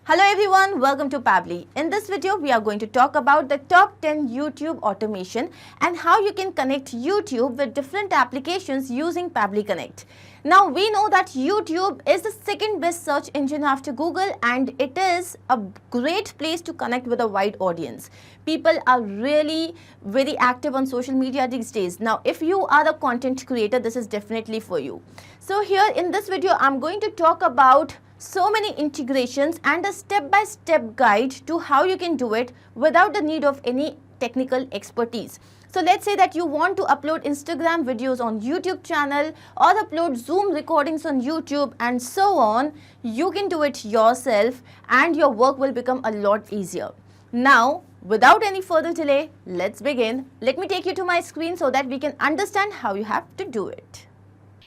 Hello everyone, welcome to Pabbly. In this video, we are going to talk about the top 10 YouTube automation and how you can connect YouTube with different applications using Pabbly Connect. Now, we know that YouTube is the second best search engine after Google, and it is a great place to connect with a wide audience. People are really very active on social media these days. Now, if you are a content creator, this is definitely for you. So here in this video, I'm going to talk about so many integrations and a step-by-step guide to how you can do it without the need of any technical expertise. So let's say that you want to upload Instagram videos on YouTube channel or upload Zoom recordings on YouTube and so on. You can do it yourself and your work will become a lot easier. Now, without any further delay, let's begin. Let me take you to my screen so that we can understand how you have to do it.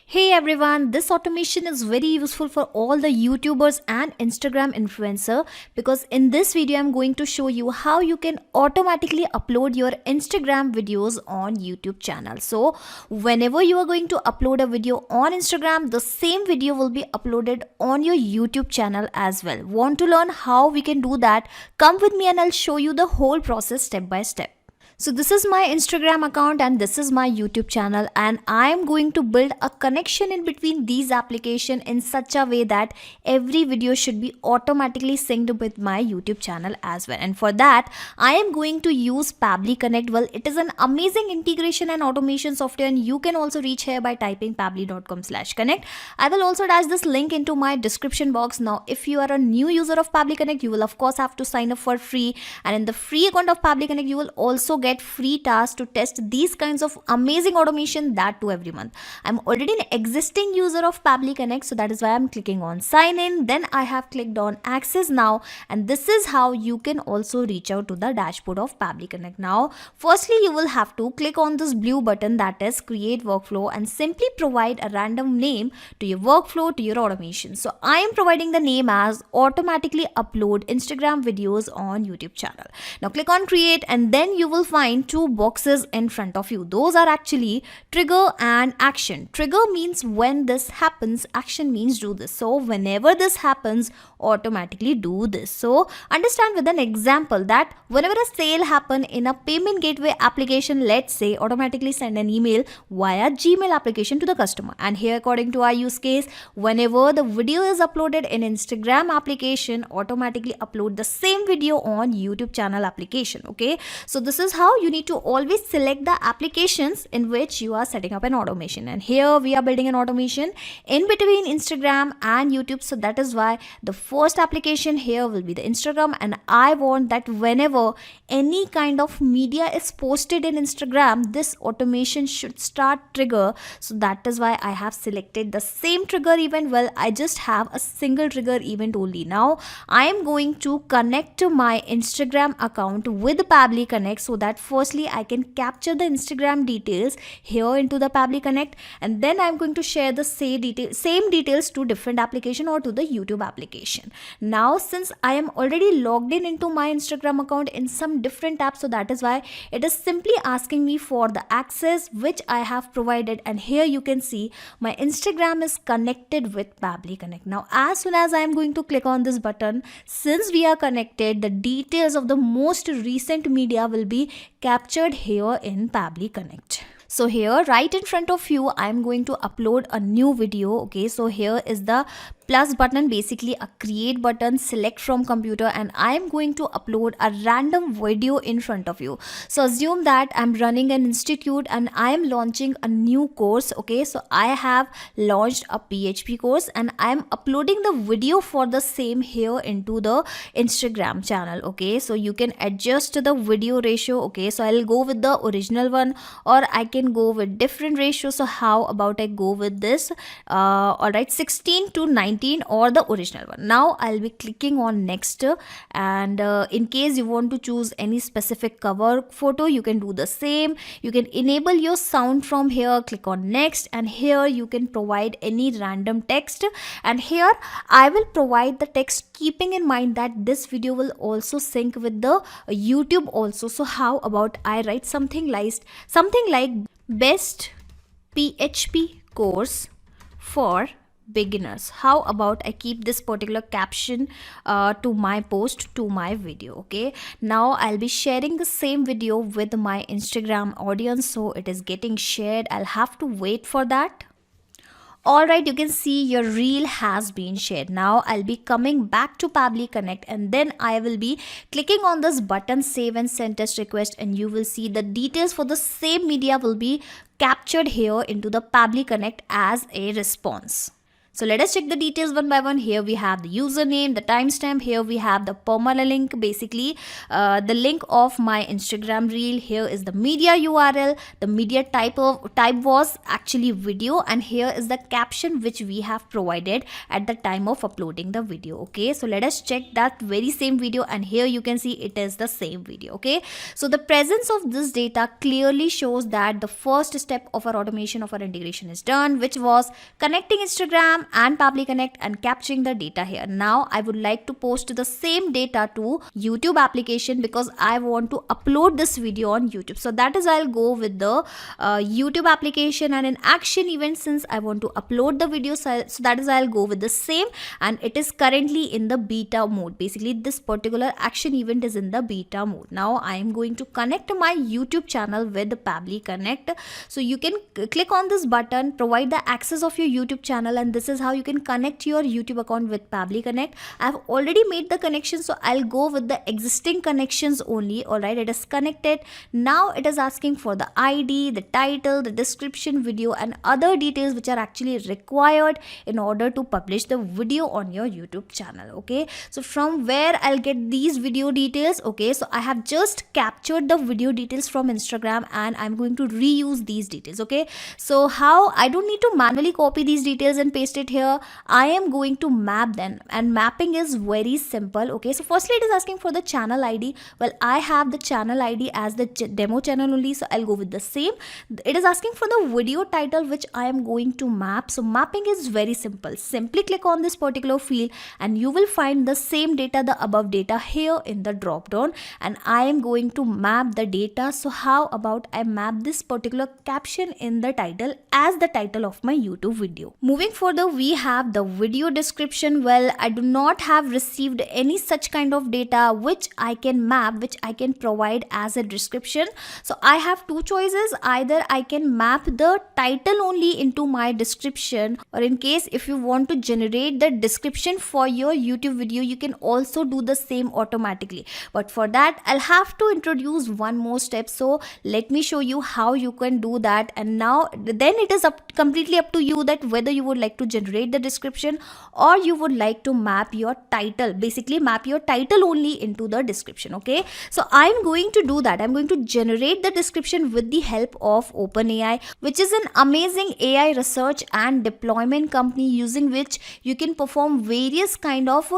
Hey everyone, this automation is very useful for all the YouTubers and Instagram influencer because in this video I'm going to show you how you can automatically upload your Instagram videos on YouTube channel. So whenever you are going to upload a video on Instagram, the same video will be uploaded on your YouTube channel as well. Want to learn how we can do that? Come with me and I'll show you the whole process step by step. So this is my Instagram account and this is my YouTube channel, and I am going to build a connection in between these applications in such a way that every video should be automatically synced with my YouTube channel as well. And for that, I am going to use Pabbly Connect. Well, it is an amazing integration and automation software, and you can also reach here by typing pabbly.com/connect. I will also dash this link into my description box. Now, if you are a new user of Pabbly Connect, you will of course have to sign up for free, and in the free account of Pabbly Connect, you will also get free tasks to test these kinds of amazing automation, that too every month. I'm already an existing user of Pabbly Connect, so that is why I'm clicking on sign in. Then I have clicked on access now, and this is how you can also reach out to the dashboard of Pabbly Connect. Now, firstly, you will have to click on this blue button that is create workflow and simply provide a random name to your workflow, to your automation. So I am providing the name as automatically upload Instagram videos on YouTube channel. Now click on create, and then you will find two boxes in front of you. Those are actually trigger and action. Trigger means when this happens, action means do this. So whenever this happens, automatically do this. So understand with an example that whenever a sale happen in a payment gateway application, let's say automatically send an email via Gmail application to the customer. And here according to our use case, whenever the video is uploaded in Instagram application, automatically upload the same video on YouTube channel application. Okay, so this is how you need to always select the applications in which you are setting up an automation. And here we are building an automation in between Instagram and YouTube. So that is why the first application here will be the Instagram, and I want that whenever any kind of media is posted in Instagram, this automation should start trigger. So that is why I have selected the same trigger event. Well, I just have a single trigger event only. Now I am going to connect to my Instagram account with Pabbly Connect so that firstly I can capture the Instagram details here into the Pabbly Connect, and then I'm going to share the same details to different application or to the YouTube application. Now since I am already logged in into my Instagram account in some different apps, so that is why it is simply asking me for the access which I have provided, and here you can see my Instagram is connected with Pabbly Connect. Now as soon as I am going to click on this button, since we are connected, the details of the most recent media will be captured here in Pabbly Connect. So here right in front of you, I'm going to upload a new video. Okay, so here is the plus button, basically a create button, select from computer, and I am going to upload a random video in front of you. So assume that I'm running an institute and I am launching a new course. Okay, so I have launched a PHP course and I am uploading the video for the same here into the Instagram channel. Okay, so you can adjust the video ratio. Okay, so I'll go with the original one, or I can go with different ratio. So how about I go with this all right, 16:19 or the original one. Now I'll be clicking on next, and in case you want to choose any specific cover photo, you can do the same. You can enable your sound from here, click on next, and here you can provide any random text, and here I will provide the text keeping in mind that this video will also sync with the YouTube also. So how about I write something like best PHP course for beginners. How about I keep this particular caption to my post, to my video. Okay, now I'll be sharing the same video with my Instagram audience, so it is getting shared. I'll have to wait for that. Alright, you can see your reel has been shared. Now I'll be coming back to Pabbly Connect, and then I will be clicking on this button save and send test request, and you will see the details for the same media will be captured here into the Pabbly Connect as a response. So let us check the details one by one. Here we have the username, the timestamp. Here we have the permalink, basically the link of my Instagram reel. Here is the media URL. The media type was actually video, and here is the caption which we have provided at the time of uploading the video. Okay, so let us check that very same video, and here you can see it is the same video. Okay, so the presence of this data clearly shows that the first step of our automation of our integration is done, which was connecting Instagram and Pabbly Connect and capturing the data here. Now I would like to post the same data to YouTube application because I want to upload this video on YouTube. So that is I'll go with the YouTube application, and in action event, since I want to upload the video, so that is I'll go with the same, and it is currently in the beta mode. Basically this particular action event is in the beta mode. Now I am going to connect my YouTube channel with Pabbly Connect. So you can click on this button, provide the access of your YouTube channel, and this is how you can connect your YouTube account with Pabbly Connect. I have already made the connection, so I'll go with the existing connections only. Alright, it is connected. Now it is asking for the ID, the title, the description, video, and other details which are actually required in order to publish the video on your YouTube channel. Okay, so from where I'll get these video details? Okay, so I have just captured the video details from Instagram, and I'm going to reuse these details. Okay, so how? I don't need to manually copy these details and paste it here. I am going to map them, and mapping is very simple. Okay, so firstly it is asking for the channel ID. Well, I have the channel ID as the demo channel only, so I'll go with the same. It is asking for the video title which I am going to map. So mapping is very simple. Simply click on this particular field and you will find the same data, the above data, here in the drop down, and I am going to map the data. So how about I map this particular caption in the title as the title of my YouTube video. Moving further, we have the video description. Well, I do not have received any such kind of data which I can map, which I can provide as a description. So I have two choices. Either I can map the title only into my description, or in case if you want to generate the description for your YouTube video, you can also do the same automatically. But for that I'll have to introduce one more step. So let me show you how you can do that. And now then it is completely up to you that whether you would like to generate the description or you would like to map your title, basically map your title only into the description. Okay, so I'm going to do that. I'm going to generate the description with the help of OpenAI, which is an amazing AI research and deployment company using which you can perform various kind of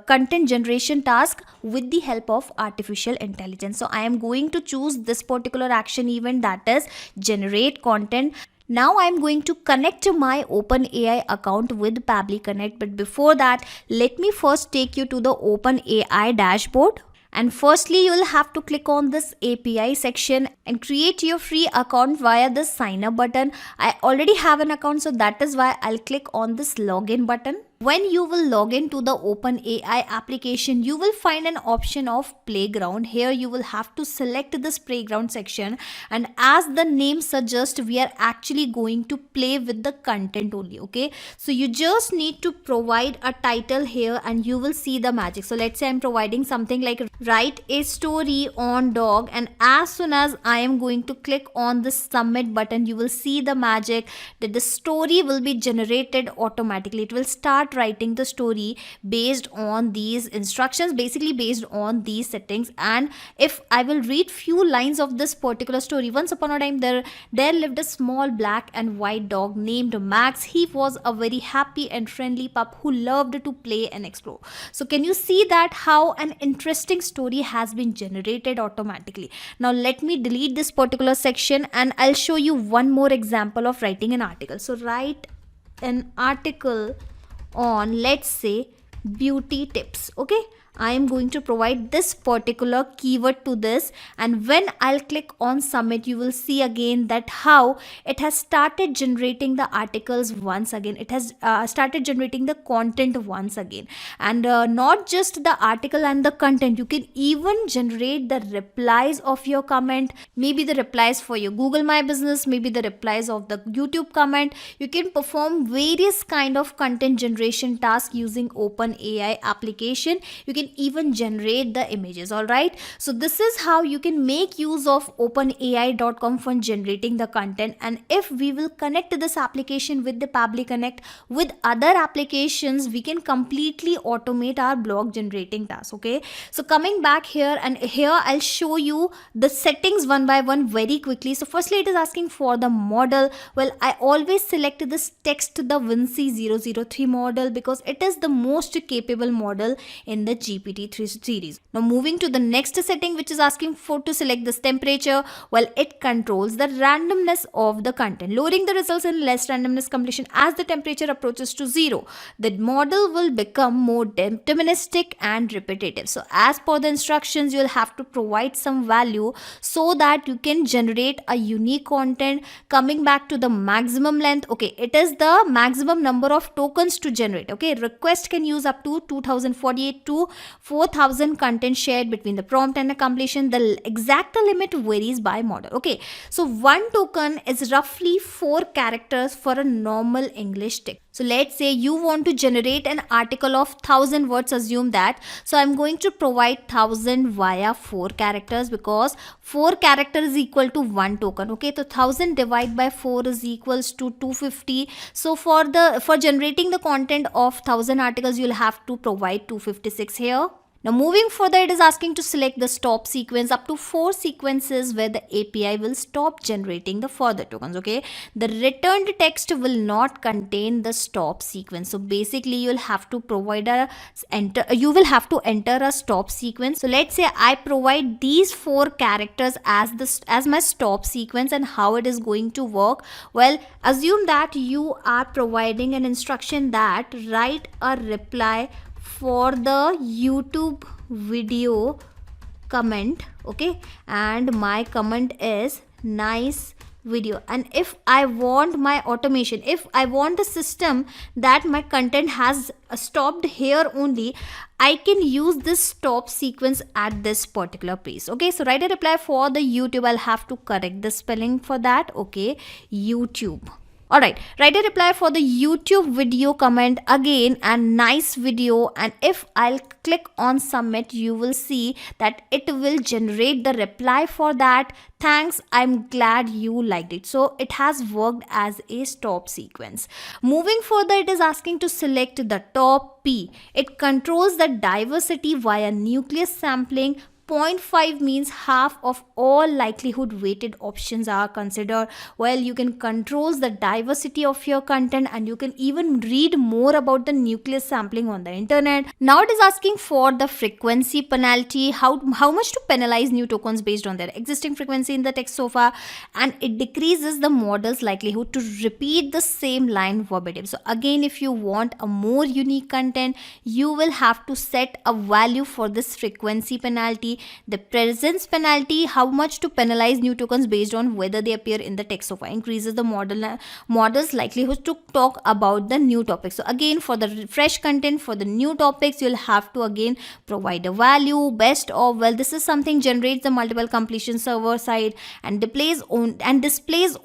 content generation task with the help of artificial intelligence. So I am going to choose this particular action event, that is generate content. Now I'm going to connect my OpenAI account with Pabbly Connect, but before that let me first take you to the OpenAI dashboard. And firstly, you will have to click on this API section and create your free account via the sign up button. I already have an account, so that is why I'll click on this login button. When you will log into the OpenAI application, you will find an option of playground. Here you will have to select this playground section, and as the name suggests, we are actually going to play with the content only. Okay, so you just need to provide a title here and you will see the magic. So let's say I'm providing something like write a story on dog, and as soon as I am going to click on the submit button, you will see the magic that the story will be generated automatically. It will start writing the story based on these instructions, basically based on these settings. And if I will read few lines of this particular story, once upon a time there lived a small black and white dog named Max. He was a very happy and friendly pup who loved to play and explore. So can you see that how an interesting story has been generated automatically? Now let me delete this particular section and I'll show you one more example of writing an article. So write an article on, let's say, beauty tips. Okay, I am going to provide this particular keyword to this, and when I'll click on submit, you will see again that how it has started generating the articles once again. It has started generating the content once again, and not just the article and the content, you can even generate the replies of your comment, maybe the replies for your Google My Business, maybe the replies of the YouTube comment. You can perform various kind of content generation tasks using OpenAI application. You can even generate the images. All right, so this is how you can make use of openai.com for generating the content. And if we will connect this application with the Pabbly Connect with other applications, we can completely automate our blog generating task. Okay, so coming back here, and here I'll show you the settings one by one very quickly. So firstly, it is asking for the model. Well, I always select this text the Vinci 003 model because it is the most capable model in the GPT-3 series. Now moving to the next setting, which is asking for to select this temperature. Well, it controls the randomness of the content, lowering the results in less randomness completion. As the temperature approaches to 0, the model will become more deterministic and repetitive. So as per the instructions, you'll have to provide some value so that you can generate a unique content. Coming back to the maximum length, okay, it is the maximum number of tokens to generate. Okay, request can use up to 2048 to 4000 content shared between the prompt and the completion. The exact limit varies by model. Okay, so one token is roughly 4 characters for a normal English text. So let's say you want to generate an article of 1000 words, assume that. So I'm going to provide 1000 via 4 characters because 4 characters is equal to 1 token. Okay, so 1000 divided by 4 is equals to 250. So for generating the content of 1000 articles, you'll have to provide 256 here. Now moving further, it is asking to select the stop sequence, up to 4 sequences where the API will stop generating the further tokens. Okay, the returned text will not contain the stop sequence. So basically you'll have to provide enter a stop sequence. So let's say I provide these 4 characters as my stop sequence, and how it is going to work. Well, assume that you are providing an instruction that write a reply for the YouTube video comment. Okay, and my comment is nice video. And if I want my automation, if I want a system that my content has stopped here only, I can use this stop sequence at this particular place. Okay, so write a reply for the YouTube. I'll have to correct the spelling for that. Okay, YouTube. Alright, write a reply for the YouTube video comment again and nice video, and if I'll click on submit, you will see that it will generate the reply for that. Thanks, I'm glad you liked it. So it has worked as a stop sequence. Moving further, it is asking to select the top P. It controls the diversity via nucleus sampling. 0.5 means half of all likelihood weighted options are considered. Well, you can control the diversity of your content, and you can even read more about the nucleus sampling on the internet. Now it is asking for the frequency penalty, how much to penalize new tokens based on their existing frequency in the text so far, and it decreases the model's likelihood to repeat the same line verbatim. So again, if you want a more unique content, you will have to set a value for this frequency penalty. The presence penalty, how much to penalize new tokens based on whether they appear in the text so far, increases the model's likelihood to talk about the new topics. So again, for the fresh content, for the new topics, you'll have to again provide a value. Best of, well, this is something generates the multiple completion server side and displays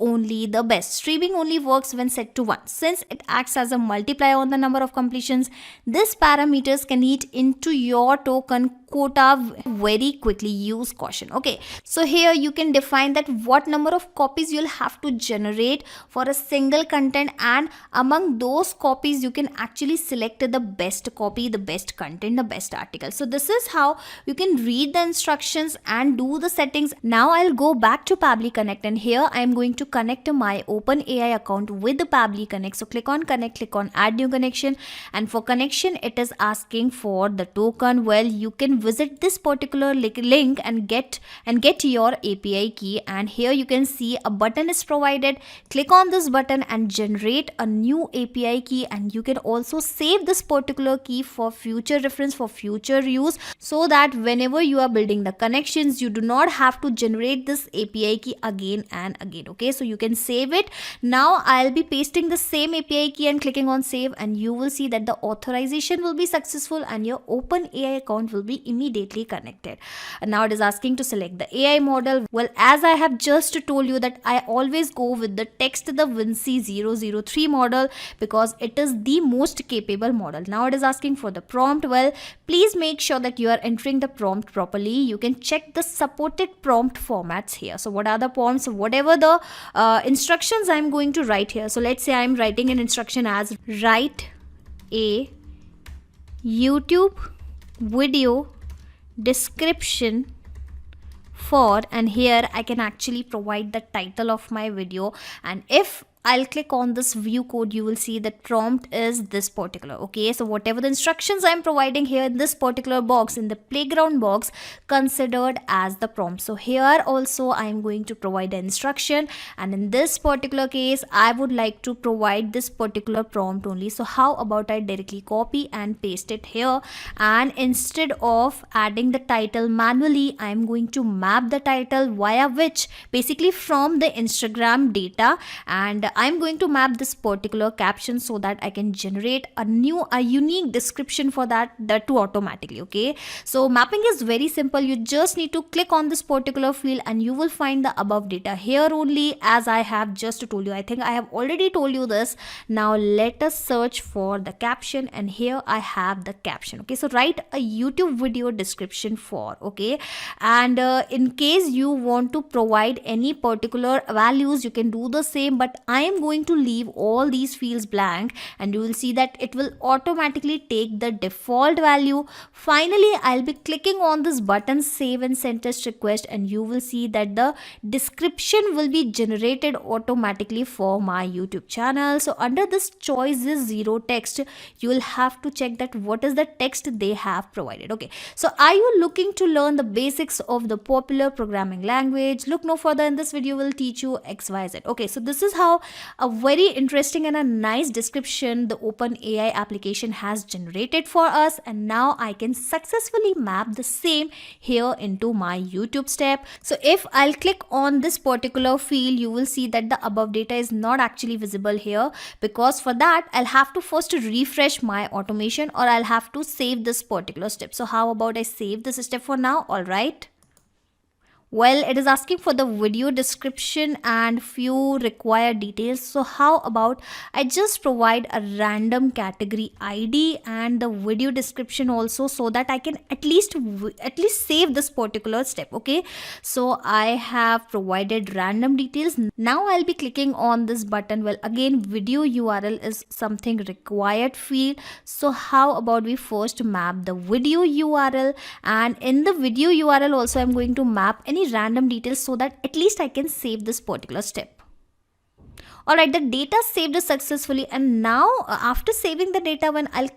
only the best. Streaming only works when set to 1. Since it acts as a multiplier on the number of completions, this parameters can eat into your token quota very quickly. Use caution. Okay, so here you can define that what number of copies you'll have to generate for a single content, and among those copies you can actually select the best copy, the best content, the best article. So this is how you can read the instructions and do the settings. Now I'll go back to Pabbly Connect, and here I am going to connect my OpenAI account with the Pabbly Connect. So click on connect, click on add new connection, and for connection it is asking for the token. Well, you can visit this particular particular link and get your API key. And here you can see a button is provided. Click on this button and generate a new API key, and you can also save this particular key for future reference, for future use, so that whenever you are building the connections, you do not have to generate this API key again and again. Okay, so you can save it. Now I'll be pasting the same API key and clicking on save, and you will see that the authorization will be successful and your OpenAI account will be immediately connected. And now it is asking to select the AI model. Well, as I have just told you that I always go with the text the Vinci 003 model because it is the most capable model. Now it is asking for the prompt. Well, please make sure that you are entering the prompt properly. You can check the supported prompt formats here. So what are the prompts? Whatever the instructions I'm going to write here. So let's say I'm writing an instruction as write a YouTube video description for, and here I can actually provide the title of my video, and if I'll click on this view code, you will see that prompt is this particular. Okay, so whatever the instructions I'm providing here in this particular box, in the playground box, considered as the prompt. So here also I'm going to provide an instruction, and in this particular case I would like to provide this particular prompt only. So how about I directly copy and paste it here, and instead of adding the title manually, I'm going to map the title via which basically from the Instagram data, and I'm going to map this particular caption so that I can generate a unique description for that too automatically. Okay, so mapping is very simple. You just need to click on this particular field and you will find the above data here only, as I have just told you. I think I have already told you this. Now let us search for the caption, and here I have the caption. Okay, so write a YouTube video description for. Okay, and in case you want to provide any particular values, you can do the same, but I am going to leave all these fields blank, and you will see that it will automatically take the default value. Finally, I'll be clicking on this button save and send test request, and you will see that the description will be generated automatically for my YouTube channel. So under this choices zero text, you will have to check that what is the text they have provided. Okay, so are you looking to learn the basics of the popular programming language? Look no further, in this video will teach you XYZ. Okay, so this is how a very interesting and a nice description the OpenAI application has generated for us, and now I can successfully map the same here into my YouTube step. So if I'll click on this particular field, you will see that the above data is not actually visible here, because for that I'll have to first refresh my automation, or I'll have to save this particular step. So how about I save this step for now? All right. Well, it is asking for the video description and few required details. So how about I just provide a random category ID and the video description also, so that I can at least save this particular step. Okay, so I have provided random details. Now I'll be clicking on this button. Well, again, video URL is something required field. So how about we first map the video URL, and in the video URL also I'm going to map any random details so that at least I can save this particular step. Alright, the data saved successfully, and now after saving the data, when I'll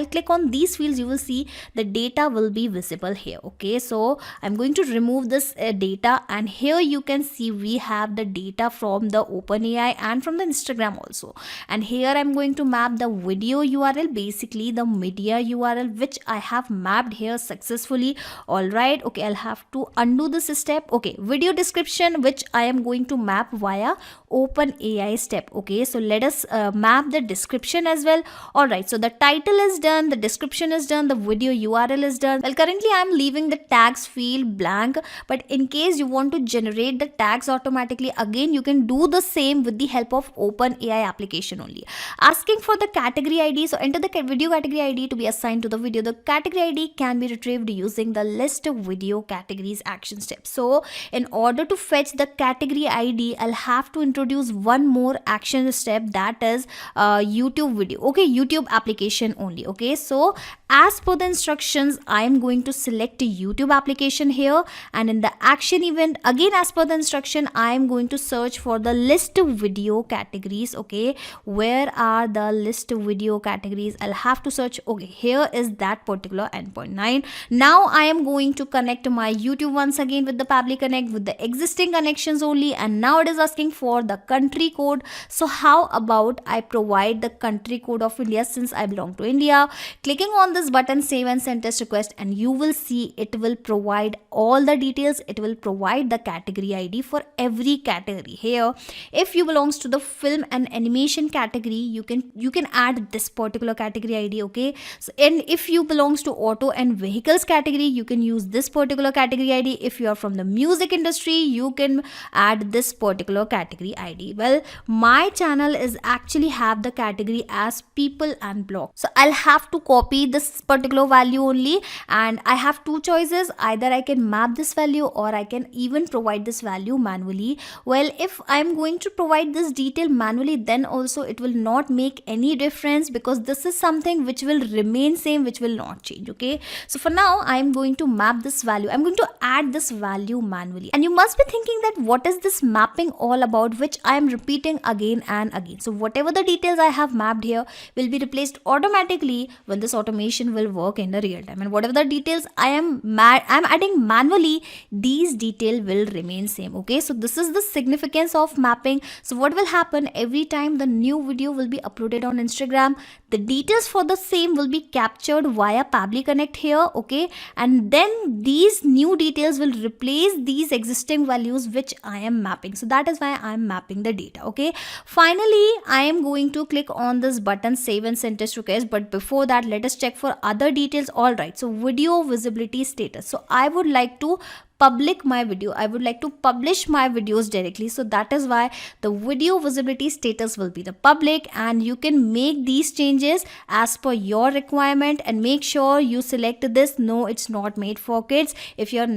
click on these fields, you will see the data will be visible here. Okay, so I'm going to remove this data, and here you can see we have the data from the OpenAI and from the Instagram also, and here I'm going to map the video URL, basically the media URL, which I have mapped here successfully. Alright, okay, I'll have to undo this step. Okay, video description, which I am going to map via OpenAI step. Okay, so let us map the description as well. All right, so the title is done, the description is done, the video URL is done. Well, currently I'm leaving the tags field blank, but in case you want to generate the tags automatically, again you can do the same with the help of OpenAI application only. Asking for the category ID, so enter the video category ID to be assigned to the video. The category ID can be retrieved using the list of video categories action step. So in order to fetch the category ID, I'll have to introduce one one more action step, that is YouTube video, okay, YouTube application only. Okay, so as per the instructions, I am going to select a YouTube application here, and in the action event, again as per the instruction, I am going to search for the list video categories. Okay, where are the list video categories? I'll have to search. Okay, here is that particular endpoint 9. Now I am going to connect my YouTube once again with the Pabbly Connect with the existing connections only, and now it is asking for the country code. So how about I provide the country code of India, since I belong to India. Clicking on this button, save and send test request, and you will see it will provide all the details. It will provide the category ID for every category. Here, if you belongs to the film and animation category, you can add this particular category ID. Okay, so, and if you belongs to auto and vehicles category, you can use this particular category ID. If you are from the music industry, you can add this particular category ID. Well, my channel is actually have the category as people and blog, so I'll have to copy this particular value only, and I have two choices. Either I can map this value, or I can even provide this value manually. Well, if I'm going to provide this detail manually, then also it will not make any difference, because this is something which will remain same, which will not change. Okay, so for now I'm going to map this value. I'm going to add this value manually, and you must be thinking that what is this mapping all about, which I am repeating again and again. So whatever the details I have mapped here will be replaced automatically when this automation will work in the real time, and whatever the details I'm adding manually, these detail will remain same. Okay, so this is the significance of mapping. So what will happen, every time the new video will be uploaded on Instagram, the details for the same will be captured via Pabbly Connect here. Okay, and then these new details will replace these existing values which I am mapping. So that is why I am mapping the data. Okay, finally I am going to click on this button, save and send test request, but before that let us check for other details. All right, so video visibility status. So I would like to public my video, I would like to publish my videos directly. So that is why the video visibility status will be the public, and you can make these changes as per your requirement, and make sure you select this. No, it's not made for kids if your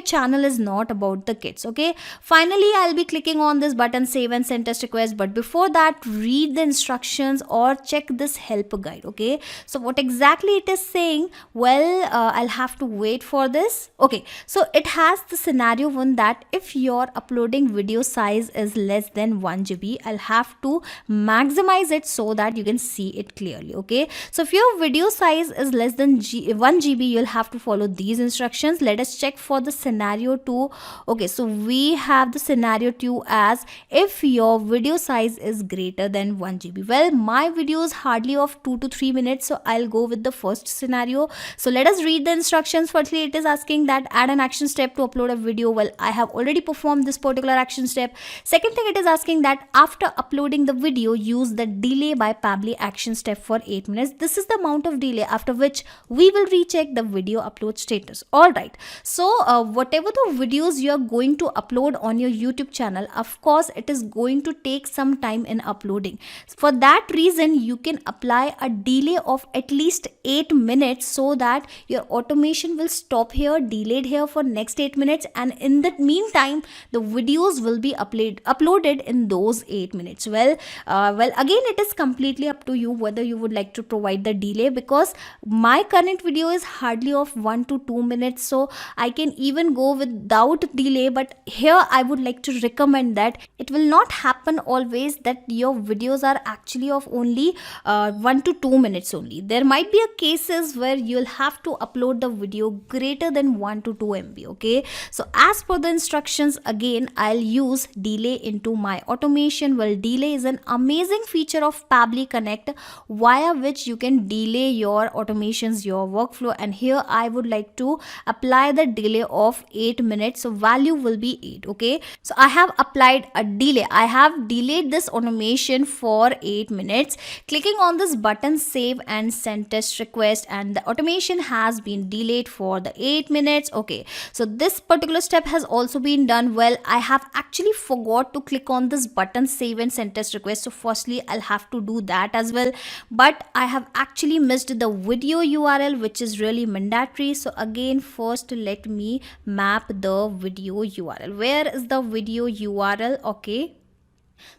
channel is not about the kids. Okay, finally I'll be clicking on this button, save and send test request, but before that read the instructions or check this help guide. Okay, so what exactly it is saying, well, I'll have to wait for this. Okay, so it has the scenario one that if your uploading video size is less than 1 GB, I'll have to maximize it so that you can see it clearly. Okay, so if your video size is less than 1 GB, you'll have to follow these instructions. Let us check for the scenario 2. Okay, so we have the scenario 2 as if your video size is greater than 1 GB. Well, my video is hardly of 2 to 3 minutes, so I'll go with the first scenario. So let us read the instructions. Firstly, it is asking that add an action step to upload a video. Well, I have already performed this particular action step. Second thing, it is asking that after uploading the video, use the delay by Pabbly action step for 8 minutes. This is the amount of delay after which we will recheck the video upload status. All right, so whatever the videos you are going to upload on your YouTube channel, of course it is going to take some time in uploading. For that reason, you can apply a delay of at least 8 minutes so that your automation will stop here, delayed here for next 8 minutes, and in the meantime the videos will be uploaded in those 8 minutes. Well, again it is completely up to you whether you would like to provide the delay, because my current video is hardly of 1 to 2 minutes, so I can even go without delay. But here I would like to recommend that it will not happen always that your videos are actually of only 1 to 2 minutes only. There might be a cases where you'll have to upload the video greater than 1 to 2 MB. Okay, so as per the instructions, again I'll use delay into my automation. Well, delay is an amazing feature of Pabbly Connect via which you can delay your automations, your workflow, and here I would like to apply the delay of 8 minutes. So value will be 8. Okay, so I have applied a delay. I have delayed this automation for 8 minutes. Clicking on this button, save and send test request, and the automation has been delayed for the 8 minutes. Okay, so this particular step has also been done. Well, I have actually forgot to click on this button, save and send test request. So firstly I'll have to do that as well, but I have actually missed the video URL, which is really mandatory. So again, first let me map the video URL. Where is the video URL? Okay,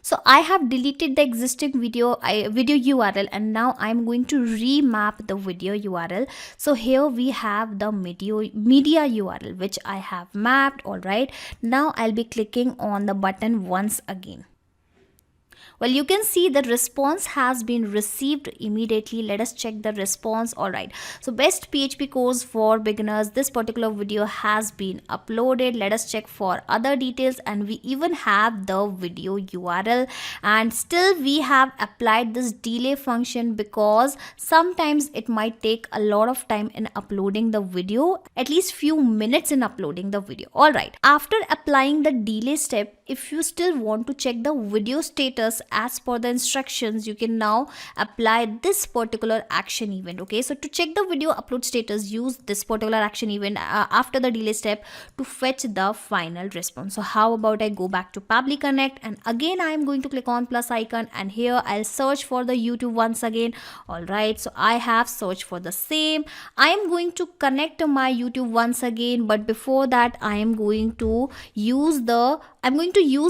So I have deleted the existing video URL, and now I'm going to remap the video URL. So here we have the media URL which I have mapped. All right, now I'll be clicking on the button once again. Well, you can see the response has been received immediately. Let us check the response. All right, so best PHP course for beginners, this particular video has been uploaded. Let us check for other details, and we even have the video URL. And still we have applied this delay function because sometimes it might take a lot of time in uploading the video, at least few minutes in uploading the video. All right, after applying the delay step, if you still want to check the video status as per the instructions, you can now apply this particular action event. Okay, so to check the video upload status, use this particular action event after the delay step to fetch the final response. So how about I go back to Pabbly Connect, and again I am going to click on plus icon, and here I'll search for the YouTube once again. All right, so I have searched for the same. I am going to connect my YouTube once again, but before that I'm going to use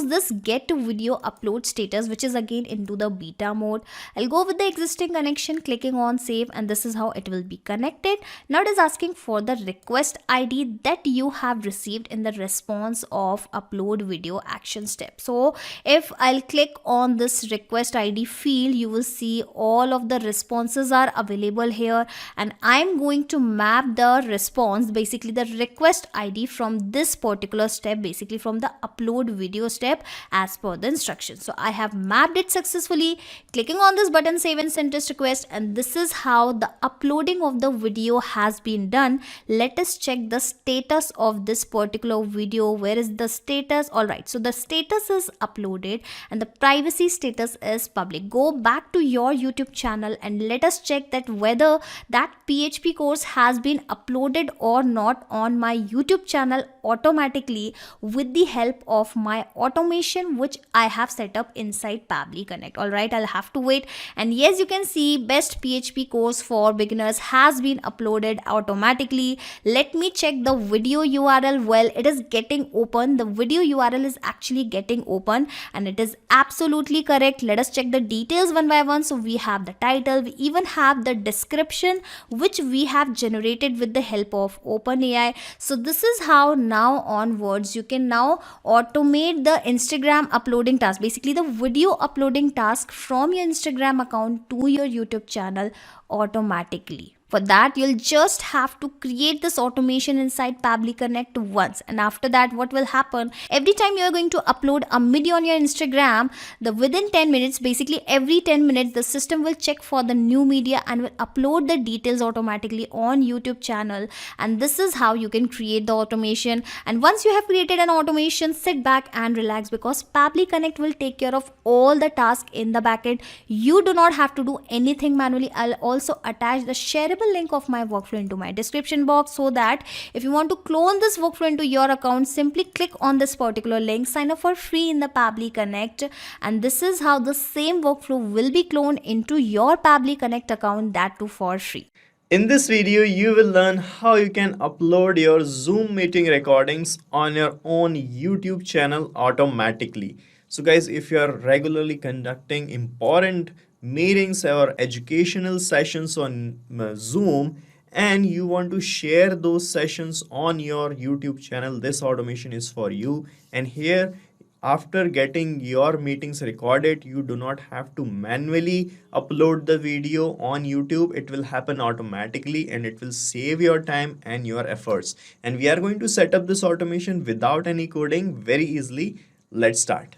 this get video upload status, which is again into the beta mode. I'll go with the existing connection, clicking on save, and this is how it will be connected. Now it is asking for the request ID that you have received in the response of upload video action step. So if I'll click on this request ID field, you will see all of the responses are available here, and I'm going to map the response, basically the request ID, from this particular step, basically from the upload video step as per the instructions. So I have mapped it successfully, clicking on this button save and send test request, and this is how the uploading of the video has been done. Let us check the status of this particular video. Where is the status? All right, so the status is uploaded and the privacy status is public. Go back to your YouTube channel and let us check that whether that PHP course has been uploaded or not on my YouTube channel automatically with the help of my automation which I have set up inside Pabbly Connect. All right, I'll have to wait, and yes, you can see best PHP course for beginners has been uploaded automatically. Let me check the video URL. Well, it is getting open. The video URL is actually getting open and it is absolutely correct. Let us check the details one by one. So we have the title, we even have the description which we have generated with the help of OpenAI. So this is how now onwards you can now automate the Instagram uploading task, basically the video uploading task from your Instagram account to your YouTube channel automatically. For that, you'll just have to create this automation inside Pabbly Connect once, and after that what will happen, every time you're going to upload a video on your Instagram, within 10 minutes, basically every 10 minutes, the system will check for the new media and will upload the details automatically on YouTube channel. And this is how you can create the automation. And once you have created an automation, sit back and relax, because Pabbly Connect will take care of all the tasks in the backend. You do not have to do anything manually. I'll also attach the shareable link of my workflow into my description box, so that if you want to clone this workflow into your account, simply click on this particular link, sign up for free in the Pabbly Connect, and this is how the same workflow will be cloned into your Pabbly Connect account, that too for free. In this video, you will learn how you can upload your Zoom meeting recordings on your own YouTube channel automatically. So guys, if you are regularly conducting important meetings or educational sessions on Zoom and you want to share those sessions on your YouTube channel, this automation is for you. And here, after getting your meetings recorded, you do not have to manually upload the video on YouTube. It will happen automatically and it will save your time and your efforts. And we are going to set up this automation without any coding very easily. Let's start.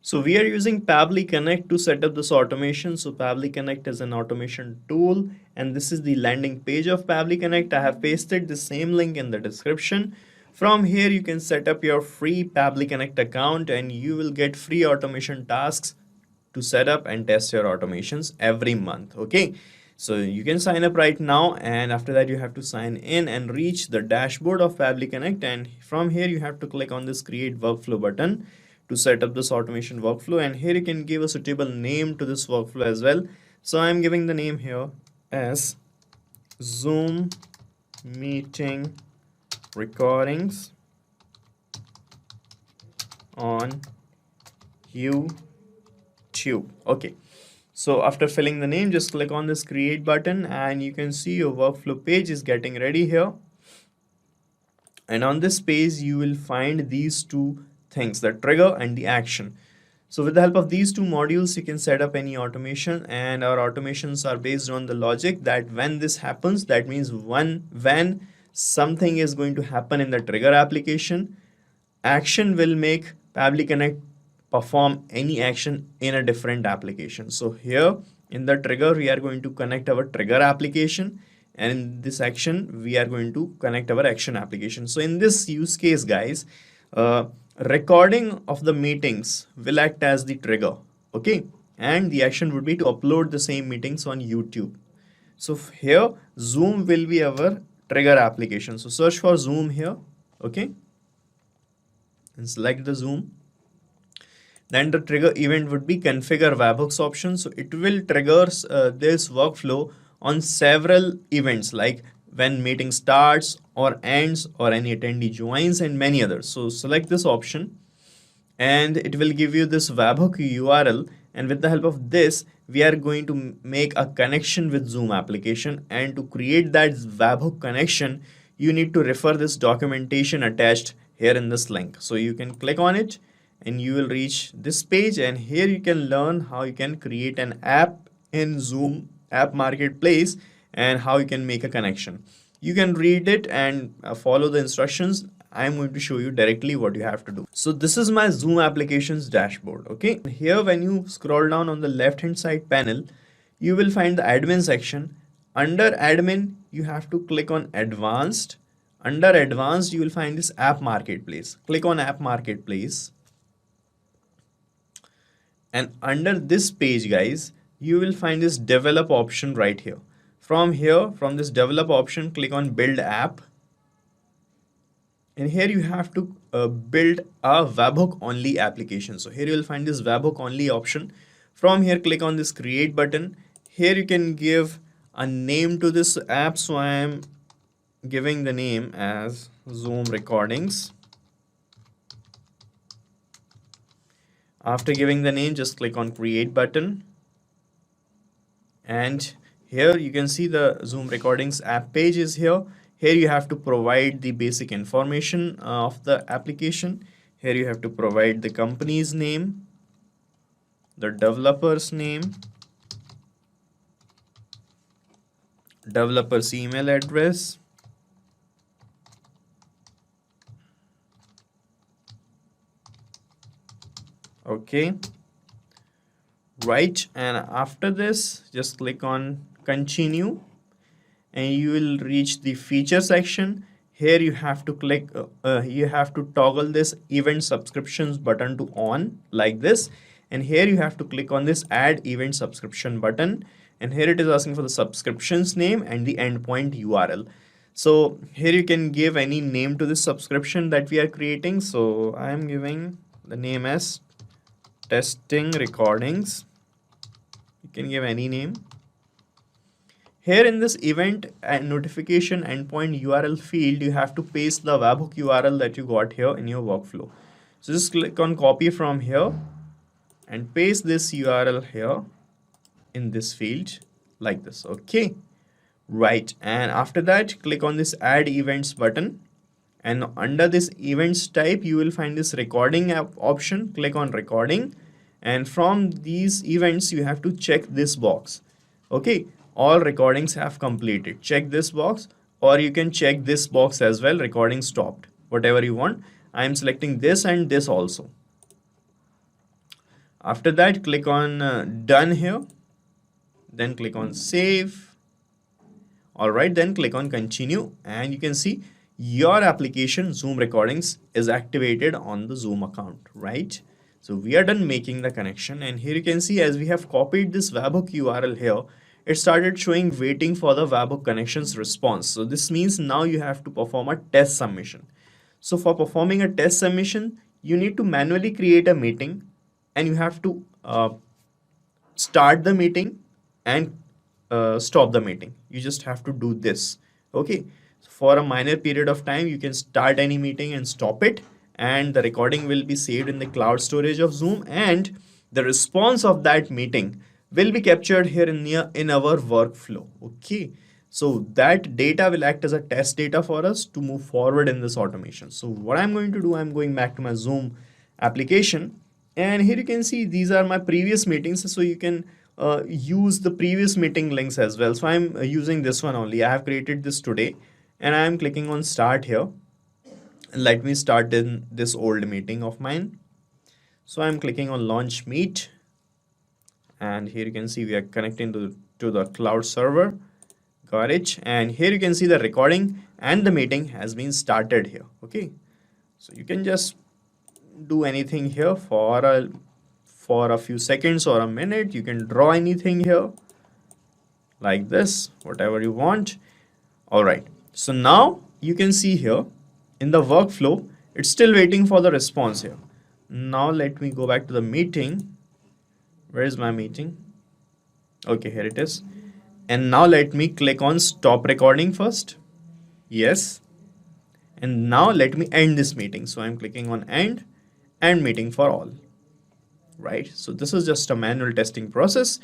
So we are using Pabbly Connect to set up this automation. So Pabbly Connect is an automation tool, and this is the landing page of Pabbly Connect. I have pasted the same link in the description. From here, you can set up your free Pabbly Connect account and you will get free automation tasks to set up and test your automations every month. Okay, so you can sign up right now, and after that you have to sign in and reach the dashboard of Pabbly Connect, and from here you have to click on this create workflow button to set up this automation workflow. And here you can give a suitable name to this workflow as well. So I'm giving the name here as Zoom meeting recordings on YouTube. Okay. So after filling the name, just click on this create button and you can see your workflow page is getting ready here. And on this page, you will find these two things, the trigger and the action. So with the help of these two modules, you can set up any automation, and our automations are based on the logic that when this happens, that means when something is going to happen in the trigger application, action will make Pabbly Connect perform any action in a different application. So here in the trigger, we are going to connect our trigger application, and in this action, we are going to connect our action application. So in this use case, guys, recording of the meetings will act as the trigger, okay? And the action would be to upload the same meetings on YouTube. So here, Zoom will be our trigger application. So search for Zoom here, okay? And select the Zoom. Then the trigger event would be configure webhooks option. So it will trigger this workflow on several events, like when meeting starts or ends or any attendee joins and many others. So select this option and it will give you this webhook URL, and with the help of this we are going to make a connection with Zoom application. And to create that webhook connection, you need to refer this documentation attached here in this link. So you can click on it and you will reach this page, and here you can learn how you can create an app in Zoom app marketplace and how you can make a connection. You can read it and follow the instructions. I'm going to show you directly what you have to do. So this is my Zoom applications dashboard. Okay, here when you scroll down on the left hand side panel, you will find the admin section. Under admin, you have to click on advanced. Under advanced, you will find this app marketplace. Click on app marketplace. And under this page, guys, you will find this develop option right here. From here, from this develop option, click on build app. And here you have to build a webhook only application. So here you will find this webhook only option. From here, click on this create button. Here you can give a name to this app. So I am giving the name as Zoom recordings. After giving the name, just click on create button. And here you can see the Zoom recordings app page is here. Here you have to provide the basic information of the application. Here you have to provide the company's name, the developer's name, developer's email address, okay, right. And after this, just click on continue and you will reach the feature section. Here you have to click you have to toggle this event subscriptions button to on like this, and here you have to click on this add event subscription button, and here it is asking for the subscriptions name and the endpoint URL. So here you can give any name to this subscription that we are creating. So I am giving the name as testing recordings. You can give any name. Here in this event and notification endpoint URL field, you have to paste the webhook URL that you got here in your workflow. So just click on copy from here and paste this URL here in this field like this. Okay, right. And after that, click on this add events button, and under this events type, you will find this recording app option. Click on recording, and from these events, you have to check this box. Okay, all recordings have completed. Check this box, or you can check this box as well, recording stopped, whatever you want. I am selecting this and this also. After that, click on done here, then click on save. All right, then click on continue, and you can see your application Zoom recordings is activated on the Zoom account, right? So we are done making the connection, and here you can see as we have copied this webhook URL here, it started showing waiting for the webhook connections response. So this means now you have to perform a test submission. So for performing a test submission, you need to manually create a meeting, and you have to start the meeting and stop the meeting. You just have to do this. Okay, so for a minor period of time, you can start any meeting and stop it, and the recording will be saved in the cloud storage of Zoom, and the response of that meeting will be captured here in our workflow. Okay, so that data will act as a test data for us to move forward in this automation. So what I'm going to do, I'm going back to my Zoom application, and here you can see these are my previous meetings, so you can use the previous meeting links as well. So I'm using this one only. I have created this today, and I'm clicking on start here. Let me start in this old meeting of mine. So I'm clicking on launch meet, and here you can see we are connecting to the cloud server. Got it. And here you can see the recording and the meeting has been started here. Okay, so you can just do anything here for a few seconds or a minute. You can draw anything here like this, whatever you want. All right, so now you can see here in the workflow, it's still waiting for the response here. Now let me go back to the meeting. Where is my meeting? Okay, here it is. And now let me click on stop recording first. Yes. And now let me end this meeting. So I'm clicking on end and meeting for all. Right. So this is just a manual testing process.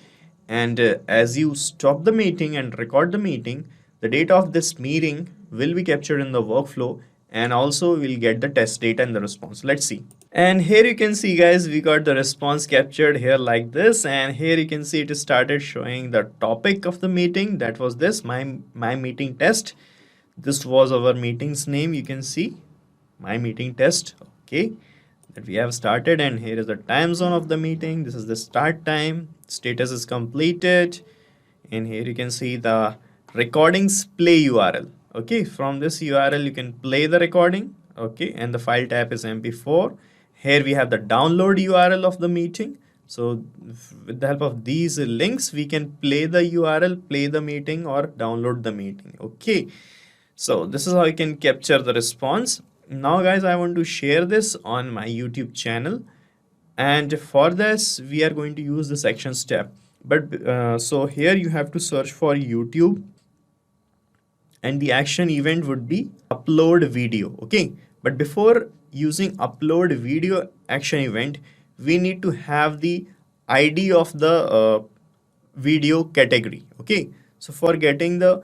And as you stop the meeting and record the meeting, the data of this meeting will be captured in the workflow, and also we'll get the test data and the response. Let's see. And here you can see, guys, we got the response captured here like this, and here you can see it started showing the topic of the meeting. That was this, my meeting test. This was our meeting's name. You can see my meeting test. Okay, that we have started, and here is the time zone of the meeting. This is the start time. Status is completed, and here you can see the recordings play URL. Okay, from this URL you can play the recording. Okay, and the file type is MP4. Here we have the download URL of the meeting. So with the help of these links, we can play the URL, play the meeting, or download the meeting. Okay, so this is how you can capture the response. Now guys, I want to share this on my YouTube channel, and for this we are going to use this actions tab. But so here you have to search for YouTube, and the action event would be upload video. Okay, but before using upload video action event, we need to have the ID of the video category. Okay, so for getting the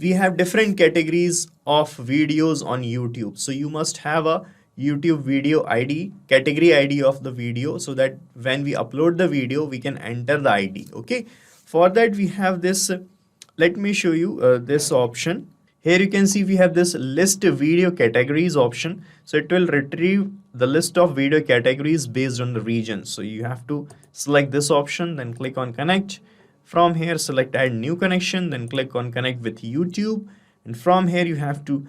we have different categories of videos on YouTube, so you must have a YouTube video ID, category ID of the video, so that when we upload the video we can enter the ID. Okay, for that we have this. Let me show you this option. Here you can see we have this list video categories option. So it will retrieve the list of video categories based on the region. So you have to select this option, then click on connect. From here, select add new connection, then click on connect with YouTube. And from here, you have to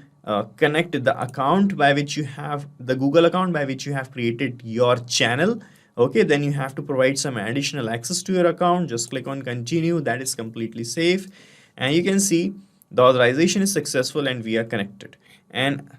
connect the account by which you have the Google account by which you have created your channel. Okay, then you have to provide some additional access to your account. Just click on continue. That is completely safe. And you can see the authorization is successful and we are connected. And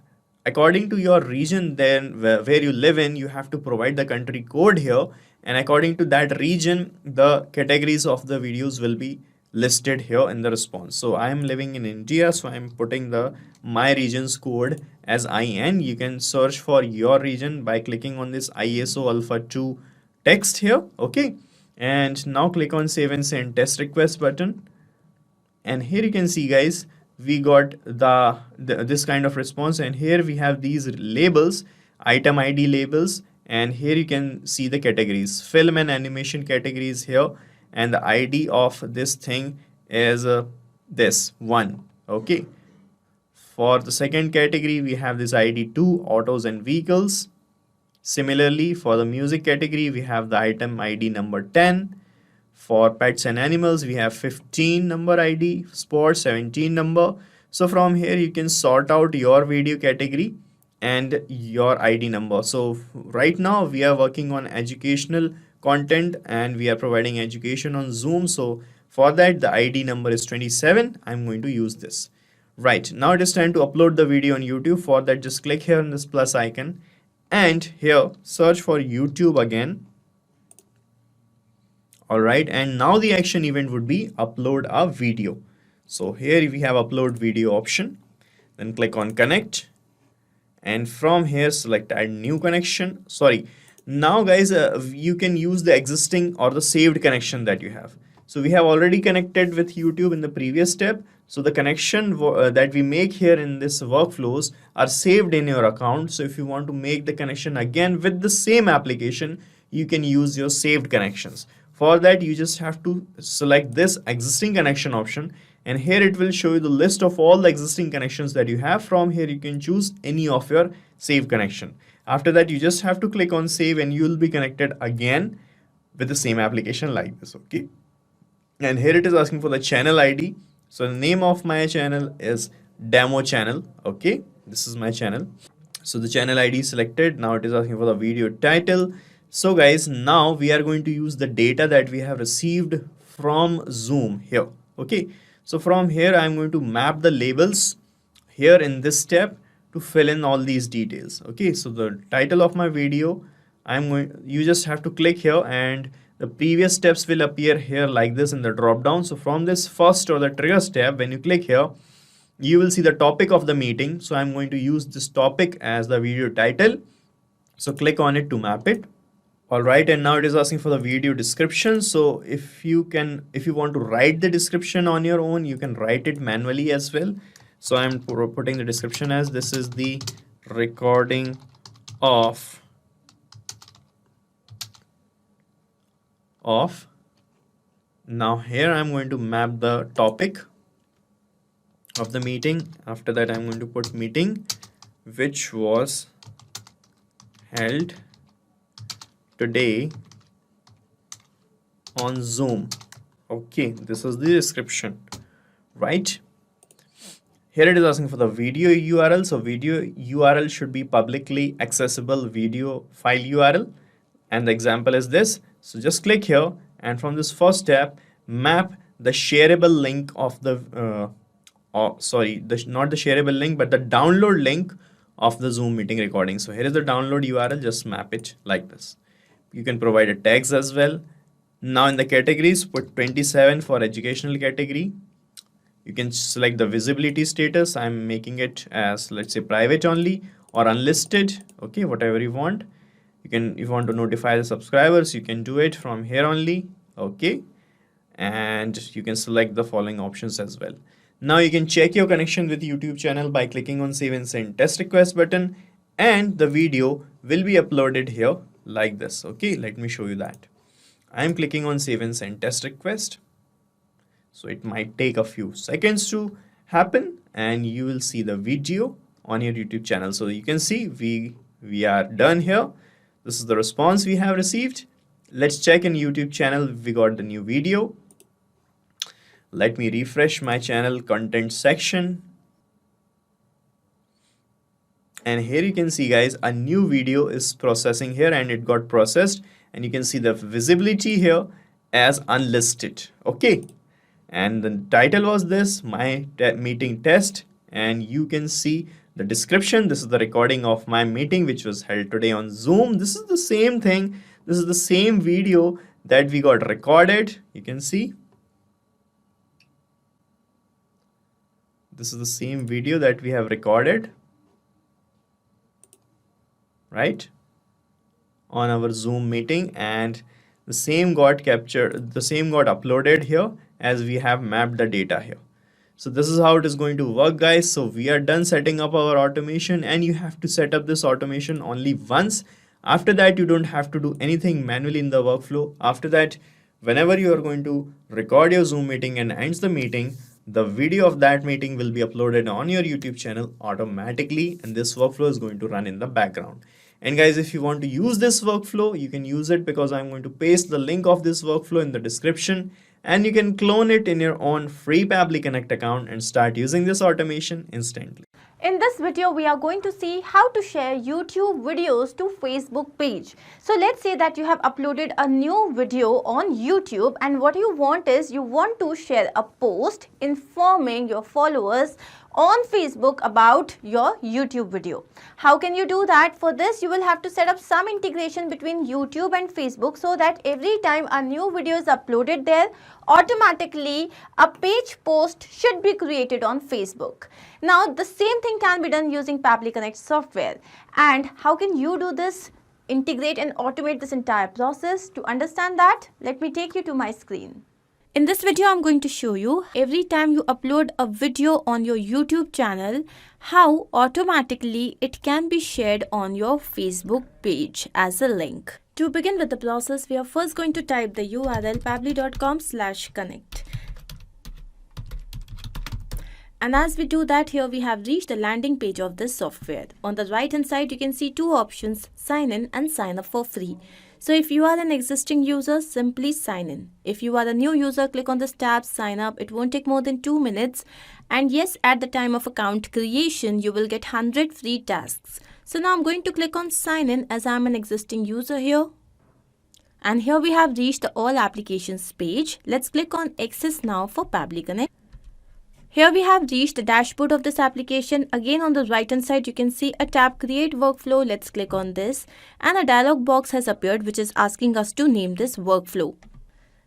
according to your region, then where you live in, you have to provide the country code here. And according to that region, the categories of the videos will be listed here in the response. So I am living in India, so I am putting the my region's code as IN. You can search for your region by clicking on this ISO Alpha 2 text here. Okay, and now click on save and send test request button. And here you can see, guys, we got this kind of response, and here we have these labels, item ID labels, and here you can see the categories, film and animation categories here, and the ID of this thing is this one. Okay, for the second category we have this ID 2, autos and vehicles. Similarly, for the music category we have the item ID number 10. For pets and animals, we have 15 number ID, sports 17 number. So from here, you can sort out your video category and your ID number. So right now we are working on educational content and we are providing education on Zoom. So for that, the ID number is 27. I'm going to use this. Right, now it is time to upload the video on YouTube. For that, just click here on this plus icon and here search for YouTube again. All right, and now the action event would be upload a video. So here we have upload video option, then click on connect, and from here select add new connection. Sorry, now guys, you can use the existing or the saved connection that you have. So we have already connected with YouTube in the previous step. So the connection that we make here in this workflows are saved in your account. So if you want to make the connection again with the same application, you can use your saved connections. For that, you just have to select this existing connection option, and here it will show you the list of all the existing connections that you have. From here, you can choose any of your save connection. After that, you just have to click on save and you will be connected again with the same application like this. Okay. And here it is asking for the channel ID. So the name of my channel is demo channel. Okay. This is my channel. So the channel ID is selected. Now it is asking for the video title. So guys, now we are going to use the data that we have received from Zoom here. Okay. So from here, I'm going to map the labels here in this step to fill in all these details. Okay. So the title of my video, you just have to click here and the previous steps will appear here like this in the drop down. So from this first or the trigger step, when you click here, you will see the topic of the meeting. So I'm going to use this topic as the video title. So click on it to map it. All right, and now it is asking for the video description. So if you want to write the description on your own, you can write it manually as well. So I'm putting the description as this is the recording of now here I'm going to map the topic of the meeting. After that, I'm going to put meeting which was held today on Zoom. Okay, this is the description, right? Here it is asking for the video URL. So video URL should be publicly accessible video file URL, and the example is this. So just click here, and from this first step, map the shareable link of the not the shareable link, but the download link of the Zoom meeting recording. So here is the download URL. Just map it like this. You can provide a tags as well. Now in the categories, put 27 for educational category. You can select the visibility status. I'm making it as, let's say, private only or unlisted. Okay, whatever you want. If you want to notify the subscribers, you can do it from here only. Okay, and you can select the following options as well. Now you can check your connection with YouTube channel by clicking on save and send test request button, and the video will be uploaded here like this. Okay, let me show you that. I'm clicking on save and send test request. So it might take a few seconds to happen, and you will see the video on your YouTube channel. So you can see we are done here. This is the response we have received. Let's check in YouTube channel. We got the new video. Let me refresh my channel content section. And here you can see, guys, a new video is processing here, and it got processed, and you can see the visibility here as unlisted. Okay. And the title was this, my meeting test, and you can see the description. This is the recording of my meeting which was held today on Zoom. This is the same thing. This is the same video that we got recorded. You can see this is the same video that we have recorded, right, on our Zoom meeting, and the same got captured, the same got uploaded here as we have mapped the data here. So this is how it is going to work, guys. So we are done setting up our automation, and you have to set up this automation only once. After that, you don't have to do anything manually in the workflow. After that, whenever you are going to record your Zoom meeting and ends the meeting, the video of that meeting will be uploaded on your YouTube channel automatically, and this workflow is going to run in the background. And guys, if you want to use this workflow, you can use it because I'm going to paste the link of this workflow in the description, and you can clone it in your own free Pabbly Connect account and start using this automation instantly. In this video, we are going to see how to share YouTube videos to Facebook page. So let's say that you have uploaded a new video on YouTube, and what you want is you want to share a post informing your followers on Facebook about your YouTube video. How can you do that? For this, you will have to set up some integration between YouTube and Facebook so that every time a new video is uploaded there, automatically a page post should be created on Facebook. Now, the same thing can be done using Pabbly Connect software. And how can you do this? Integrate and automate this entire process. To understand that, let me take you to my screen. In this video, I'm going to show you every time you upload a video on your YouTube channel, how automatically it can be shared on your Facebook page as a link. To begin with the process, we are first going to type the URL pabbly.com/connect. And as we do that, here we have reached the landing page of this software. On the right hand side, you can see two options, sign in and sign up for free. So if you are an existing user, simply sign in. If you are a new user, click on this tab, sign up. It won't take more than 2 minutes. And yes, at the time of account creation, you will get 100 free tasks. So now I'm going to click on sign in as I'm an existing user here. And here we have reached the all applications page. Let's click on access now for Pabbly Connect. Here we have reached the dashboard of this application. Again, on the right hand side, you can see a tab create workflow. Let's click on this and a dialog box has appeared which is asking us to name this workflow.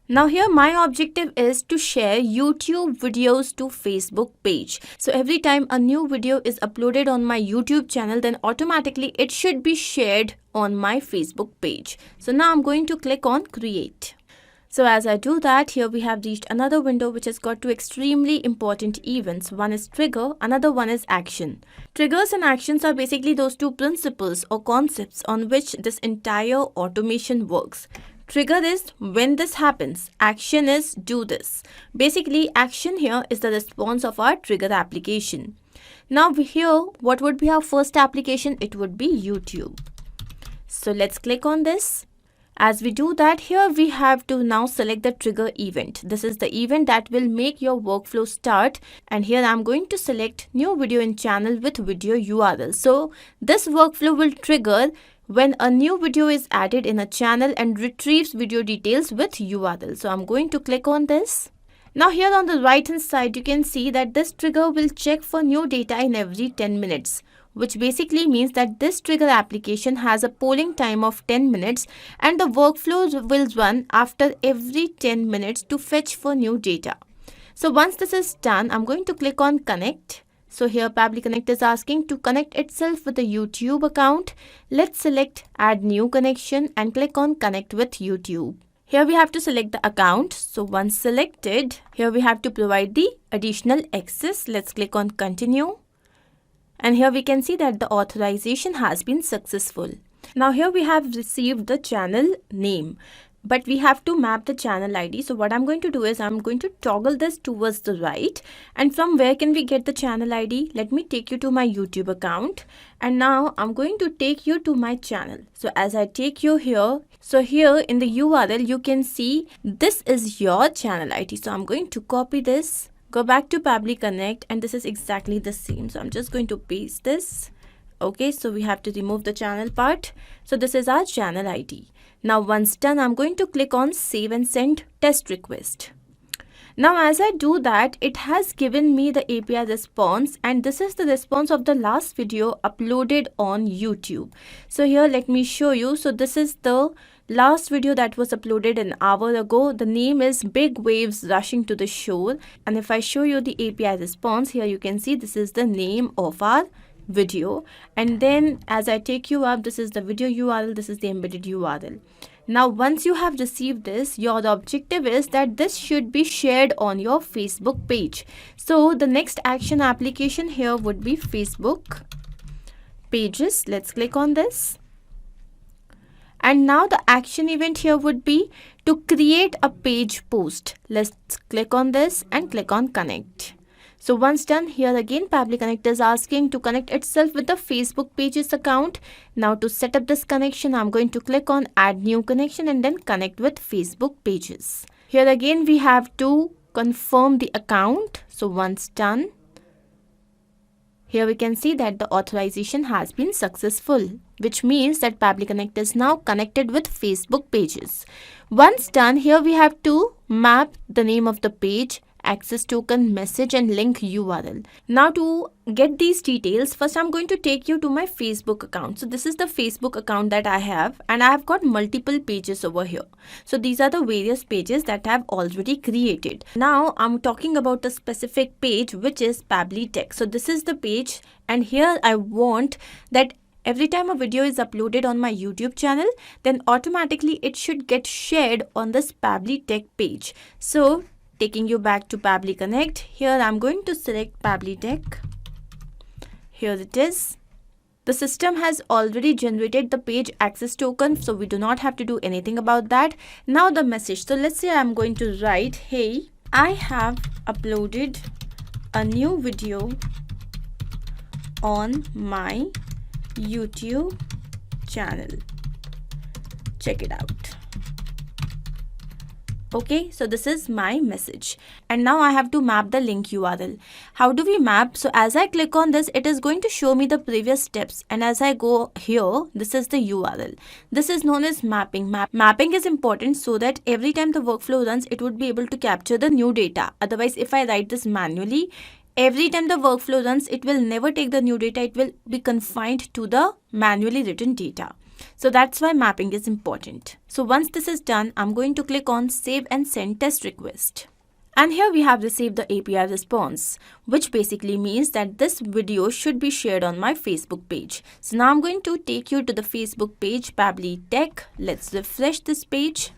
Now here my objective is to share YouTube videos to Facebook page. So every time a new video is uploaded on my YouTube channel, then automatically it should be shared on my Facebook page. So now I'm going to click on create. So as I do that, here we have reached another window which has got two extremely important events. One is trigger, another one is action. Triggers and actions are basically those two principles or concepts on which this entire automation works. Trigger is when this happens. Action is do this. Basically, action here is the response of our trigger application. Now here, what would be our first application? It would be YouTube. So let's click on this. As we do that, here we have to now select the trigger event. This is the event that will make your workflow start. And here I'm going to select new video in channel with video URL. So this workflow will trigger when a new video is added in a channel and retrieves video details with URL. So I'm going to click on this. Now here on the right hand side, you can see that this trigger will check for new data in every 10 minutes. Which basically means that this trigger application has a polling time of 10 minutes and the workflow will run after every 10 minutes to fetch for new data. So once this is done, I'm going to click on connect. So here Pabbly Connect is asking to connect itself with a YouTube account. Let's select add new connection and click on connect with YouTube. Here we have to select the account. So once selected, here we have to provide the additional access. Let's click on continue. And here we can see that the authorization has been successful. Now here we have received the channel name, but we have to map the channel ID. So what I'm going to do is I'm going to toggle this towards the right. And from where can we get the channel ID? Let me take you to my YouTube account. And now I'm going to take you to my channel. So as I take you here, so here in the URL, you can see this is your channel ID. So I'm going to copy this. Go back to Pabbly Connect and this is exactly the same. So I'm just going to paste this. Okay, so we have to remove the channel part. So this is our channel ID. Now once done, I'm going to click on save and send test request. Now as I do that, it has given me the API response and this is the response of the last video uploaded on YouTube. So here let me show you. So this is the last video that was uploaded an hour ago. The name is Big Waves Rushing to the Shore. And if I show you the API response, here you can see this is the name of our video. And then as I take you up, this is the video URL, this is the embedded URL. Now once you have received this, your objective is that this should be shared on your Facebook page. So the next action application here would be Facebook pages. Let's click on this. And now the action event here would be to create a page post. Let's click on this and click on connect. So once done, here again Pabbly Connect is asking to connect itself with the Facebook pages account. Now to set up this connection, I'm going to click on add new connection and then connect with Facebook pages. Here again we have to confirm the account. So once done, here we can see that the authorization has been successful, which means that Pabbly Connect is now connected with Facebook pages. Once done, here we have to map the name of the page access token, message and link URL. Now to get these details, first I'm going to take you to my Facebook account. So this is the Facebook account that I have, and I have got multiple pages over here. So these are the various pages that I have already created. Now I'm talking about a specific page, which is Pabbly Tech. So this is the page, and here I want that every time a video is uploaded on my YouTube channel, then automatically it should get shared on this Pabbly Tech page. So taking you back to Pabbly Connect, here I'm going to select Pabbly Tech. Here it is. The system has already generated the page access token, so we do not have to do anything about that. Now the message. So let's say I'm going to write, hey, I have uploaded a new video on my YouTube channel. Check it out. Okay, so this is my message, and now I have to map the link URL. How do we map? So as I click on this, it is going to show me the previous steps, and as I go here, this is the URL. This is known as mapping. Mapping is important so that every time the workflow runs, it would be able to capture the new data. Otherwise, if I write this manually, every time the workflow runs, it will never take the new data. It will be confined to the manually written data. So that's why mapping is important. So once this is done, I'm going to click on Save and Send Test Request. And here we have received the API response, which basically means that this video should be shared on my Facebook page. So now I'm going to take you to the Facebook page, Pabbly Tech. Let's refresh this page.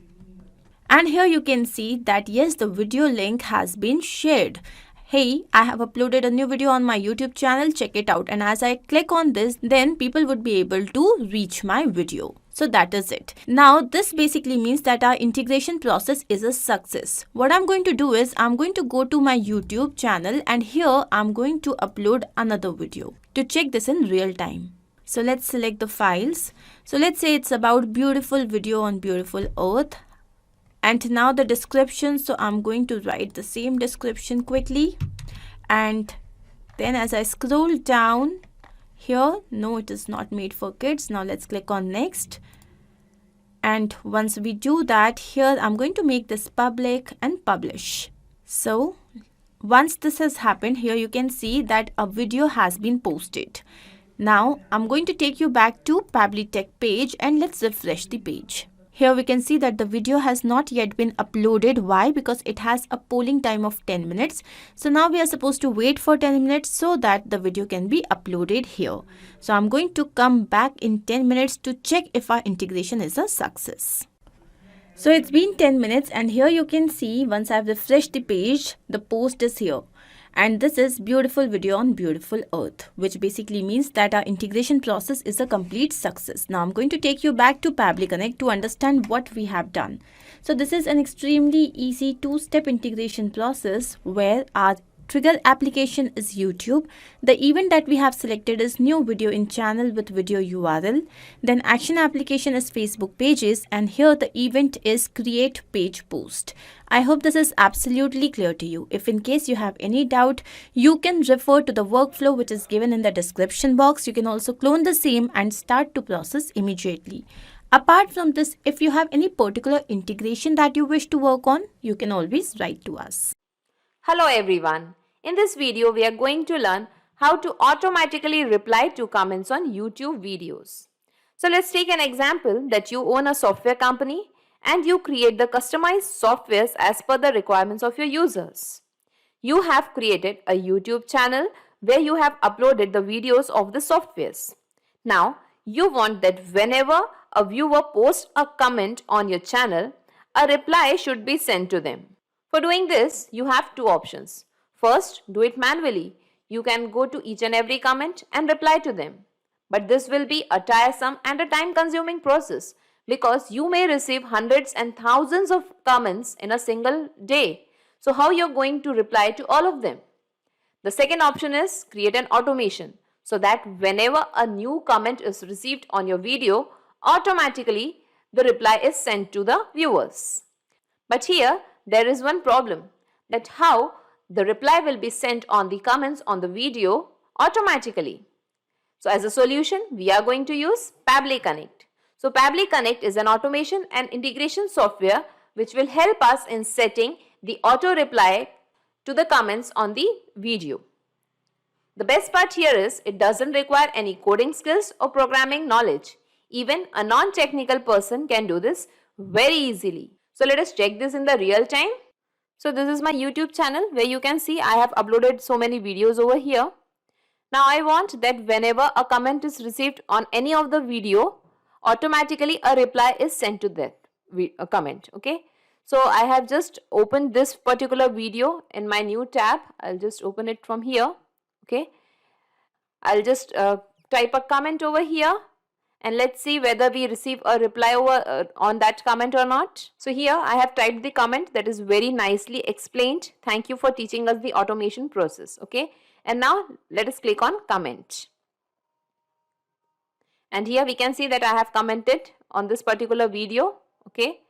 And here you can see that yes, the video link has been shared. Hey, I have uploaded a new video on my YouTube channel, check it out. And as I click on this, then people would be able to reach my video. So that is it. Now this basically means that our integration process is a success. What I'm going to do is I'm going to go to my YouTube channel, and here I'm going to upload another video to check this in real time. So let's select the files. So let's say it's about beautiful video on beautiful earth. And now the description, so I'm going to write the same description quickly. And then as I scroll down here, no, it is not made for kids. Now let's click on next. And once we do that, here I'm going to make this public and publish. So once this has happened, here you can see that a video has been posted. Now I'm going to take you back to Pabbly Tech page, and let's refresh the page. Here we can see that the video has not yet been uploaded. Why? Because it has a polling time of 10 minutes. So now we are supposed to wait for 10 minutes so that the video can be uploaded here. So I'm going to come back in 10 minutes to check if our integration is a success. So it's been 10 minutes, and here you can see once I've refreshed the page, the post is here. And this is beautiful video on beautiful earth, which basically means that our integration process is a complete success. Now I'm going to take you back to Pabbly Connect to understand what we have done. So this is an extremely easy two-step integration process where our trigger application is YouTube. The event that we have selected is new video in channel with video URL. Then action application is Facebook pages, and here the event is create page post. I hope this is absolutely clear to you. If in case you have any doubt, you can refer to the workflow which is given in the description box. You can also clone the same and start to process immediately. Apart from this, if you have any particular integration that you wish to work on, you can always write to us. Hello everyone. In this video, we are going to learn how to automatically reply to comments on YouTube videos. So let's take an example that you own a software company and you create the customized softwares as per the requirements of your users. You have created a YouTube channel where you have uploaded the videos of the softwares. Now, you want that whenever a viewer posts a comment on your channel, a reply should be sent to them. For doing this, you have two options. First, do it manually. You can go to each and every comment and reply to them. But this will be a tiresome and a time-consuming process because you may receive hundreds and thousands of comments in a single day. So how you're going to reply to all of them? The second option is create an automation so that whenever a new comment is received on your video, automatically the reply is sent to the viewers. But here, there is one problem, that how the reply will be sent on the comments on the video automatically. So as a solution, we are going to use Pabbly Connect. So Pabbly Connect is an automation and integration software which will help us in setting the auto reply to the comments on the video. The best part here is it doesn't require any coding skills or programming knowledge. Even a non-technical person can do this very easily. So let us check this in the real time. So this is my YouTube channel where you can see I have uploaded so many videos over here. Now I want that whenever a comment is received on any of the video, automatically a reply is sent to that comment. Okay. So I have just opened this particular video in my new tab. I'll just open it from here. Okay. I'll just type a comment over here. And let's see whether we receive a reply over on that comment or not. So here I have typed the comment that is very nicely explained. Thank you for teaching us the automation process. Okay. And now let us click on comment. And here we can see that I have commented on this particular video. Okay.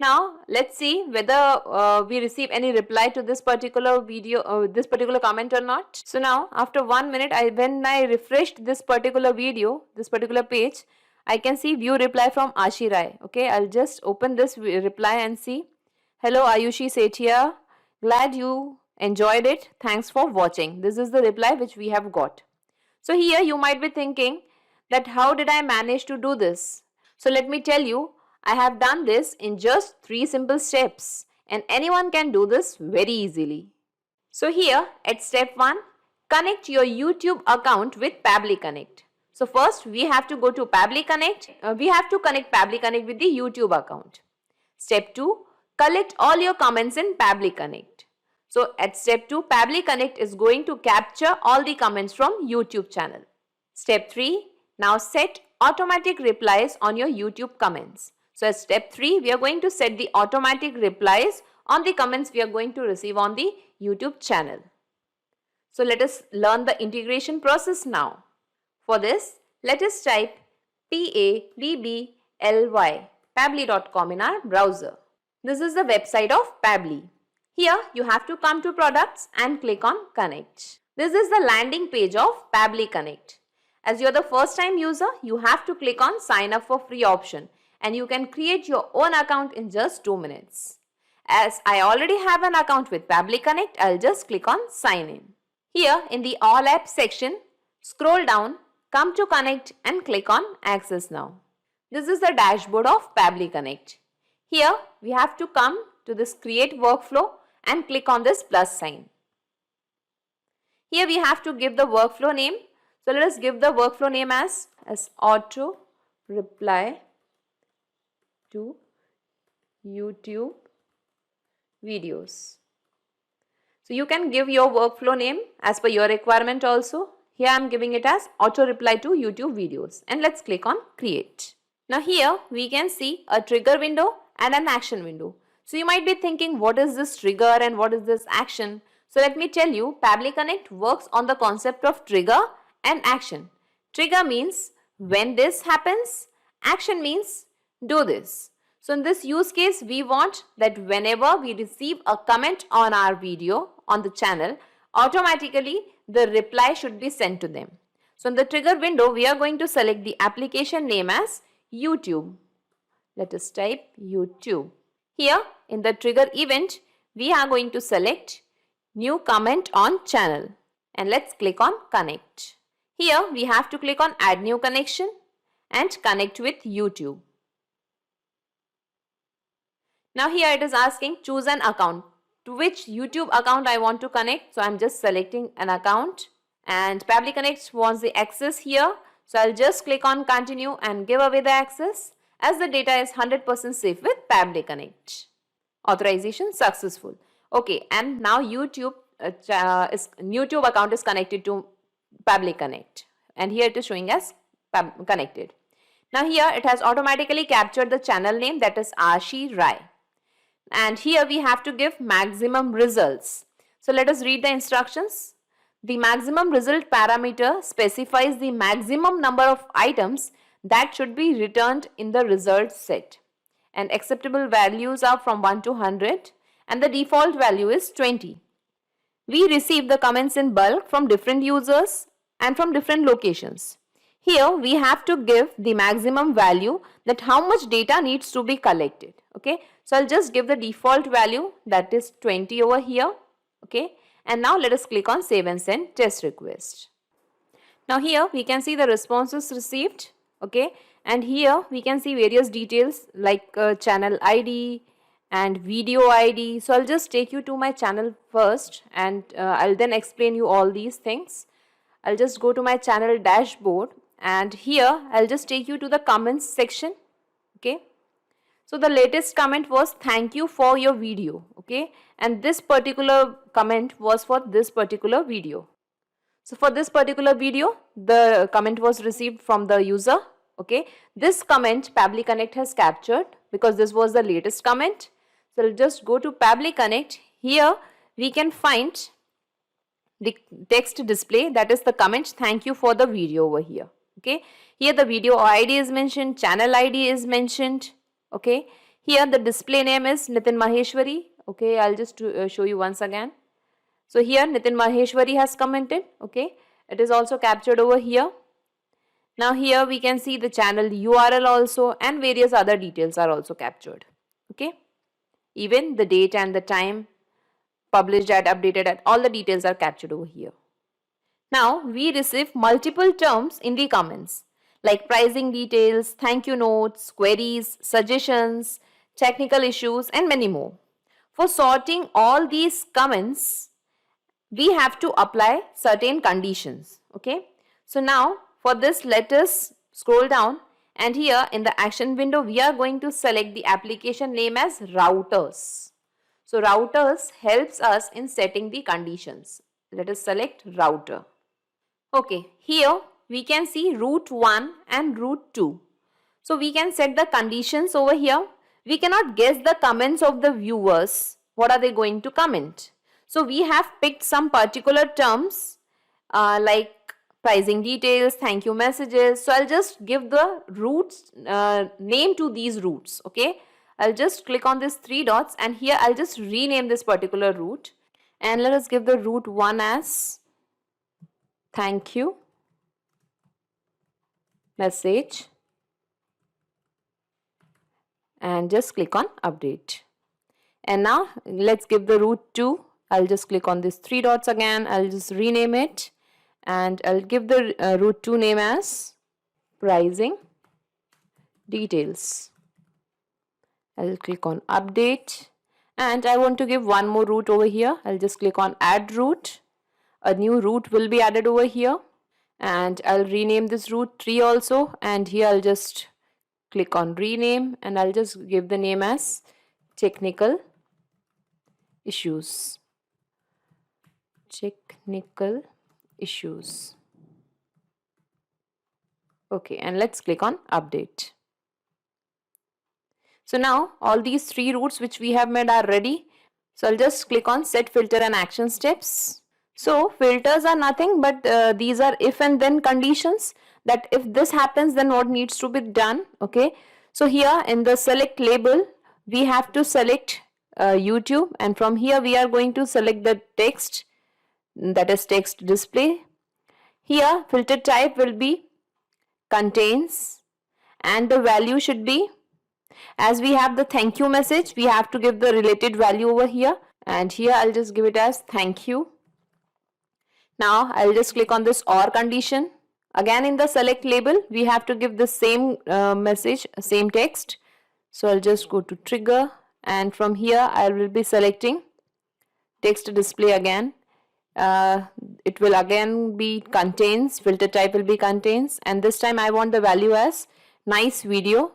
Now let's see whether we receive any reply to this particular video, this particular comment or not. So now after 1 minute, when I refreshed this particular video, this particular page, I can see view reply from Ashi Rai. Okay, I'll just open this reply and see. Hello Ayushi Sethia, glad you enjoyed it. Thanks for watching. This is the reply which we have got. So here you might be thinking that how did I manage to do this? So let me tell you, I have done this in just 3 simple steps and anyone can do this very easily. So here at step 1, connect your YouTube account with Pabbly Connect. So first we have to go to Pabbly Connect. We have to connect Pabbly Connect with the YouTube account. Step 2, collect all your comments in Pabbly Connect. So at step 2, Pabbly Connect is going to capture all the comments from YouTube channel. Step 3, now set automatic replies on your YouTube comments. So at step 3, we are going to set the automatic replies on the comments we are going to receive on the YouTube channel. So let us learn the integration process now. For this, let us type Pabbly, pabbly.com in our browser. This is the website of Pabbly. Here you have to come to products and click on connect. This is the landing page of Pabbly Connect. As you are the first time user, you have to click on sign up for free option and you can create your own account in just 2 minutes. As I already have an account with Pabbly Connect, I'll just click on sign in. Here in the all apps section, scroll down, come to connect and click on access now. This is the dashboard of Pabbly Connect. Here we have to come to this create workflow and click on this plus sign. Here we have to give the workflow name. So let us give the workflow name as auto reply to YouTube videos. So you can give your workflow name as per your requirement also. Here I am giving it as auto reply to YouTube videos and let's click on create. Now here we can see a trigger window and an action window. So you might be thinking what is this trigger and what is this action? So let me tell you, Pabbly Connect works on the concept of trigger and action. Trigger means when this happens, action means do this. So in this use case, we want that whenever we receive a comment on our video on the channel, automatically the reply should be sent to them. So in the trigger window, we are going to select the application name as YouTube. Let us type YouTube. Here in the trigger event, we are going to select new comment on channel and let's click on connect. Here we have to click on add new connection and connect with YouTube. Now here it is asking choose an account. To which YouTube account I want to connect. So I'm just selecting an account and Pabbly Connect wants the access here. So I'll just click on continue and give away the access as the data is 100% safe with Pabbly Connect. Authorization successful. Okay, and now YouTube account is connected to Pabbly Connect and here it is showing as connected. Now here it has automatically captured the channel name, that is Ashi Rai. And here we have to give maximum results. So let us read the instructions. The maximum result parameter specifies the maximum number of items that should be returned in the results set. And acceptable values are from 1 to 100 and the default value is 20. We receive the comments in bulk from different users and from different locations. Here we have to give the maximum value, that how much data needs to be collected. Okay, so I'll just give the default value, that is 20 over here. Okay, And now let us click on save and send test request. Now here we can see the responses received, okay, and here we can see various details like channel ID and video ID. So I'll just take you to my channel first, and I'll then explain you all these things. I'll just go to my channel dashboard, and here I'll just take you to the comments section, okay. So the latest comment was thank you for your video, okay, and this particular comment was for this particular video. So for this particular video, the comment was received from the user, okay. This comment Pabbly Connect has captured because this was the latest comment. So I'll just go to Pabbly Connect. Here we can find the text display, that is the comment thank you for the video over here, okay. Here the video ID is mentioned, channel ID is mentioned, okay. Here the display name is Nitin Maheshwari, okay. I'll just show you once again. So here Nitin Maheshwari has commented, okay. It is also captured over here. Now here we can see the channel URL also, and various other details are also captured, okay. Even the date and the time, published at, updated at, all the details are captured over here. Now we receive multiple terms in the comments like pricing details, thank you notes, queries, suggestions, technical issues, and many more. For sorting all these comments, we have to apply certain conditions, okay. So now for this, let us scroll down, and here in the action window we are going to select the application name as routers. So routers helps us in setting the conditions. Let us select router. Okay, here we can see route 1 and route 2. So we can set the conditions over here. We cannot guess the comments of the viewers. What are they going to comment? So we have picked some particular terms like pricing details, thank you messages. So I'll just give the routes name to these routes, okay. I'll just click on these 3 dots, and here I'll just rename this particular route, and let us give the route 1 as thank you message, and just click on update. And now let's give the route 2. I'll just click on these 3 dots again. I'll just rename it, and I'll give the route 2 name as pricing details. I'll click on update, and I want to give one more route over here. I'll just click on add route. A new route will be added over here, and I'll rename this route 3 also, and here I'll just click on rename, and I'll just give the name as technical issues. Technical issues. Okay, and let's click on update. So now all these 3 routes which we have made are ready. So I'll just click on set filter and action steps. So filters are nothing but these are if and then conditions, that if this happens then what needs to be done, okay. So here in the select label we have to select YouTube, and from here we are going to select the text, that is text display. Here filter type will be contains, and the value should be, as we have the thank you message, we have to give the related value over here, and here I'll just give it as thank you. Now I'll just click on this or condition. Again in the select label we have to give the same message, same text. So I'll just go to trigger, and from here I will be selecting text display again. It will again be contains, filter type will be contains, and this time I want the value as nice video,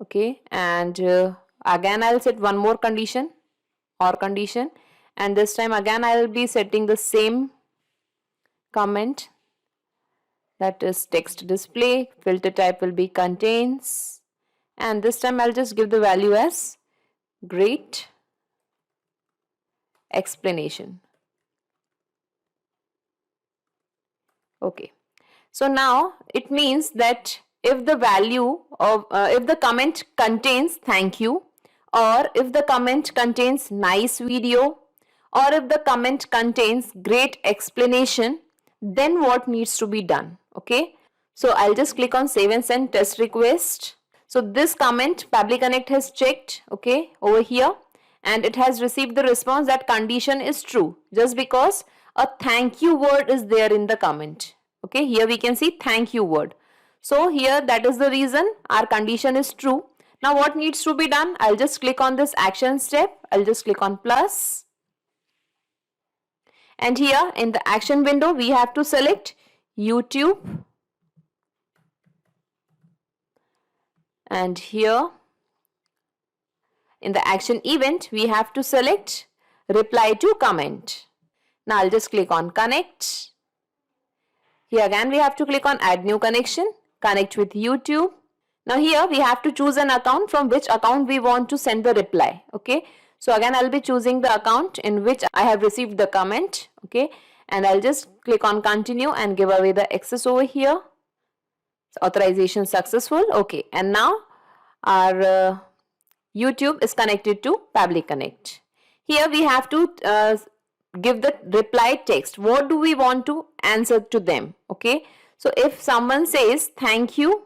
okay. And again I'll set one more condition, or condition, and this time again I will be setting the same comment, that is text display, filter type will be contains, and this time I'll just give the value as great explanation. Okay, so now it means that if the value of if the comment contains thank you, or if the comment contains nice video, or if the comment contains great explanation, then what needs to be done, okay. So I'll just click on save and send test request. So this comment Pabbly Connect has checked, okay, over here, and it has received the response that condition is true just because a thank you word is there in the comment. Okay, here we can see thank you word. So here that is the reason our condition is true. Now what needs to be done? I'll just click on this action step. I'll just click on plus. And here in the action window, we have to select YouTube. And here in the action event, we have to select reply to comment. Now I'll just click on connect. Here again, we have to click on add new connection, connect with YouTube. Now here we have to choose an account from which account we want to send the reply. Okay. So again, I'll be choosing the account in which I have received the comment. Okay. And I'll just click on continue and give away the access over here. So authorization successful. Okay. And now our YouTube is connected to Pabbly Connect. Here we have to give the reply text. What do we want to answer to them? Okay. So if someone says thank you,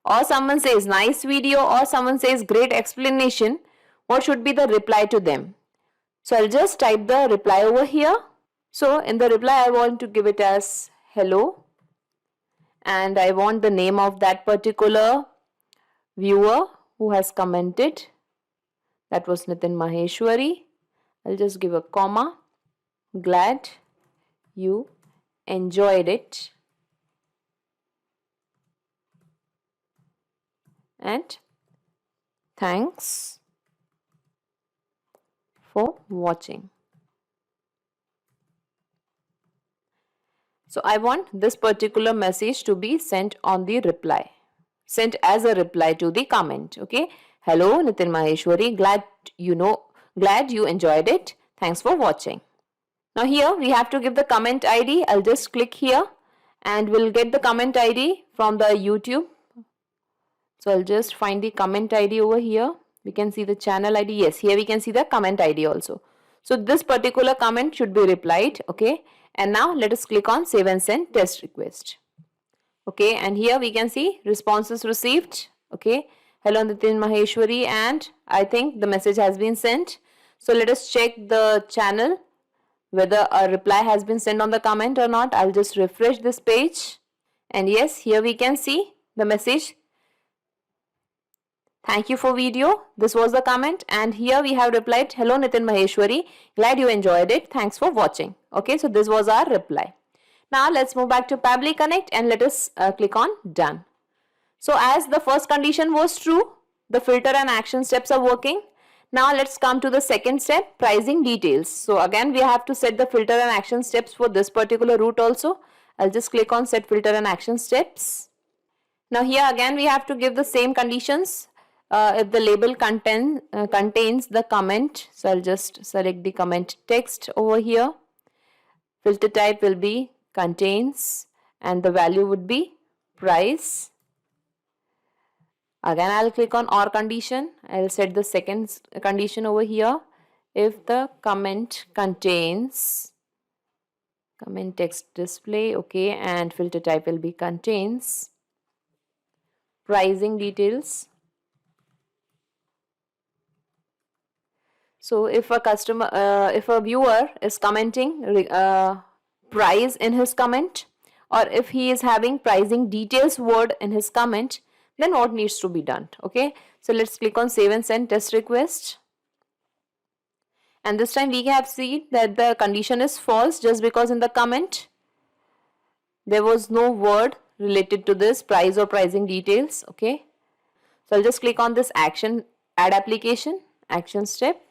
or someone says nice video, or someone says great explanation, what should be the reply to them? So I'll just type the reply over here. So in the reply, I want to give it as hello, and I want the name of that particular viewer who has commented. That was Nitin Maheshwari. I'll just give a comma. Glad you enjoyed it. And thanks for watching. So I want this particular message to be sent on the reply, sent as a reply to the comment. Okay. Hello, Nitin Maheshwari. Glad you enjoyed it. Thanks for watching. Now here we have to give the comment ID. I'll just click here and we'll get the comment ID from the YouTube. So I'll just find the comment ID over here. We can see the channel ID. Yes, here we can see the comment ID also. So this particular comment should be replied. Okay. And now let us click on save and send test request. Okay. And here we can see responses received. Okay. Hello Nitin Maheshwari, and I think the message has been sent. So let us check the channel whether a reply has been sent on the comment or not. I'll just refresh this page. And yes, here we can see the message. Thank you for video. This was the comment, and here we have replied, hello Nitin Maheshwari, glad you enjoyed it. Thanks for watching. Okay, so this was our reply. Now let's move back to Pabbly Connect and let us click on done. So as the first condition was true, the filter and action steps are working. Now let's come to the second step, pricing details. So again, we have to set the filter and action steps for this particular route also. I'll just click on set filter and action steps. Now here again, we have to give the same conditions. If the label contains the comment, so I'll just select the comment text over here. Filter type will be contains and the value would be price. Again, I'll click on or condition. I'll set the second condition over here. If the comment contains comment text display, okay, and filter type will be contains. Pricing details. So if a viewer is commenting price in his comment, or if he is having pricing details word in his comment, then what needs to be done? Okay, so let's click on save and send test request. And this time we have seen that the condition is false just because in the comment there was no word related to this price or pricing details. Okay, so I'll just click on this action, add application, action step.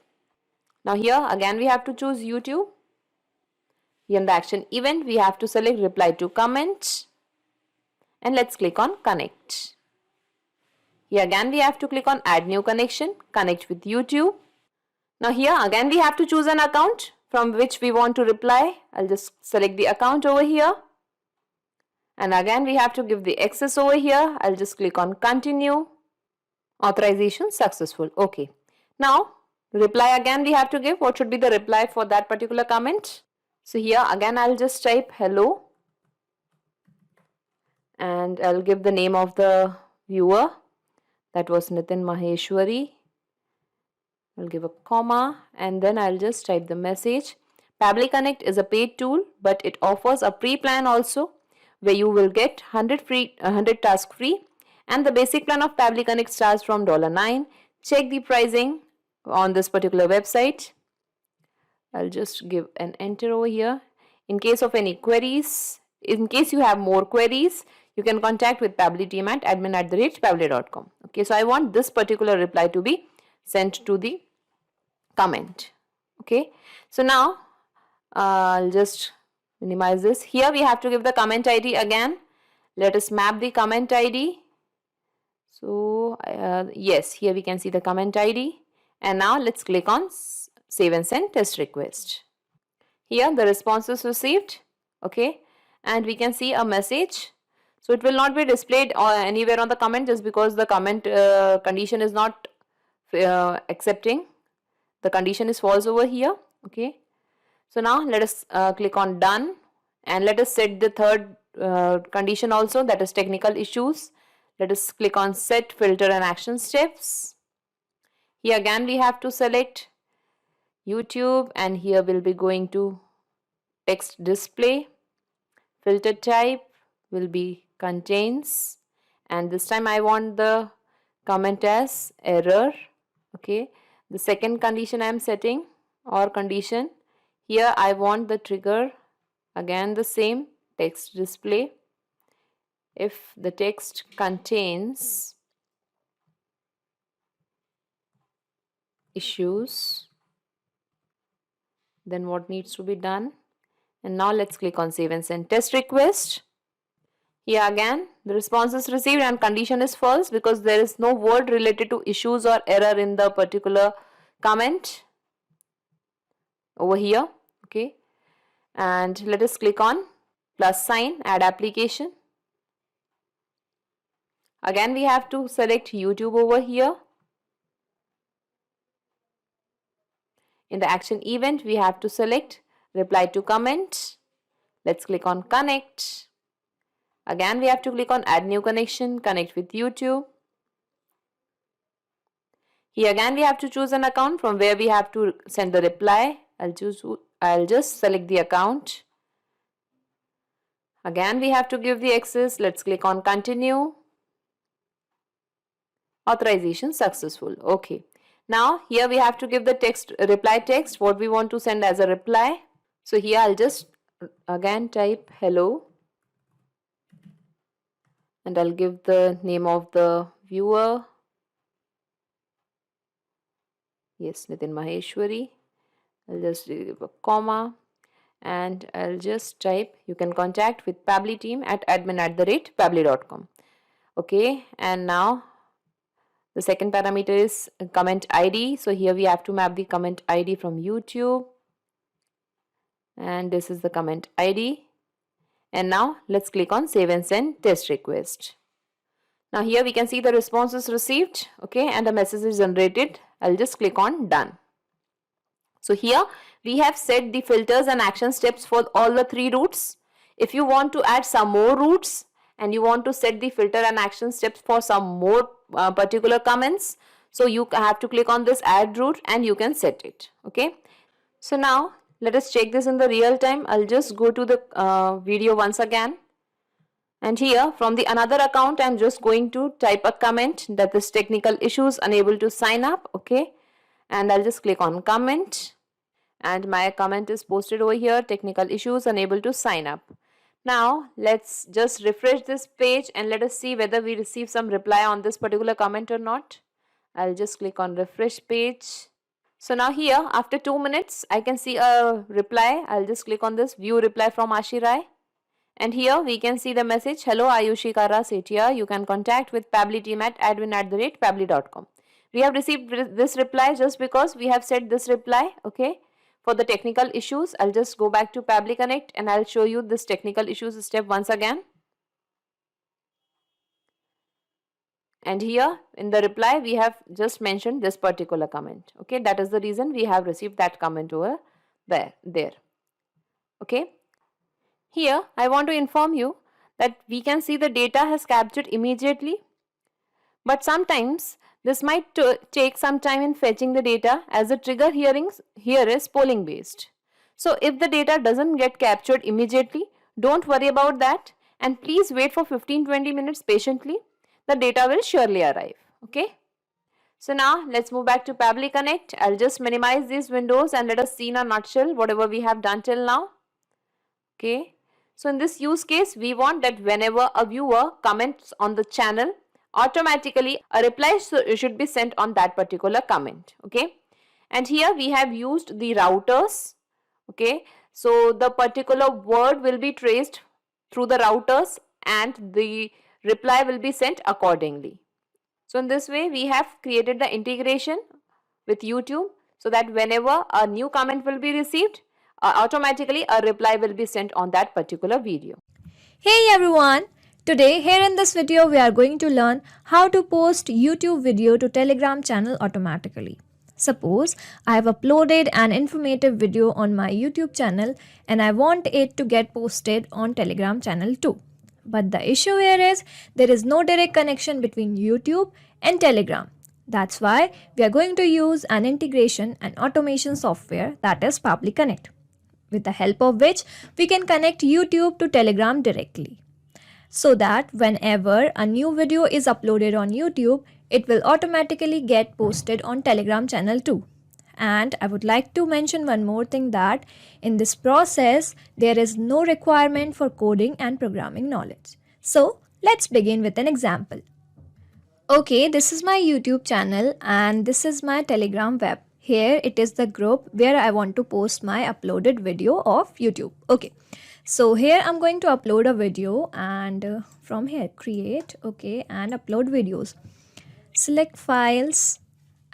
Now here again we have to choose YouTube. Here in the action event we have to select reply to comment, and let's click on connect. Here again we have to click on add new connection, connect with YouTube. Now here again we have to choose an account from which we want to reply. I'll just select the account over here, and again we have to give the access over here. I'll just click on continue. Authorization successful. Okay. Now reply again we have to give. What should be the reply for that particular comment? So here again I'll just type hello, and I'll give the name of the viewer. That was Nitin Maheshwari. I'll give a comma and then I'll just type the message. Pabbly Connect is a paid tool, but it offers a pre-plan also where you will get 100 task free, and the basic plan of Pabbly Connect starts from $9. Check the pricing on this particular website. I'll just give an enter over here. In case of any queries, in case you have more queries, you can contact with Pabbly team at admin@pabbly.com. Okay, so I want this particular reply to be sent to the comment. Okay, so now I'll just minimize this. Here we have to give the comment ID again. Let us map the comment ID. So yes, here we can see the comment ID, and now let's click on save and send test request. Here the response is received. Okay, and we can see a message. So it will not be displayed anywhere on the comment just because the comment condition is not accepting. The condition is false over here. Okay, so now let us click on done, and let us set the third condition also, that is technical issues. Let us click on set filter and action steps. Here again we have to select YouTube, and here we'll be going to text display. Filter type will be contains, and this time I want the comment as error. Okay, the second condition I am setting, or condition, here I want the trigger again the same, text display. If the text contains issues, then what needs to be done? And now let's click on save and send test request. Here again the response is received and condition is false because there is no word related to issues or error in the particular comment over here. Okay, and let us click on plus sign, add application. Again we have to select YouTube over here. In the action event we have to select reply to comment. Let's click on connect. Again we have to click on add new connection, connect with YouTube. Here again we have to choose an account from where we have to send the reply. I'll just select the account. Again we have to give the access. Let's click on continue. Authorization successful. Okay, now here we have to give the text, reply text, what we want to send as a reply. So here I'll just again type hello, and I'll give the name of the viewer. Yes, Nitin Maheshwari. I'll just give a comma, and I'll just type you can contact with Pabbly team at admin@pabbly.com. Okay, and now the second parameter is comment ID. So here we have to map the comment ID from YouTube, and this is the comment ID. And now let's click on save and send test request. Now here we can see the response is received. Okay, and the message is generated. I'll just click on done. So here we have set the filters and action steps for all the three routes. If you want to add some more routes and you want to set the filter and action steps for some more particular comments, so you have to click on this add route and you can set it. Okay, so now let us check this in the real time. I'll just go to the video once again, and here from the another account I'm just going to type a comment that is technical issues, unable to sign up. Okay, and I'll just click on comment, and my comment is posted over here, technical issues, unable to sign up. Now let's just refresh this page and let us see whether we receive some reply on this particular comment or not. I'll just click on refresh page. So now here after 2 minutes I can see a reply. I'll just click on this view reply from Ashirai, and here we can see the message, hello Ayushi Kara Setia, you can contact with Pabbly team at admin@pabbly.com. We have received this reply just because we have set this reply. Okay, for the technical issues, I'll just go back to Pabbly Connect and I'll show you this technical issues step once again. And here in the reply, we have just mentioned this particular comment. Okay, that is the reason we have received that comment over there. Okay, here I want to inform you that we can see the data has captured immediately, but sometimes This might take some time in fetching the data, as the trigger here is polling based. So if the data doesn't get captured immediately, don't worry about that, and please wait for 15-20 minutes patiently. The data will surely arrive. Okay. So now let's move back to Pabbly Connect. I'll just minimize these windows and let us see in a nutshell whatever we have done till now. Okay. So in this use case, we want that whenever a viewer comments on the channel, automatically a reply should be sent on that particular comment. Okay. And here we have used the routers. Okay. So the particular word will be traced through the routers and the reply will be sent accordingly. So in this way, we have created the integration with YouTube so that whenever a new comment will be received, automatically a reply will be sent on that particular video. Hey everyone! Today here in this video we are going to learn how to post YouTube video to Telegram channel automatically. Suppose I have uploaded an informative video on my YouTube channel and I want it to get posted on Telegram channel too. But the issue here is there is no direct connection between YouTube and Telegram. That's why we are going to use an integration and automation software, that is Pabbly Connect, with the help of which we can connect YouTube to Telegram directly. So that whenever a new video is uploaded on YouTube, it will automatically get posted on Telegram channel too. And I would like to mention one more thing, that in this process, there is no requirement for coding and programming knowledge. So let's begin with an example. Okay, this is my YouTube channel and this is my Telegram web. Here it is the group where I want to post my uploaded video of YouTube. Okay, so here I'm going to upload a video and from here create, okay, and upload videos. Select files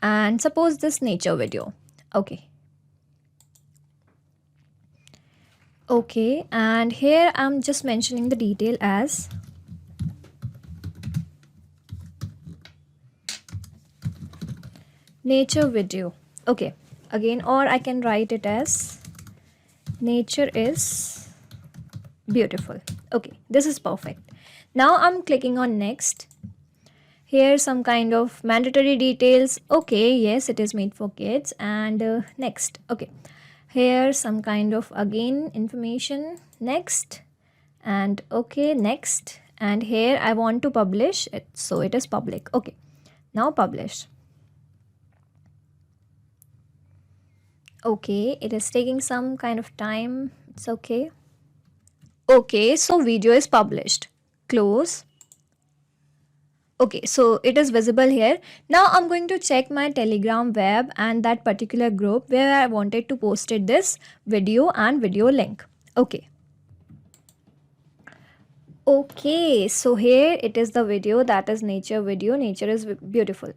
and suppose this nature video. Okay. Okay, and here I'm just mentioning the detail as nature video. Okay, again, or I can write it as nature is beautiful. Okay, this is perfect. Now I'm clicking on next. Here some kind of mandatory details. Okay, yes, it is made for kids. And next. Okay, here some kind of again information. Next. And okay, next. And here I want to publish it, so it is public. Okay, now publish. Okay, it is taking some kind of time. It's okay. Okay, so video is published. Close. Okay, so it is visible here. Now I'm going to check my Telegram web and that particular group where I wanted to post it, this video and video link. Okay. Okay, so here it is the video, that is nature video. Nature is beautiful.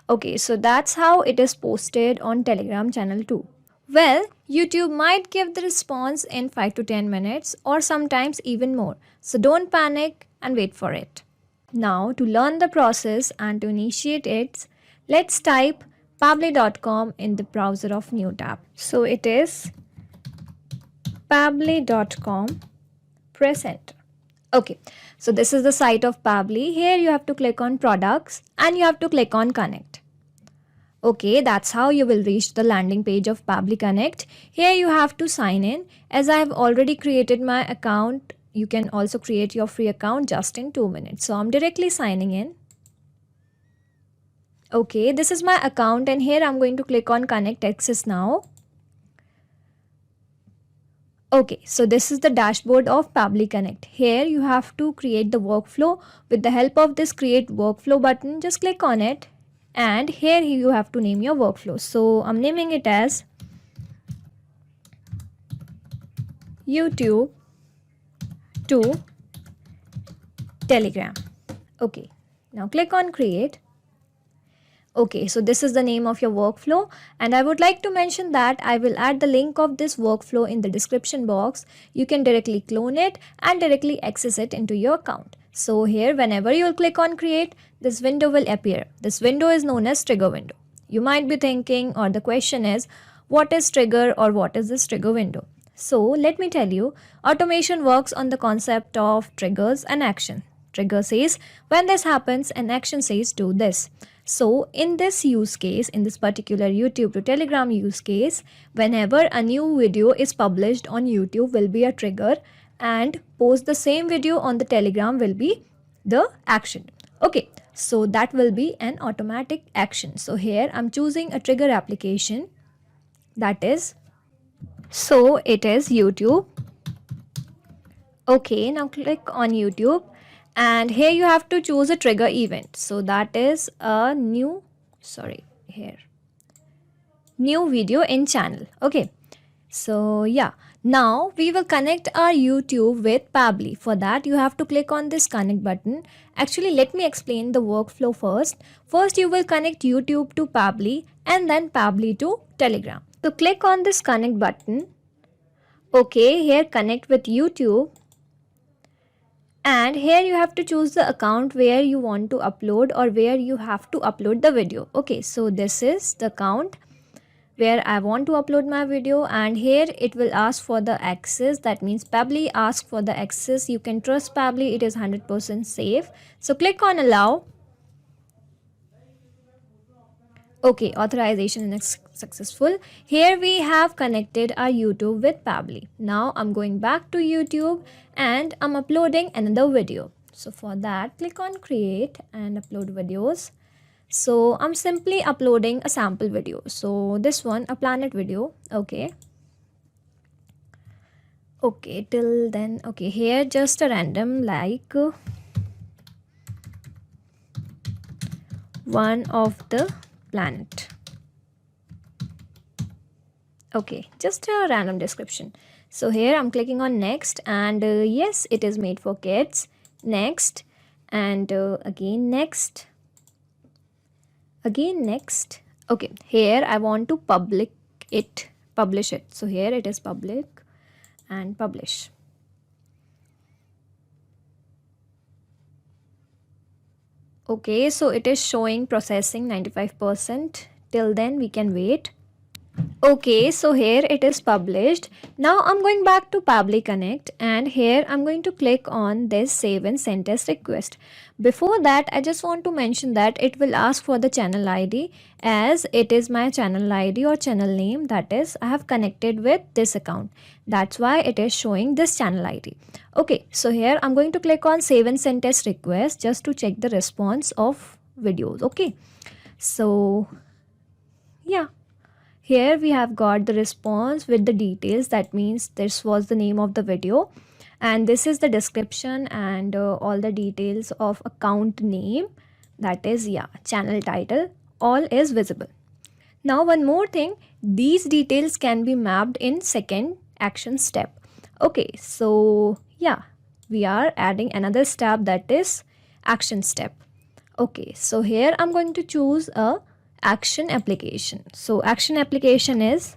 Okay, so that's how it is posted on Telegram channel too. Well, YouTube might give the response in 5 to 10 minutes or sometimes even more. So don't panic and wait for it. Now, to learn the process and to initiate it, let's type pabbly.com in the browser of new tab. So it is pabbly.com, press enter. Okay, so this is the site of Pabbly. Here you have to click on products and you have to click on connect. Okay, that's how you will reach the landing page of Pabbly Connect. Here you have to sign in. As I have already created my account, you can also create your free account just in 2 minutes. So I'm directly signing in. Okay, this is my account and here I'm going to click on connect access now. Okay, so this is the dashboard of Pabbly Connect. Here you have to create the workflow. With the help of this create workflow button, just click on it. And here you have to name your workflow. So I'm naming it as YouTube to Telegram. Okay, now click on create. Okay, so this is the name of your workflow and I would like to mention that I will add the link of this workflow in the description box. You can directly clone it and directly access it into your account. So here whenever you will click on create, this window will appear. This window is known as trigger window. You might be thinking, or the question is, what is trigger or what is this trigger window? So let me tell you, automation works on the concept of triggers and action. Trigger says when this happens, an action says do this. So in this use case, in this particular YouTube to Telegram use case, whenever a new video is published on YouTube will be a trigger, and post the same video on the Telegram will be the action. Okay, so that will be an automatic action. So here I'm choosing a trigger application, that is, so it is YouTube. Okay, now click on YouTube, and here you have to choose a trigger event. So that is a new video in channel. Okay, so yeah, now we will connect our YouTube with Pabbly. For that you have to click on this connect button. Actually, let me explain the workflow first. First you will connect YouTube to Pabbly and then Pabbly to Telegram. So click on this connect button. Okay, here connect with YouTube, and here you have to choose the account where you want to upload or where you have to upload the video. Okay, so this is the account where I want to upload my video, and here it will ask for the access. That means Pabbly asks for the access. You can trust Pabbly, it is 100% safe. So click on allow. Okay, authorization is successful. Here we have connected our YouTube with Pabbly. Now I'm going back to YouTube and I'm uploading another video. So for that, click on create and upload videos. So I'm simply uploading a sample video. So this one, a planet video. Okay. Okay, till then, okay, here just a random like one of the planet. Okay, just a random description. So here I'm clicking on next, and yes, it is made for kids. Next, and again next, again next. Okay, here I want to publish it. So here it is public and publish. Okay, so it is showing processing 95%. Till then we can wait. Okay, so here it is published. Now I'm going back to Pabbly Connect, and here I'm going to click on this save and send test request. Before that, I just want to mention that it will ask for the channel ID, as it is my channel ID or channel name, that is I have connected with this account. That's why it is showing this channel ID. Okay, so here I'm going to click on save and send test request just to check the response of videos. Okay, so yeah. Here we have got the response with the details. That means this was the name of the video, and this is the description and all the details of account name, that is channel title, all is visible. Now one more thing, these details can be mapped in second action step. Okay, so we are adding another step, that is action step. Okay, so here I'm going to choose a action application. So action application is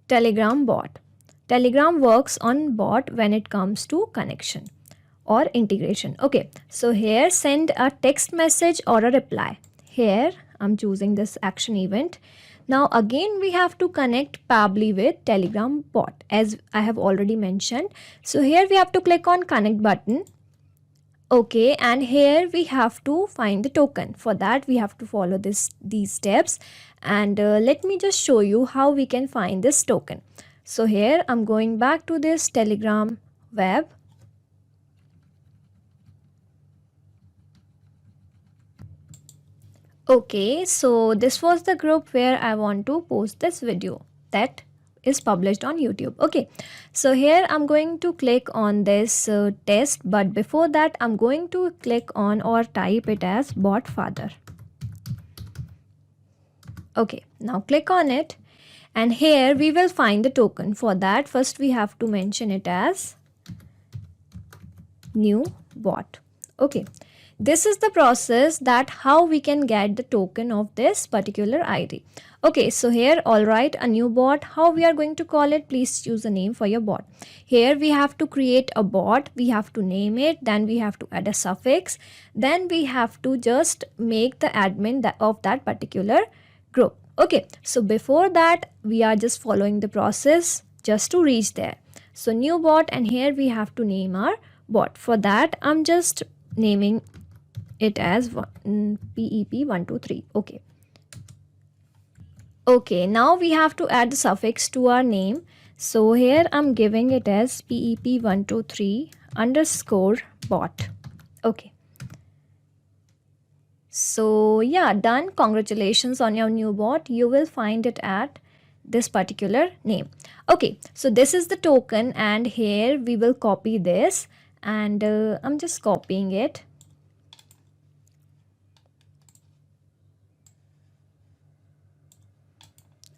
Telegram bot. Telegram works on bot when it comes to connection or integration. Okay, so here send a text message or a reply. Here I'm choosing this action event. Now again we have to connect Pabbly with Telegram bot, as I have already mentioned. So here we have to click on connect button. Okay, and here we have to find the token. For that we have to follow these steps, and let me just show you how we can find this token. So here I'm going back to this Telegram web. Okay, so this was the group where I want to post this video that is published on YouTube. Okay, so here I'm going to click on this test, but before that I'm going to click on or type it as bot father. Okay, now click on it, and here we will find the token. For that, first we have to mention it as new bot. Okay, this is the process that how we can get the token of this particular ID. Okay, so here, all right, a new bot. How we are going to call it? Please choose a name for your bot. Here we have to create a bot. We have to name it. Then we have to add a suffix. Then we have to just make the admin of that particular group. Okay, so before that, we are just following the process just to reach there. So new bot, and here we have to name our bot. For that, I'm just naming it as PEP123. Okay. Okay, now we have to add the suffix to our name. So here I'm giving it as PEP123 underscore bot. Okay. So yeah, done. Congratulations on your new bot. You will find it at this particular name. Okay, so this is the token, and here we will copy this, and I'm just copying it.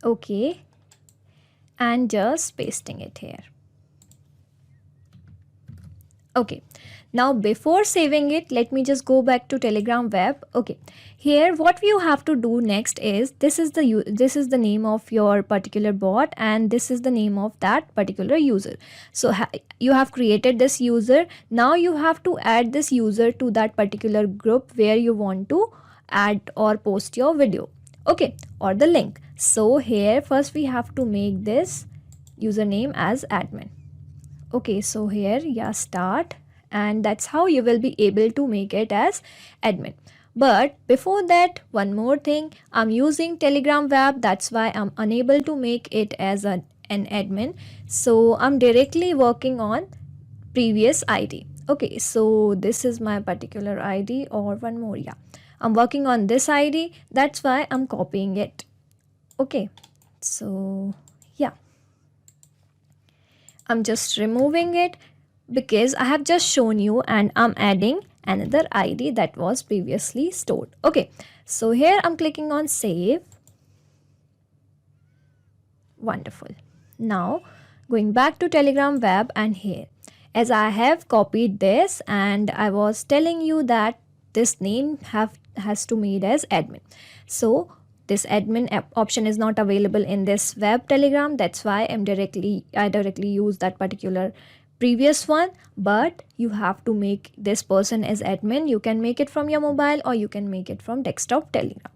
Okay, and just pasting it here. Okay, now before saving it, let me just go back to Telegram web. Okay, here what you have to do next is this is the name of your particular bot, and this is the name of that particular user. So you have created this user. Now you have to add this user to that particular group where you want to add or post your video. Okay, or the link. So here first we have to make this username as admin. Okay, so here, yeah, start, and that's how you will be able to make it as admin. But before that, one more thing, I'm using Telegram web, that's why I'm unable to make it as an admin. So I'm directly working on previous ID. Okay, so this is my particular ID, or one more, yeah. I'm working on this ID, that's why I'm copying it. Okay, so yeah. I'm just removing it because I have just shown you, and I'm adding another ID that was previously stored. Okay, so here I'm clicking on save. Wonderful. Now going back to Telegram web, and here as I have copied this, and I was telling you that this name has to made as admin. So this admin option is not available in this web Telegram, that's why I directly use that particular previous one. But you have to make this person as admin. You can make it from your mobile, or you can make it from desktop Telegram.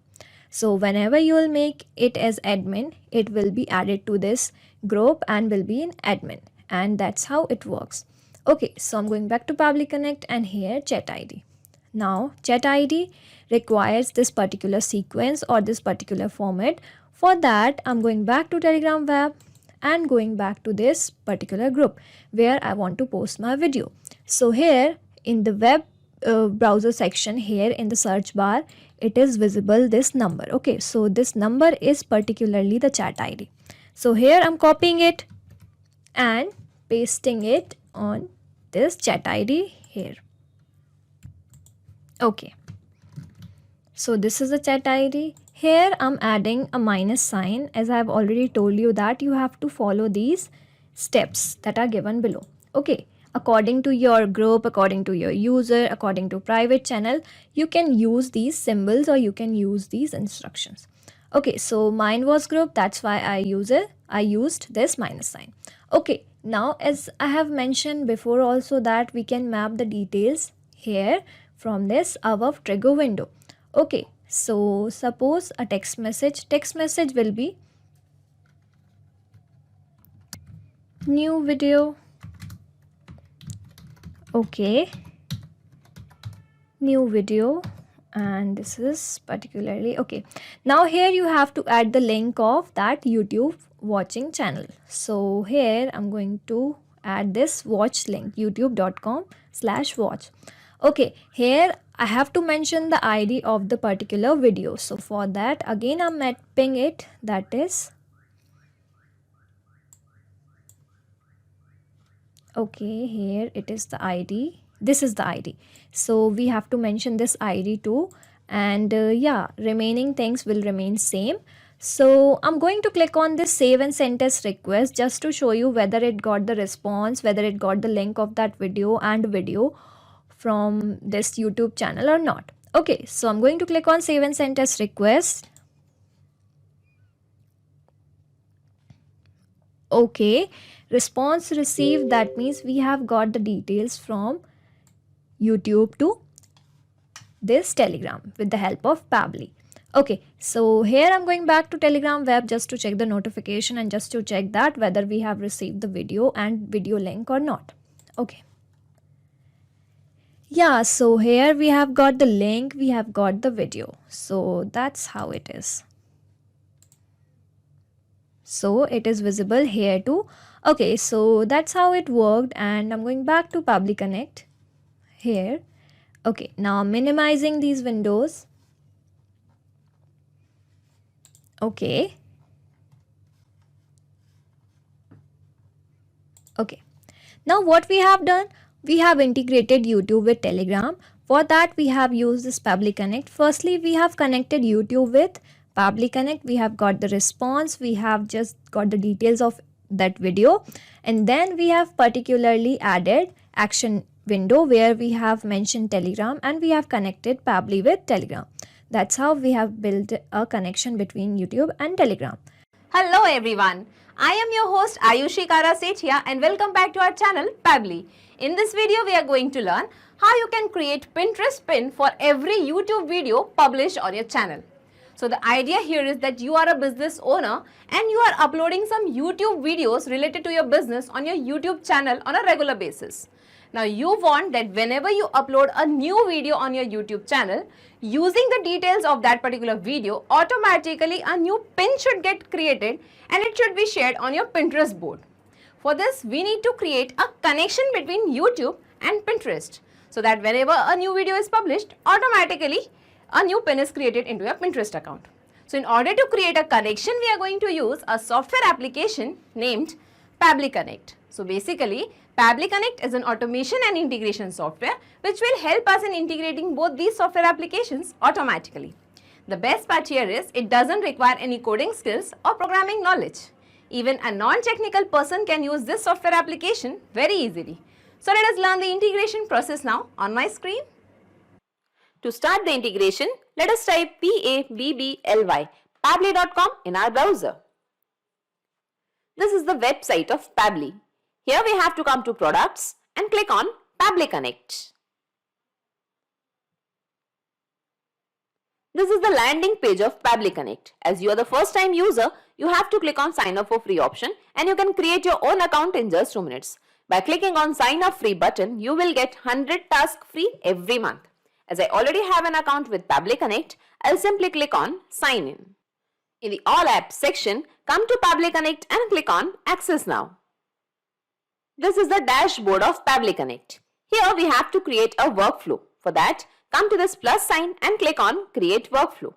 So whenever you will make it as admin, it will be added to this group and will be in admin, and that's how it works. Okay, so I'm going back to Pabbly Connect, and here chat ID. Now chat ID requires this particular sequence or this particular format. For that, I'm going back to Telegram web and going back to this particular group where I want to post my video. So here in the web browser section, here in the search bar, it is visible this number. Okay, so this number is particularly the chat ID. So here I'm copying it and pasting it on this chat ID here. Okay, so this is the chat ID. Here I'm adding a minus sign, as I have already told you that you have to follow these steps that are given below. Okay, according to your group, according to your user, according to private channel, you can use these symbols or you can use these instructions. Okay, so mine was group, that's why I used this minus sign. Okay, now as I have mentioned before also that we can map the details here from this above trigger window. Okay, so suppose a text message will be new video. Okay, new video, and this is particularly okay. Now here you have to add the link of that YouTube watching channel. So here I'm going to add this watch link, youtube.com/watch. Okay, here I have to mention the ID of the particular video. So for that, again I'm mapping it, that is okay, here it is the ID, this is the ID, so we have to mention this ID too, and yeah, remaining things will remain same. So I'm going to click on this save and send test request just to show you whether it got the response, whether it got the link of that video and video from this YouTube channel or not. Okay, so I'm going to click on save and send test request. Okay, response received, that means we have got the details from YouTube to this Telegram with the help of Pabbly. Okay, so here I'm going back to Telegram web just to check the notification and just to check that whether we have received the video and video link or not. Okay, Yeah, so here we have got the link, we have got the video. So that's how it is. So it is visible here too. Okay, so that's how it worked, and I'm going back to Pabbly Connect here. Okay, now minimizing these windows. Okay. Okay. Now what we have done, we have integrated YouTube with Telegram. For that we have used this Pabbly Connect. Firstly, we have connected YouTube with Pabbly Connect. We have got the response. We have just got the details of that video. And then we have particularly added action window where we have mentioned Telegram, and we have connected Pabbly with Telegram. That's how we have built a connection between YouTube and Telegram. Hello everyone. I am your host Ayushi Kara Sethia and welcome back to our channel Pabbly. In this video we are going to learn how you can create Pinterest pin for every YouTube video published on your channel. So the idea here is that you are a business owner and you are uploading some YouTube videos related to your business on your YouTube channel on a regular basis. Now you want that whenever you upload a new video on your YouTube channel, using the details of that particular video, automatically a new pin should get created and it should be shared on your Pinterest board. For this, we need to create a connection between YouTube and Pinterest so that whenever a new video is published, automatically a new pin is created into your Pinterest account. So in order to create a connection, we are going to use a software application named Pabbly Connect. So basically, Pabbly Connect is an automation and integration software which will help us in integrating both these software applications automatically. The best part here is it doesn't require any coding skills or programming knowledge. Even a non-technical person can use this software application very easily. So let us learn the integration process now on my screen. To start the integration, let us type Pabbly, pabbly.com in our browser. This is the website of Pabbly. Here we have to come to products and click on Pabbly Connect. This is the landing page of Pabbly Connect. As you are the first time user, you have to click on sign up for free option and you can create your own account in just 2 minutes. By clicking on sign up free button, you will get 100 tasks free every month. As I already have an account with Pabbly Connect, I'll simply click on sign in. In the all apps section, come to Pabbly Connect and click on access now. This is the dashboard of Pabbly Connect. Here we have to create a workflow. For that, come to this plus sign and click on create workflow.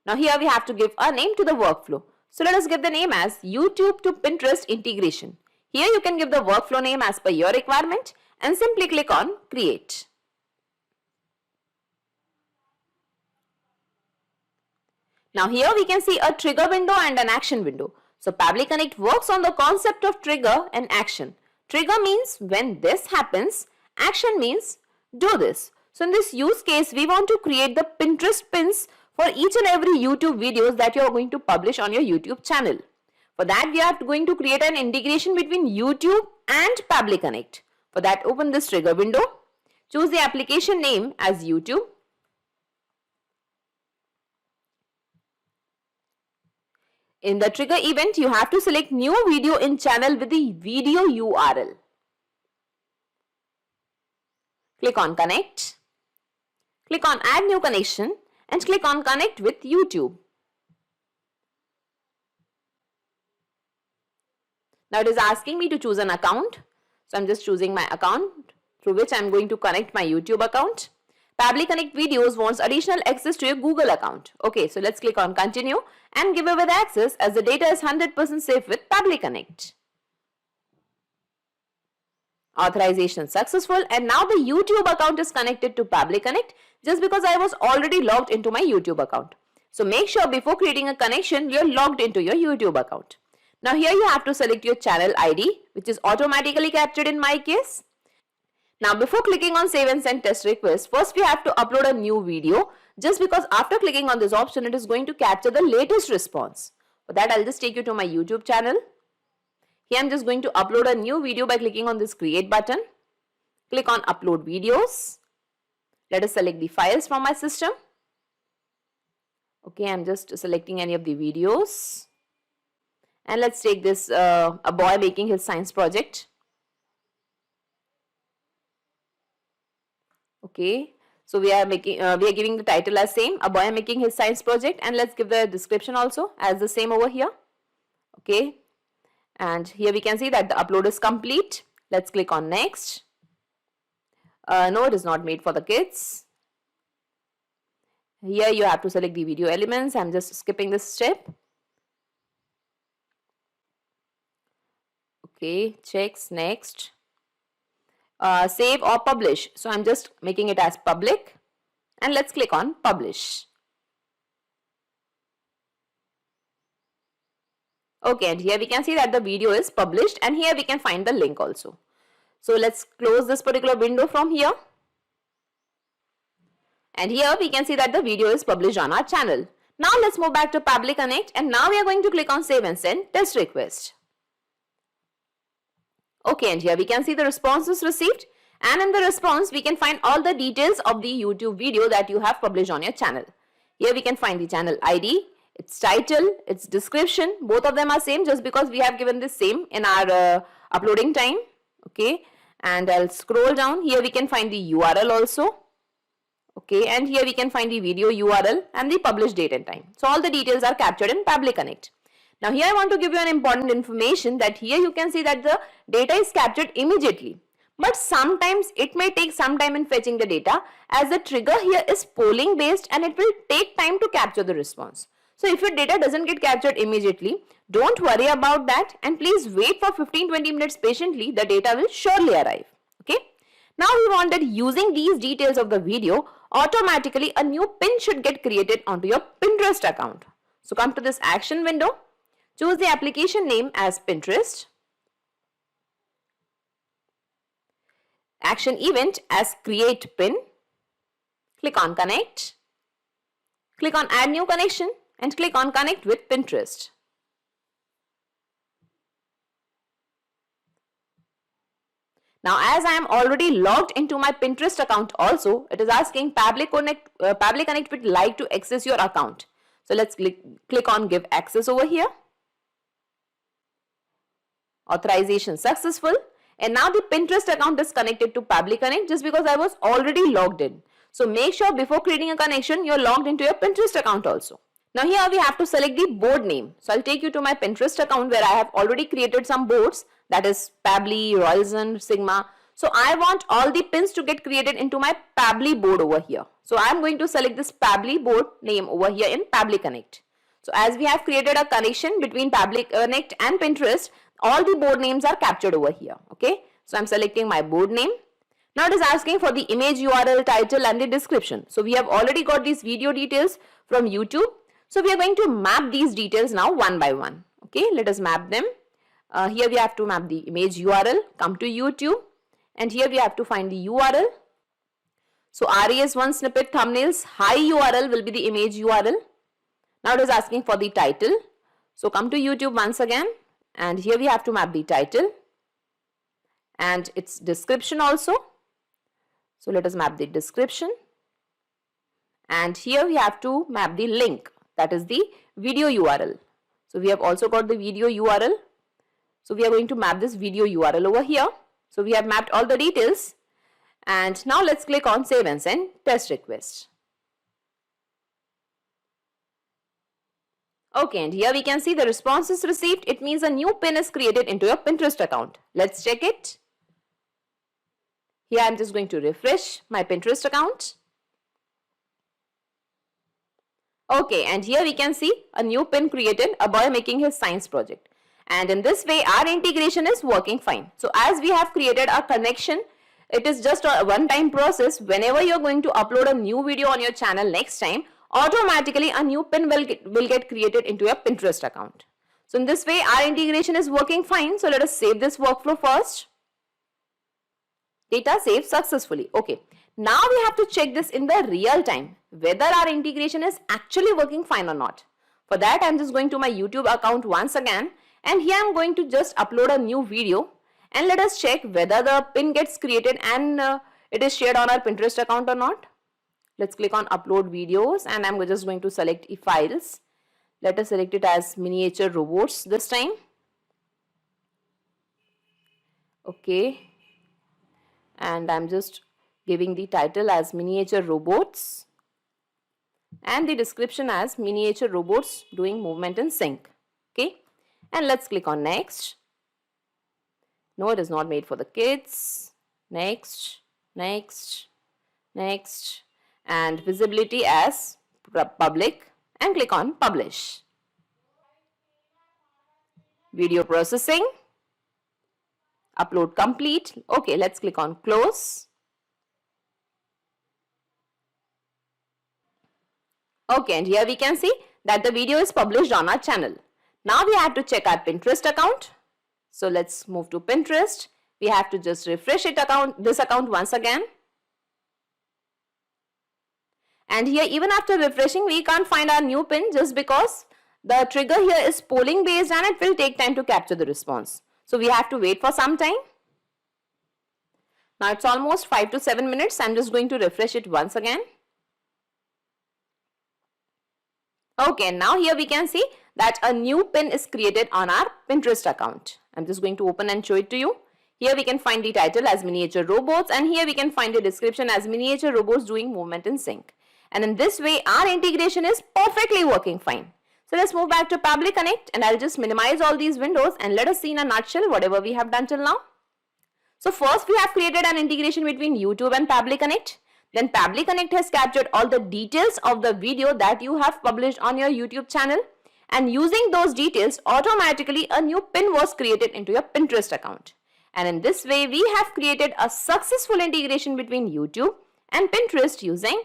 Now here we have to give a name to the workflow. So let us give the name as YouTube to Pinterest integration. Here you can give the workflow name as per your requirement and simply click on create. Now here we can see a trigger window and an action window. So Pabbly Connect works on the concept of trigger and action. Trigger means when this happens, action means do this. So in this use case, we want to create the Pinterest pins for each and every YouTube videos that you are going to publish on your YouTube channel. For that, we are going to create an integration between YouTube and Pabbly Connect. For that, open this trigger window. Choose the application name as YouTube. In the trigger event, you have to select new video in channel with the video URL. Click on connect. Click on add new connection and click on connect with YouTube. Now it is asking me to choose an account. So I'm just choosing my account through which I'm going to connect my YouTube account. Pabbly Connect Videos wants additional access to your Google account. Okay, so let's click on continue and give away the access as the data is 100% safe with Pabbly Connect. Authorization successful, and now the YouTube account is connected to Pabbly Connect just because I was already logged into my YouTube account. So make sure before creating a connection, you're logged into your YouTube account. Now here you have to select your channel ID, which is automatically captured in my case. Now before clicking on save and send test request, first we have to upload a new video just because after clicking on this option, it is going to capture the latest response. For that, I'll just take you to my YouTube channel. Here I'm just going to upload a new video by clicking on this create button. Click on upload videos. Let us select the files from my system. Okay, I'm just selecting any of the videos. And let's take this, a boy making his science project. Okay, so we are giving the title as same, a boy making his science project, and let's give the description also as the same over here. Okay, and here we can see that the upload is complete. Let's click on next. No, it is not made for the kids. Here you have to select the video elements. I'm just skipping this step. Okay, checks next. Save or publish. So I'm just making it as public, and let's click on publish. Okay, and here we can see that the video is published, and here we can find the link also. So let's close this particular window from here. And here we can see that the video is published on our channel. Now let's move back to Pabbly Connect, and now we are going to click on save and send test request. Okay, and here we can see the responses received, and in the response we can find all the details of the YouTube video that you have published on your channel. Here we can find the channel ID, its title, its description. Both of them are same just because we have given this same in our uploading time. Okay, and I'll scroll down. Here we can find the URL also. Okay, and here we can find the video URL and the published date and time. So all the details are captured in Pabbly Connect. Now here I want to give you an important information that here you can see that the data is captured immediately. But sometimes it may take some time in fetching the data, as the trigger here is polling based and it will take time to capture the response. So if your data doesn't get captured immediately, don't worry about that, and please wait for 15-20 minutes patiently. The data will surely arrive. Okay. Now we want that using these details of the video, automatically a new pin should get created onto your Pinterest account. So come to this action window, choose the application name as Pinterest, action event as create pin, click on connect, click on add new connection, and click on connect with Pinterest. Now as I am already logged into my Pinterest account also, it is asking Pabbly Connect would like to access your account. So let's click on give access over here. Authorization successful, and now the Pinterest account is connected to Pabbly Connect just because I was already logged in. So make sure before creating a connection, you're logged into your Pinterest account also. Now here we have to select the board name. So I'll take you to my Pinterest account where I have already created some boards, that is Pabbly, Royalson, Sigma. So I want all the pins to get created into my Pabbly board over here. So I'm going to select this Pabbly board name over here in Pabbly Connect. So as we have created a connection between Pabbly Connect and Pinterest, all the board names are captured over here. Okay. So I'm selecting my board name. Now it is asking for the image URL, title and the description. So we have already got these video details from YouTube. So we are going to map these details now one by one. Okay, let us map them. Here we have to map the image URL, come to YouTube, and here we have to find the URL. So RES1 snippet thumbnails, high URL will be the image URL. Now it is asking for the title. So come to YouTube once again, and here we have to map the title and its description also. So let us map the description, and here we have to map the link, that is the video URL. So we have also got the video URL. So we are going to map this video URL over here. So we have mapped all the details, and now let's click on save and send test request. Okay, and here we can see the responses received. It means a new pin is created into your Pinterest account. Let's check it. Here I'm just going to refresh my Pinterest account. Okay, and here we can see a new pin created, a boy making his science project. And in this way, our integration is working fine. So as we have created a connection, it is just a one-time process. Whenever you're going to upload a new video on your channel next time, automatically a new pin will get created into your Pinterest account. So in this way, our integration is working fine. So let us save this workflow first. Data saved successfully. Okay. Now we have to check this in the real time, whether our integration is actually working fine or not. For that, I'm just going to my YouTube account once again, and here I'm going to just upload a new video, and let us check whether the pin gets created and it is shared on our Pinterest account or not. Let's click on upload videos, and I'm just going to select e-files. Let us select it as miniature robots this time. Okay. And I'm just giving the title as miniature robots and the description as miniature robots doing movement in sync. Okay, and let's click on next. No, it is not made for the kids. Next, next, next, and visibility as public, and click on publish. Video processing, upload complete. Okay, let's click on close. Okay, and here we can see that the video is published on our channel. Now we have to check our Pinterest account. So let's move to Pinterest. We have to just refresh this account once again. And here, even after refreshing, we can't find our new pin just because the trigger here is polling based and it will take time to capture the response. So we have to wait for some time. Now it's almost 5 to 7 minutes. I'm just going to refresh it once again. Okay, now here we can see that a new pin is created on our Pinterest account. I'm just going to open and show it to you. Here we can find the title as miniature robots, and here we can find the description as miniature robots doing movement in sync. And in this way, our integration is perfectly working fine. So let's move back to Pabbly Connect, and I'll just minimize all these windows and let us see in a nutshell whatever we have done till now. So first we have created an integration between YouTube and Pabbly Connect. Then Pabbly Connect has captured all the details of the video that you have published on your YouTube channel. And using those details, automatically a new pin was created into your Pinterest account. And in this way, we have created a successful integration between YouTube and Pinterest using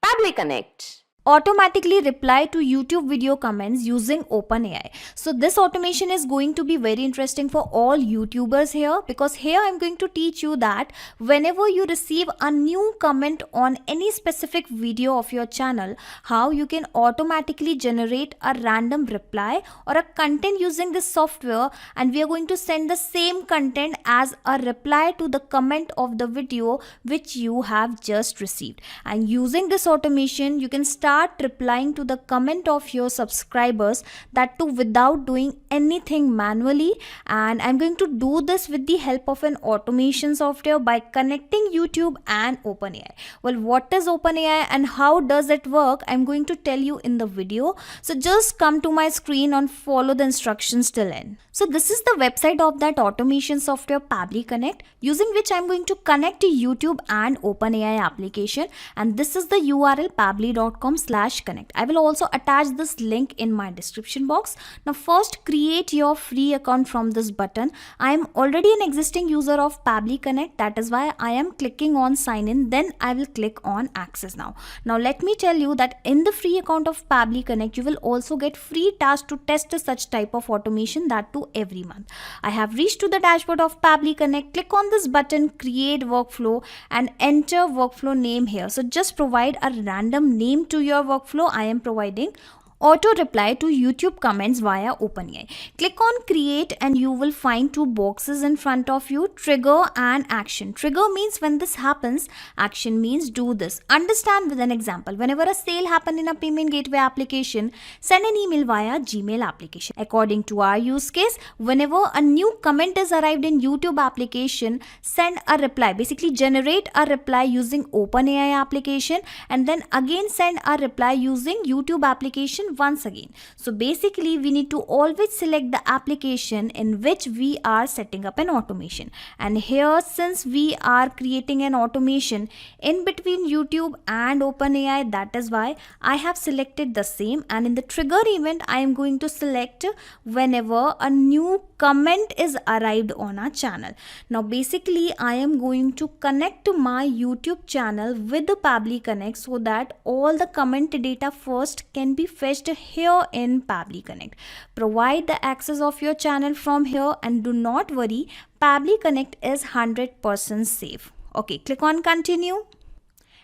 Pabbly Connect. Automatically reply to YouTube video comments using OpenAI. So this automation is going to be very interesting for all YouTubers here, because here I'm going to teach you that whenever you receive a new comment on any specific video of your channel, how you can automatically generate a random reply or a content using this software, and we are going to send the same content as a reply to the comment of the video which you have just received. And using this automation, you can start replying to the comment of your subscribers, that too without doing anything manually. And I'm going to do this with the help of an automation software by connecting YouTube and OpenAI. Well, what is OpenAI and how does it work? I'm going to tell you in the video. So just come to my screen and follow the instructions till end. So this is the website of that automation software Pabbly Connect, using which I'm going to connect to YouTube and OpenAI application. And this is the URL pabbly.com/connect. I will also attach this link in my description box. Now first, create your free account from this button. I am already an existing user of Pabbly Connect. That is why I am clicking on sign in. Then I will click on access now. Now let me tell you that in the free account of Pabbly Connect, you will also get free tasks to test such type of automation, that too every month. I have reached to the dashboard of Pabbly Connect. Click on this button, create workflow, and enter workflow name here. So just provide a random name to your workflow. I am providing auto reply to YouTube comments via OpenAI. Click on create and you will find two boxes in front of you, trigger and action. Trigger means when this happens, action means do this. Understand with an example. Whenever a sale happens in a payment gateway application, send an email via Gmail application. According to our use case, whenever a new comment is arrived in YouTube application, send a reply. Basically generate a reply using OpenAI application, and then again send a reply using YouTube application once again. So basically we need to always select the application in which we are setting up an automation. And here, since we are creating an automation in between YouTube and OpenAI, that is why I have selected the same. And in the trigger event, I am going to select whenever a new comment is arrived on our channel. Now basically I am going to connect to my YouTube channel with the Pabbly Connect, so that all the comment data first can be fetched here in Pabbly Connect. Provide the access of your channel from here, and do not worry, Pabbly Connect is 100% safe. Okay, click on continue.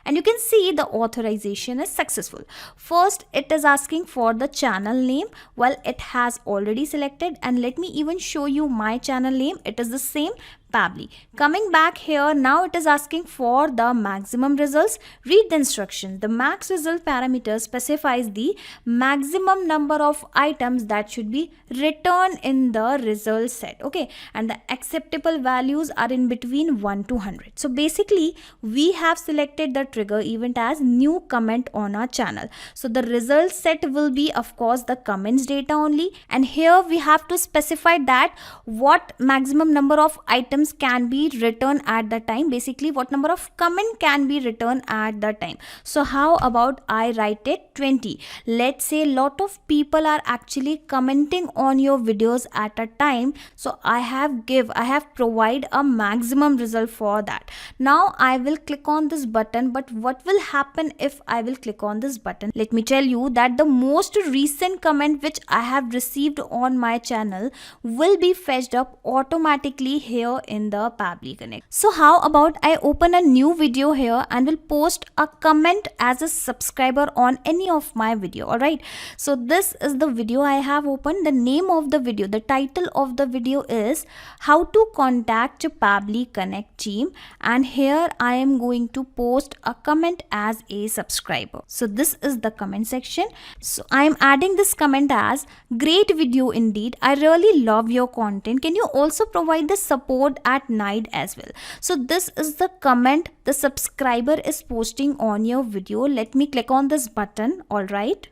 And you can see the authorization is successful. First, it is asking for the channel name. Well, it has already selected, and let me even show you my channel name. It is the same, Pabbly. Coming back here, now it is asking for the maximum results. Read the instruction. The max result parameter specifies the maximum number of items that should be returned in the result set. Okay, and the acceptable values are in between 1 to 100. So basically, we have selected the trigger event as new comment on our channel. So the result set will be, of course, the comments data only, and here we have to specify that what maximum number of items can be returned at the time. Basically, what number of comment can be returned at the time. So how about I write it 20? Let's say a lot of people are actually commenting on your videos at a time, so I have provide a maximum result for that. Now I will click on this button, but what will happen if I will click on this button? Let me tell you that the most recent comment which I have received on my channel will be fetched up automatically here in the Pabbly Connect. So how about I open a new video here and will post a comment as a subscriber on any of my video. Alright, so this is the video I have opened. The name of the video, the title of the video is how to contact Pabbly Connect team, and here I am going to post a comment as a subscriber. So this is the comment section. So I am adding this comment as great video indeed. I really love your content. Can you also provide the support at night as well? So this is the comment the subscriber is posting on your video. Let me click on this button. All right.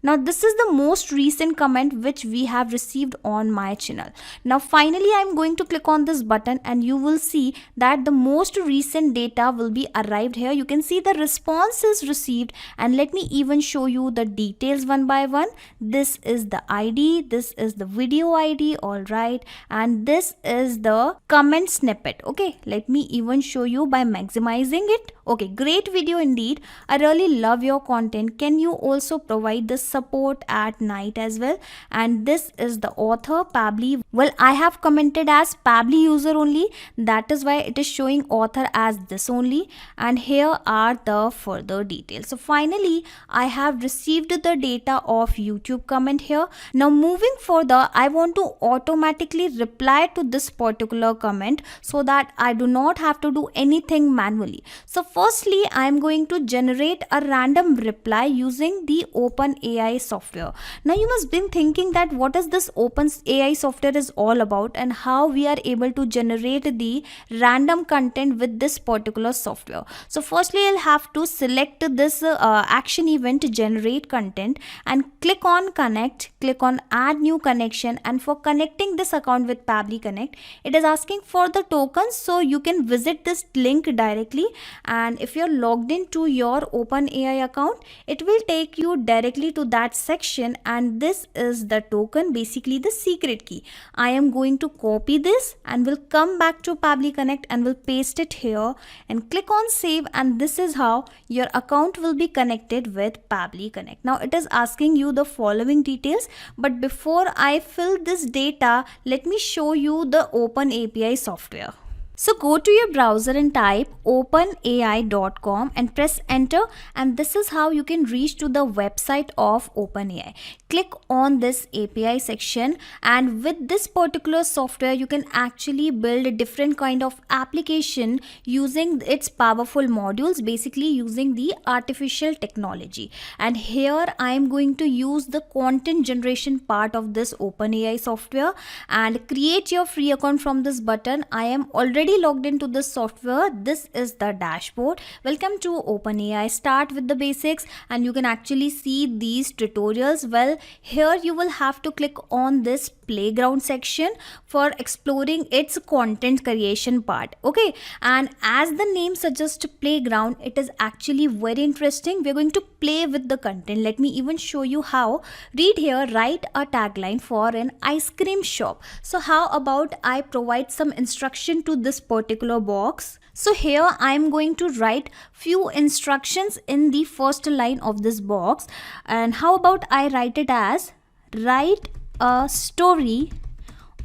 Now this is the most recent comment which we have received on my channel. Now finally I am going to click on this button and you will see that the most recent data will be arrived here. You can see the responses received, and let me even show you the details one by one. This is the ID, this is the video ID, alright, and this is the comment snippet. Okay, let me even show you by maximizing it. Okay, great video indeed. I really love your content. Can you also provide the support at night as well? And this is the author, Pabbly. Well, I have commented as Pabbly user only. That is why it is showing author as this only. And here are the further details. So finally, I have received the data of YouTube comment here. Now moving further, I want to automatically reply to this particular comment so that I do not have to do anything manually. So firstly, I am going to generate a random reply using the OpenAI software. Now you must be thinking that what is this OpenAI software is all about and how we are able to generate the random content with this particular software. So firstly, I'll have to select this action event to generate content and click on connect, click on add new connection, and for connecting this account with Pabbly Connect, it is asking for the tokens, so you can visit this link directly, and if you're logged into your OpenAI account, it will take you directly to that section, and this is the token, basically the secret key. I am going to copy this and will come back to Pabbly Connect and will paste it here and click on save, and this is how your account will be connected with Pabbly Connect. Now it is asking you the following details, but before I fill this data, let me show you the OpenAI software. So go to your browser and type openai.com and press enter, and this is how you can reach to the website of OpenAI. Click on this API section, and with this particular software you can actually build a different kind of application using its powerful modules, basically using the artificial technology. And here I am going to use the content generation part of this OpenAI software and create your free account from this button. I am already logged into this software. This is the dashboard. Welcome to OpenAI. Start with the basics and you can actually see these tutorials. Well, here you will have to click on this playground section for exploring its content creation part. Okay, and as the name suggests, playground, it is actually very interesting. We're going to play with the content. Let me even show you how. Read here, write a tagline for an ice cream shop. So how about I provide some instruction to this particular box. So here I am going to write few instructions in the first line of this box, and how about I write it as write a story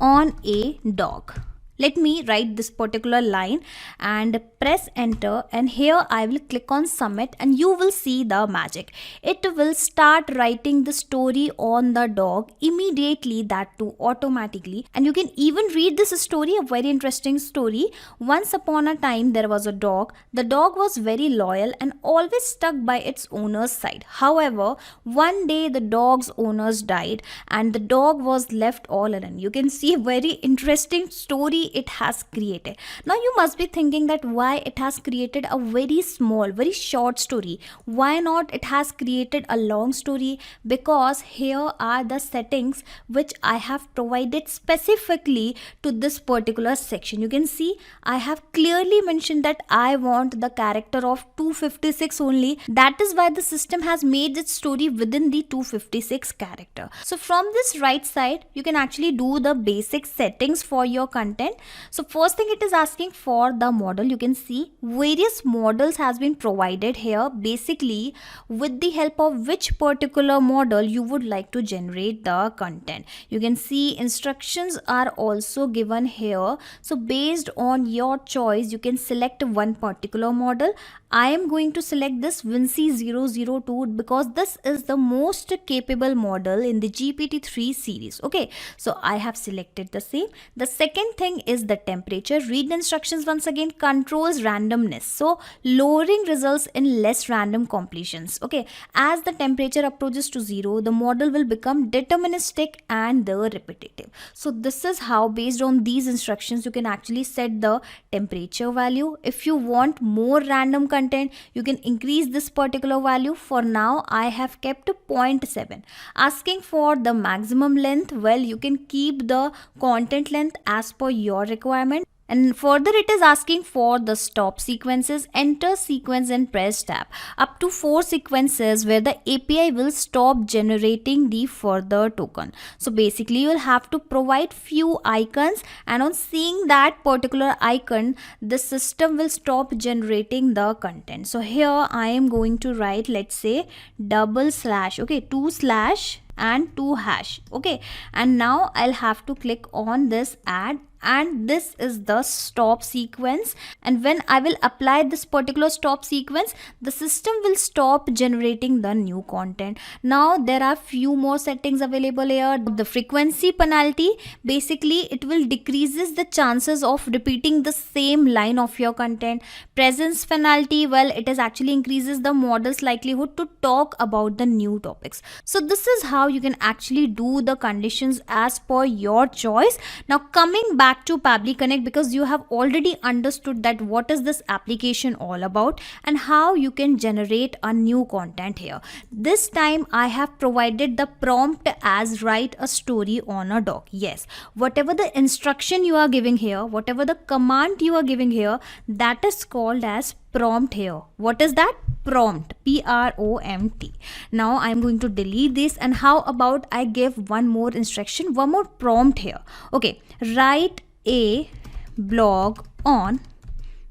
on a dog. Let me write this particular line and press enter, and here I will click on submit, and you will see the magic. It will start writing the story on the dog immediately, that too automatically. And you can even read this story, a very interesting story. Once upon a time there was a dog. The dog was very loyal and always stuck by its owner's side. However, one day the dog's owners died and the dog was left all alone. You can see a very interesting story it has created. Now you must be thinking that why it has created a very small, very short story. Why not it has created a long story? Because here are the settings which I have provided specifically to this particular section. You can see I have clearly mentioned that I want the character of 256 only. That is why the system has made its story within the 256 character. So from this right side, you can actually do the basic settings for your content. So first thing, it is asking for the model. You can see various models has been provided here, basically with the help of which particular model you would like to generate the content. You can see instructions are also given here. So based on your choice, you can select one particular model. I am going to select this Vinci 002 because this is the most capable model in the GPT-3 series. Okay, so I have selected the same. The second thing is the temperature. Read the instructions once again. Controls randomness, so lowering results in less random completions. Okay, as the temperature approaches to 0, the model will become deterministic and the repetitive. So this is how, based on these instructions, you can actually set the temperature value. If you want more random content, you can increase this particular value. For now I have kept 0.7. Asking for the maximum length, well, you can keep the content length as per your requirement. And further, it is asking for the stop sequences. Enter sequence and press tab. Up to 4 sequences where the API will stop generating the further token. So basically you will have to provide few icons, and on seeing that particular icon, the system will stop generating the content. So here I am going to write, let's say, /, okay, 2/ and 2 hash. Okay, and now I'll have to click on this add, and this is the stop sequence. And when I will apply this particular stop sequence, the system will stop generating the new content. Now there are few more settings available here. The frequency penalty, basically it will decreases the chances of repeating the same line of your content. Presence penalty, well, it is actually increases the model's likelihood to talk about the new topics. So this is how you can actually do the conditions as per your choice. Now coming back to Pabbly Connect, because you have already understood that what is this application all about and how you can generate a new content here. This time I have provided the prompt as write a story on a dog. Yes, whatever the instruction you are giving here, whatever the command you are giving here, that is called as prompt here. What is that? Prompt, prompt. Now I'm going to delete this, and how about I give one more instruction, one more prompt here. Okay, write a blog on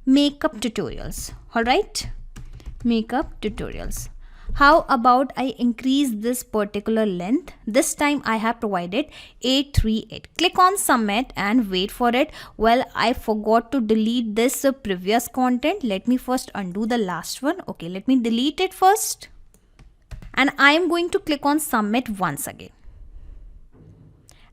makeup tutorials. All right, makeup tutorials. How about I increase this particular length? This time I have provided 838. Click on submit and wait for it. Well, I forgot to delete this previous content. Let me first undo the last one. Okay, let me delete it first. And I am going to click on submit once again.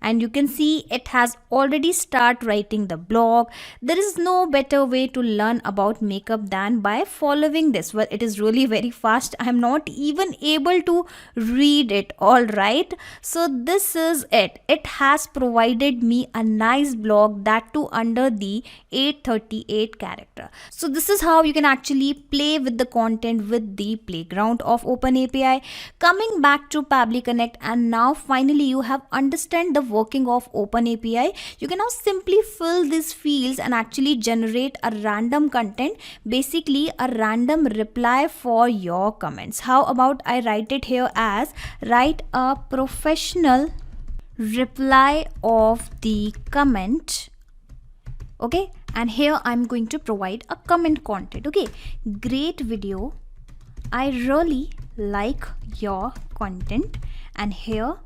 And you can see it has already started writing the blog. There is no better way to learn about makeup than by following this. Well, it is really very fast. I am not even able to read it. All right, so this is it. It has provided me a nice blog, that too under the 838 character. So this is how you can actually play with the content with the playground of OpenAI. Coming back to Pabbly Connect, and now finally you have understand the working of OpenAI. You can now simply fill these fields and actually generate a random content, basically a random reply for your comments. How about I write it here as write a professional reply of the comment. Okay, and here I'm going to provide a comment content. Okay, great video, I really like your content, and here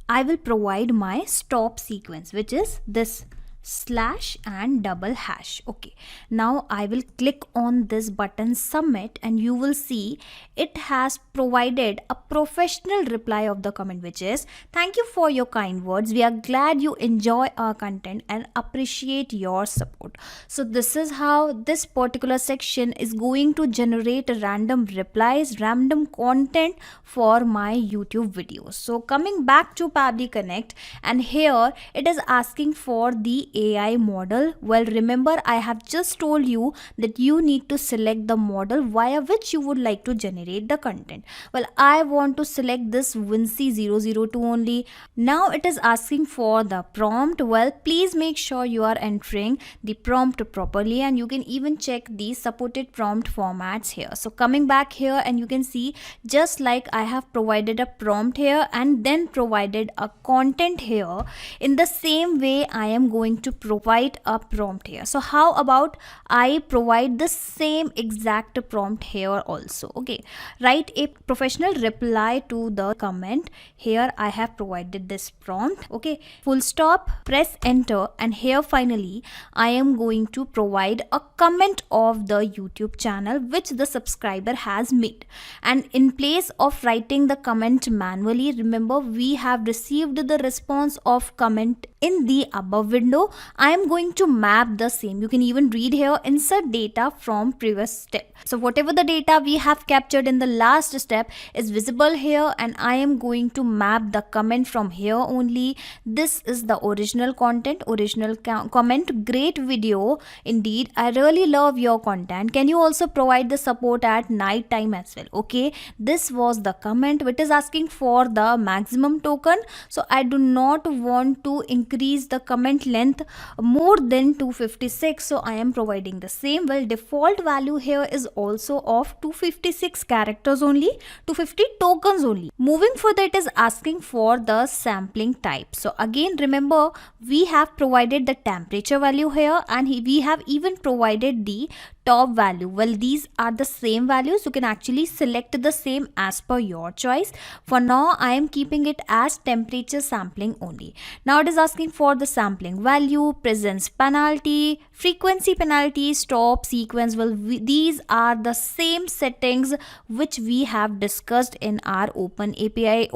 I will provide my stop sequence, which is this slash and double hash. Okay, now I will click on this button submit, and you will see it has provided a professional reply of the comment, which is thank you for your kind words, we are glad you enjoy our content and appreciate your support. So this is how this particular section is going to generate random replies, random content for my YouTube videos. So coming back to Pabbly Connect, and here it is asking for the AI model. Well, remember I have just told you that you need to select the model via which you would like to generate the content. Well, I want to select this Vinci002 only. Now it is asking for the prompt. Well, please make sure you are entering the prompt properly, and you can even check the supported prompt formats here. So coming back here, and you can see just like I have provided a prompt here and then provided a content here, in the same way I am going to provide a prompt here. So how about I provide the same exact prompt here also. Okay, write a professional reply to the comment. Here I have provided this prompt. Okay, full stop, press enter, and here finally I am going to provide a comment of the YouTube channel which the subscriber has made. And in place of writing the comment manually, remember we have received the response of comment in the above window. I am going to map the same. You can even read here, insert data from previous step. So whatever the data we have captured in the last step is visible here, and I am going to map the comment from here only. This is the original content, original comment. Great video indeed, I really love your content, can you also provide the support at night time as well? Okay, this was the comment which is asking for the maximum token. So I do not want to increase the comment length more than 256, so I am providing the same. Well, default value here is also of 256 characters only, 250 tokens only. Moving further, it is asking for the sampling type. So again, remember we have provided the temperature value here, and we have even provided the top value. Well, these are the same values. You can actually select the same as per your choice. For now I am keeping it as temperature sampling only. Now it is asking for the sampling value, presence penalty, frequency penalty, stop, sequence. Well, these are the same settings which we have discussed in our OpenAI.com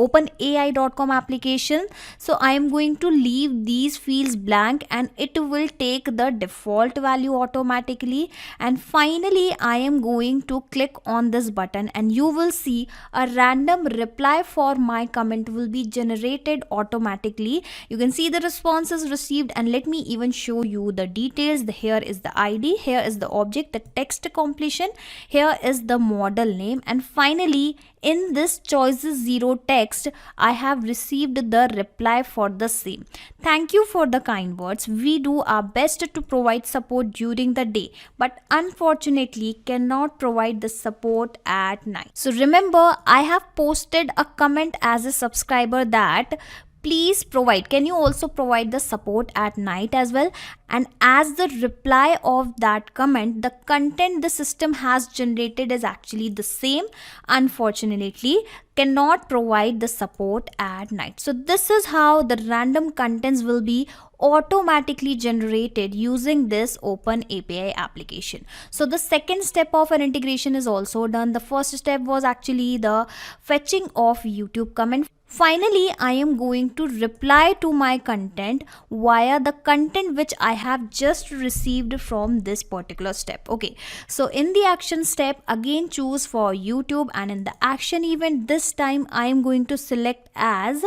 application. So I am going to leave these fields blank, and it will take the default value automatically. And finally I am going to click on this button, and you will see a random reply for my comment will be generated automatically. You can see the responses received, and let me even show you the details. Here is the ID, here is the object, the text completion, here is the model name, and finally in this choices 0 text I have received the reply for the same. Thank you for the kind words, we do our best to provide support during the day, but unfortunately cannot provide the support at night. So remember, I have posted a comment as a subscriber that please provide, can you also provide the support at night as well? And as the reply of that comment, the content the system has generated is actually the same. Unfortunately cannot provide the support at night. So this is how the random contents will be automatically generated using this OpenAI application. So the second step of an integration is also done. The first step was actually the fetching of YouTube comment. Finally, I am going to reply to my content via the content which I have just received from this particular step. Okay, so in the action step, again choose for YouTube, and in the action event this time I am going to select as,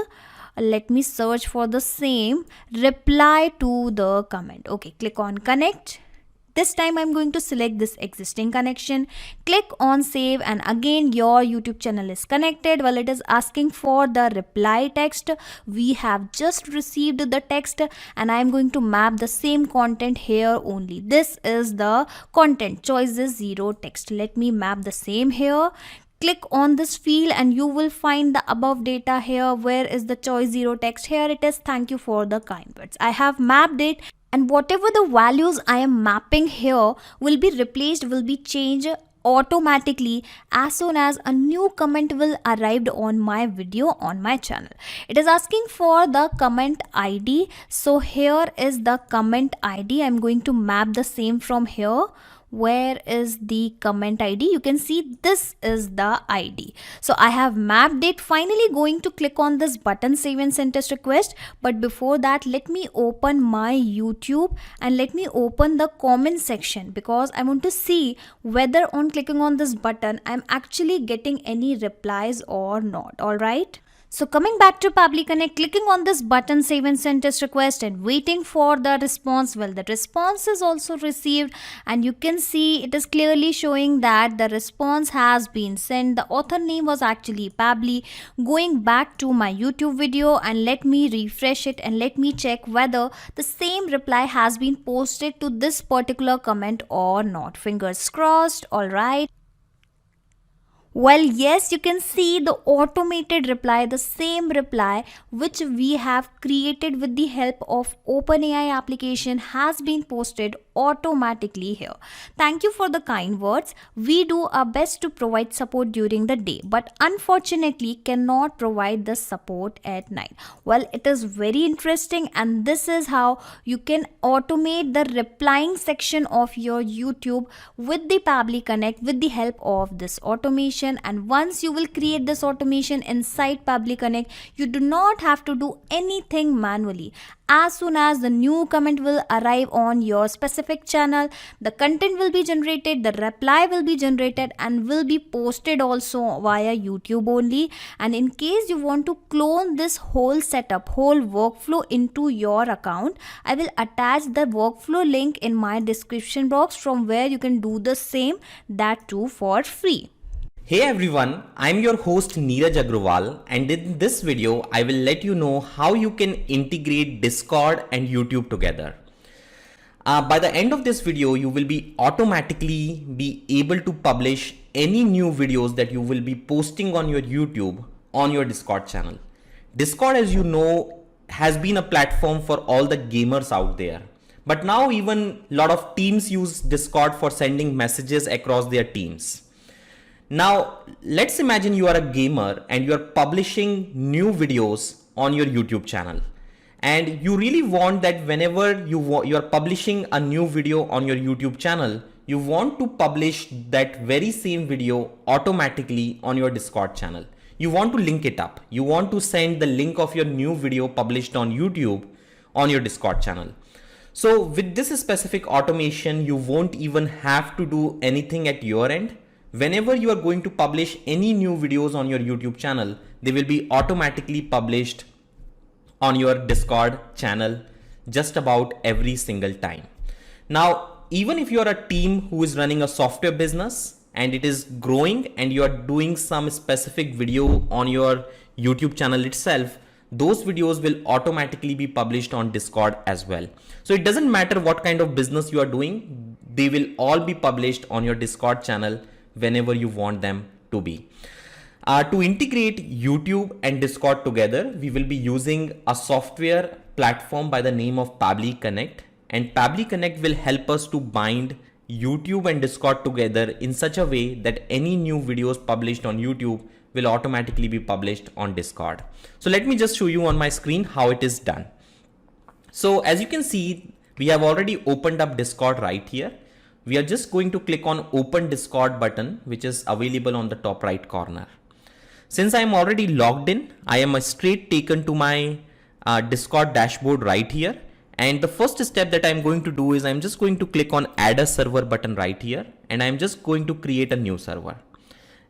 let me search for the same, reply to the comment. Okay, click on connect. This time I'm going to select this existing connection, click on save, and again your YouTube channel is connected. Well, it is asking for the reply text. We have just received the text, and I am going to map the same content here only. This is the content, choices 0 text. Let me map the same here. Click on this field and you will find the above data here. Where is the choice 0 text? Here it is. Thank you for the kind words. I have mapped it, and whatever the values I am mapping here will be replaced, will be changed automatically as soon as a new comment will arrived on my video on my channel. It is asking for the comment ID. So here is the comment ID. I'm going to map the same from here. Where is the comment ID? You can see this is the ID. So I have mapped it. Finally going to click on this button, save and send test request. But before that, let me open my YouTube and let me open the comment section, because I want to see whether on clicking on this button I'm actually getting any replies or not. Alright. So coming back to Pabbly Connect, clicking on this button, save and send test request, and waiting for the response. Well, the response is also received, and you can see it is clearly showing that the response has been sent. The author name was actually Pabbly. Going back to my YouTube video, and let me refresh it and let me check whether the same reply has been posted to this particular comment or not. Fingers crossed. Alright. Well, yes, you can see the automated reply, the same reply which we have created with the help of OpenAI application has been posted automatically here. Thank you for the kind words. We do our best to provide support during the day, but unfortunately cannot provide the support at night. Well, it is very interesting, and this is how you can automate the replying section of your YouTube with the Pabbly Connect with the help of this automation. And once you will create this automation inside Pabbly Connect, you do not have to do anything manually. As soon as the new comment will arrive on your specific channel, the content will be generated, the reply will be generated, and will be posted also via YouTube only. And in case you want to clone this whole setup, whole workflow into your account, I will attach the workflow link in my description box, from where you can do the same, that too for free. Hey everyone, I'm your host Neeraj Agrawal, and in this video I will let you know how you can integrate Discord and YouTube together. By the end of this video, you will be automatically be able to publish any new videos that you will be posting on your YouTube on your Discord channel. Discord, as you know, has been a platform for all the gamers out there. But now even a lot of teams use Discord for sending messages across their teams. Now, let's imagine you are a gamer and you are publishing new videos on your YouTube channel. And you really want that whenever you are publishing a new video on your YouTube channel, you want to publish that very same video automatically on your Discord channel. You want to link it up. You want to send the link of your new video published on YouTube on your Discord channel. So with this specific automation, you won't even have to do anything at your end. Whenever you are going to publish any new videos on your YouTube channel, they will be automatically published on your Discord channel just about every single time. Now, even if you are a team who is running a software business and it is growing and you are doing some specific video on your YouTube channel itself, those videos will automatically be published on Discord as well. So it doesn't matter what kind of business you are doing, they will all be published on your Discord channel whenever you want them to be. To integrate YouTube and Discord together, we will be using a software platform by the name of Pabbly Connect. And Pabbly Connect will help us to bind YouTube and Discord together in such a way that any new videos published on YouTube will automatically be published on Discord. So let me just show you on my screen how it is done. So as you can see, we have already opened up Discord right here. We are just going to click on Open Discord button, which is available on the top right corner. Since I am already logged in, I am straight taken to my Discord dashboard right here. And the first step that I'm going to do is I'm just going to click on Add a Server button right here. And I'm just going to create a new server.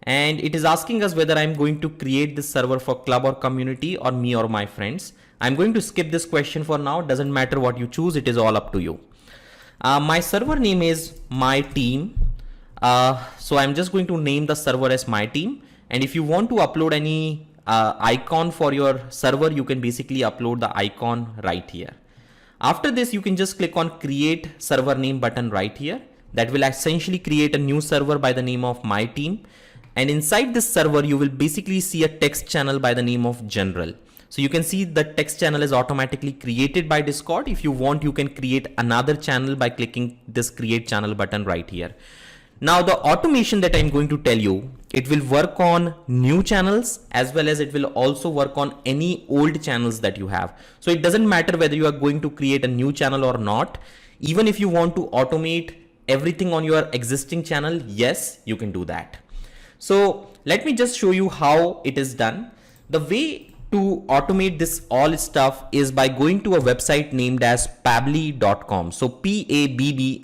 And it is asking us whether I'm going to create this server for club or community or me or my friends. I'm going to skip this question for now. Doesn't matter what you choose. It is all up to you. My server name is my team. So I'm just going to name the server as my team. And if you want to upload any icon for your server, you can basically upload the icon right here. After this, you can just click on create server name button right here. That will essentially create a new server by the name of my team. And inside this server, you will basically see a text channel by the name of general. So you can see the text channel is automatically created by Discord. If you want, you can create another channel by clicking this create channel button right here. Now the automation that I'm going to tell you, it will work on new channels as well as it will also work on any old channels that you have. So it doesn't matter whether you are going to create a new channel or not. Even if you want to automate everything on your existing channel, yes, you can do that. So let me just show you how it is done. The way to automate this all stuff is by going to a website named as pabbly.com. So pabbly.com.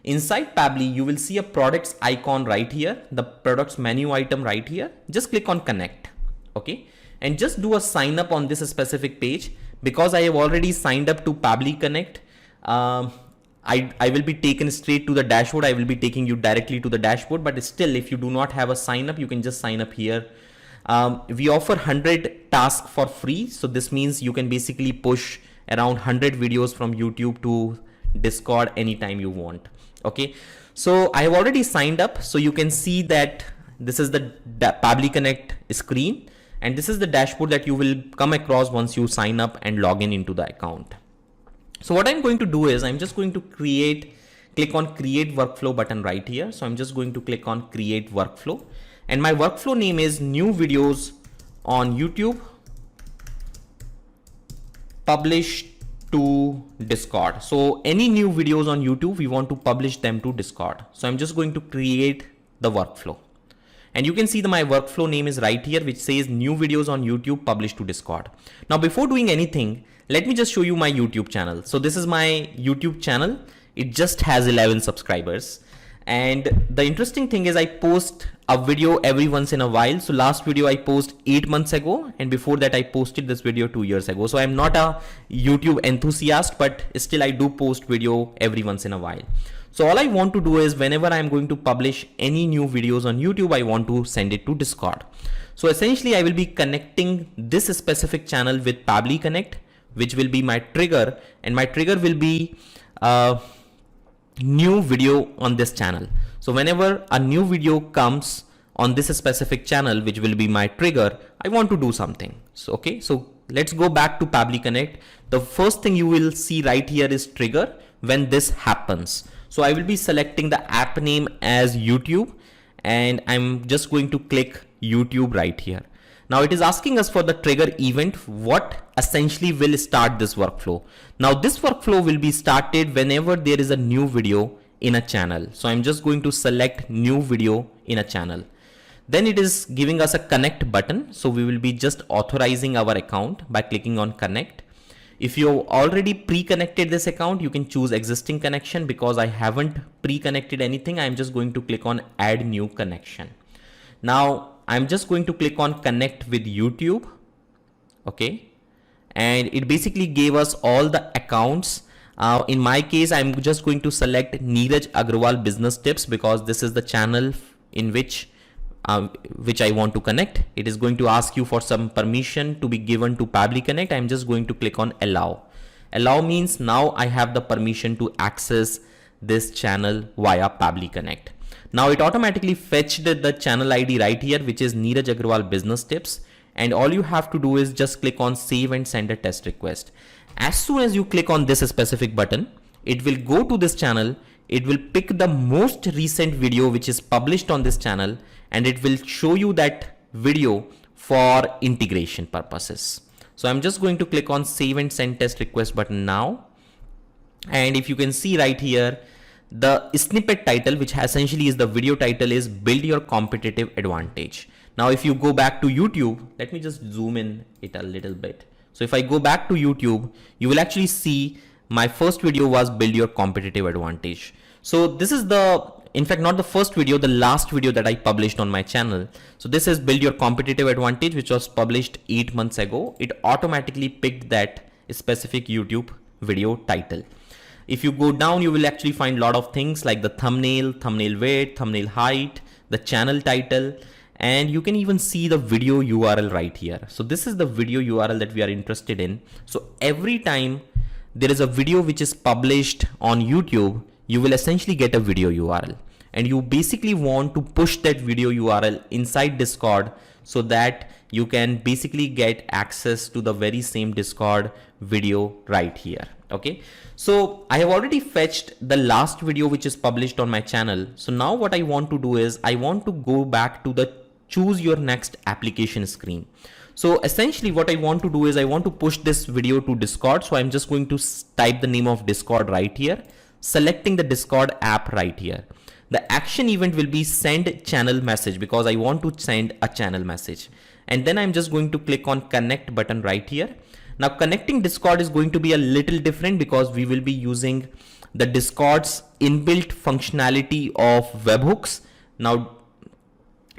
Inside Pabbly, you will see a products icon right here, the products menu item right here. Just click on connect. Okay. And just do a sign up on this specific page. Because I have already signed up to Pabbly Connect, I will be taken straight to the dashboard. I will be taking you directly to the dashboard, but still, if you do not have a sign up, you can just sign up here. We offer 100 tasks for free. So this means you can basically push around 100 videos from YouTube to Discord anytime you want. Okay. So I have already signed up. So you can see that this is the Pabbly Connect screen. And this is the dashboard that you will come across once you sign up and log in into the account. So what I'm going to do is I'm just going to click on create workflow button right here. So I'm just going to click on create workflow, and my workflow name is new videos on YouTube publish to Discord. So any new videos on YouTube, we want to publish them to Discord. So I'm just going to create the workflow. And you can see my workflow name is right here, which says new videos on YouTube published to Discord. Now, before doing anything, let me just show you my YouTube channel. So this is my YouTube channel. It just has 11 subscribers. And the interesting thing is I post a video every once in a while. So last video I posted 8 months ago, and before that I posted this video 2 years ago. So I'm not a YouTube enthusiast, but still I do post video every once in a while. So all I want to do is whenever I'm going to publish any new videos on YouTube, I want to send it to Discord. So essentially I will be connecting this specific channel with Pabbly Connect, which will be my trigger, and my trigger will be new video on this channel. So whenever a new video comes on this specific channel, which will be my trigger, I want to do something. So, okay, so let's go back to Pabbly Connect. The first thing you will see right here is trigger when this happens. So I will be selecting the app name as YouTube, and I'm just going to click YouTube right here. Now it is asking us for the trigger event, what essentially will start this workflow. Now this workflow will be started whenever there is a new video in a channel. So I'm just going to select new video in a channel. Then it is giving us a connect button. So we will be just authorizing our account by clicking on connect. If you already pre-connected this account, you can choose existing connection. Because I haven't pre-connected anything, I'm just going to click on add new connection. Now I'm just going to click on connect with YouTube. Okay. And it basically gave us all the accounts. In my case, I'm just going to select Neeraj Agrawal Business Tips, because this is the channel in which I want to connect. It is going to ask you for some permission to be given to Pabbly Connect. I'm just going to click on allow. Allow means now I have the permission to access this channel via Pabbly Connect. Now it automatically fetched the channel ID right here, which is Neeraj Agrawal Business Tips. And all you have to do is just click on save and send a test request. As soon as you click on this specific button, it will go to this channel. It will pick the most recent video which is published on this channel, and it will show you that video for integration purposes. So I'm just going to click on save and send test request button now. And if you can see right here, the snippet title, which essentially is the video title, is build your competitive advantage. Now, if you go back to YouTube, let me just zoom in it a little bit. So if I go back to YouTube, you will actually see my first video was build your competitive advantage. So this is in fact, not the first video, the last video that I published on my channel. So this is build your competitive advantage, which was published 8 months ago. It automatically picked that specific YouTube video title. If you go down, you will actually find a lot of things like the thumbnail, thumbnail weight, thumbnail height, the channel title, and you can even see the video URL right here. So this is the video URL that we are interested in. So every time there is a video which is published on YouTube, you will essentially get a video URL, and you basically want to push that video URL inside Discord so that you can basically get access to the very same Discord video right here. Okay, so I have already fetched the last video which is published on my channel. So now what I want to do is I want to go back to the choose your next application screen. So essentially what I want to do is I want to push this video to Discord. So I'm just going to type the name of Discord right here, selecting the Discord app right here. The action event will be send channel message because I want to send a channel message. And then I'm just going to click on connect button right here. Now connecting Discord is going to be a little different because we will be using the Discord's inbuilt functionality of webhooks. Now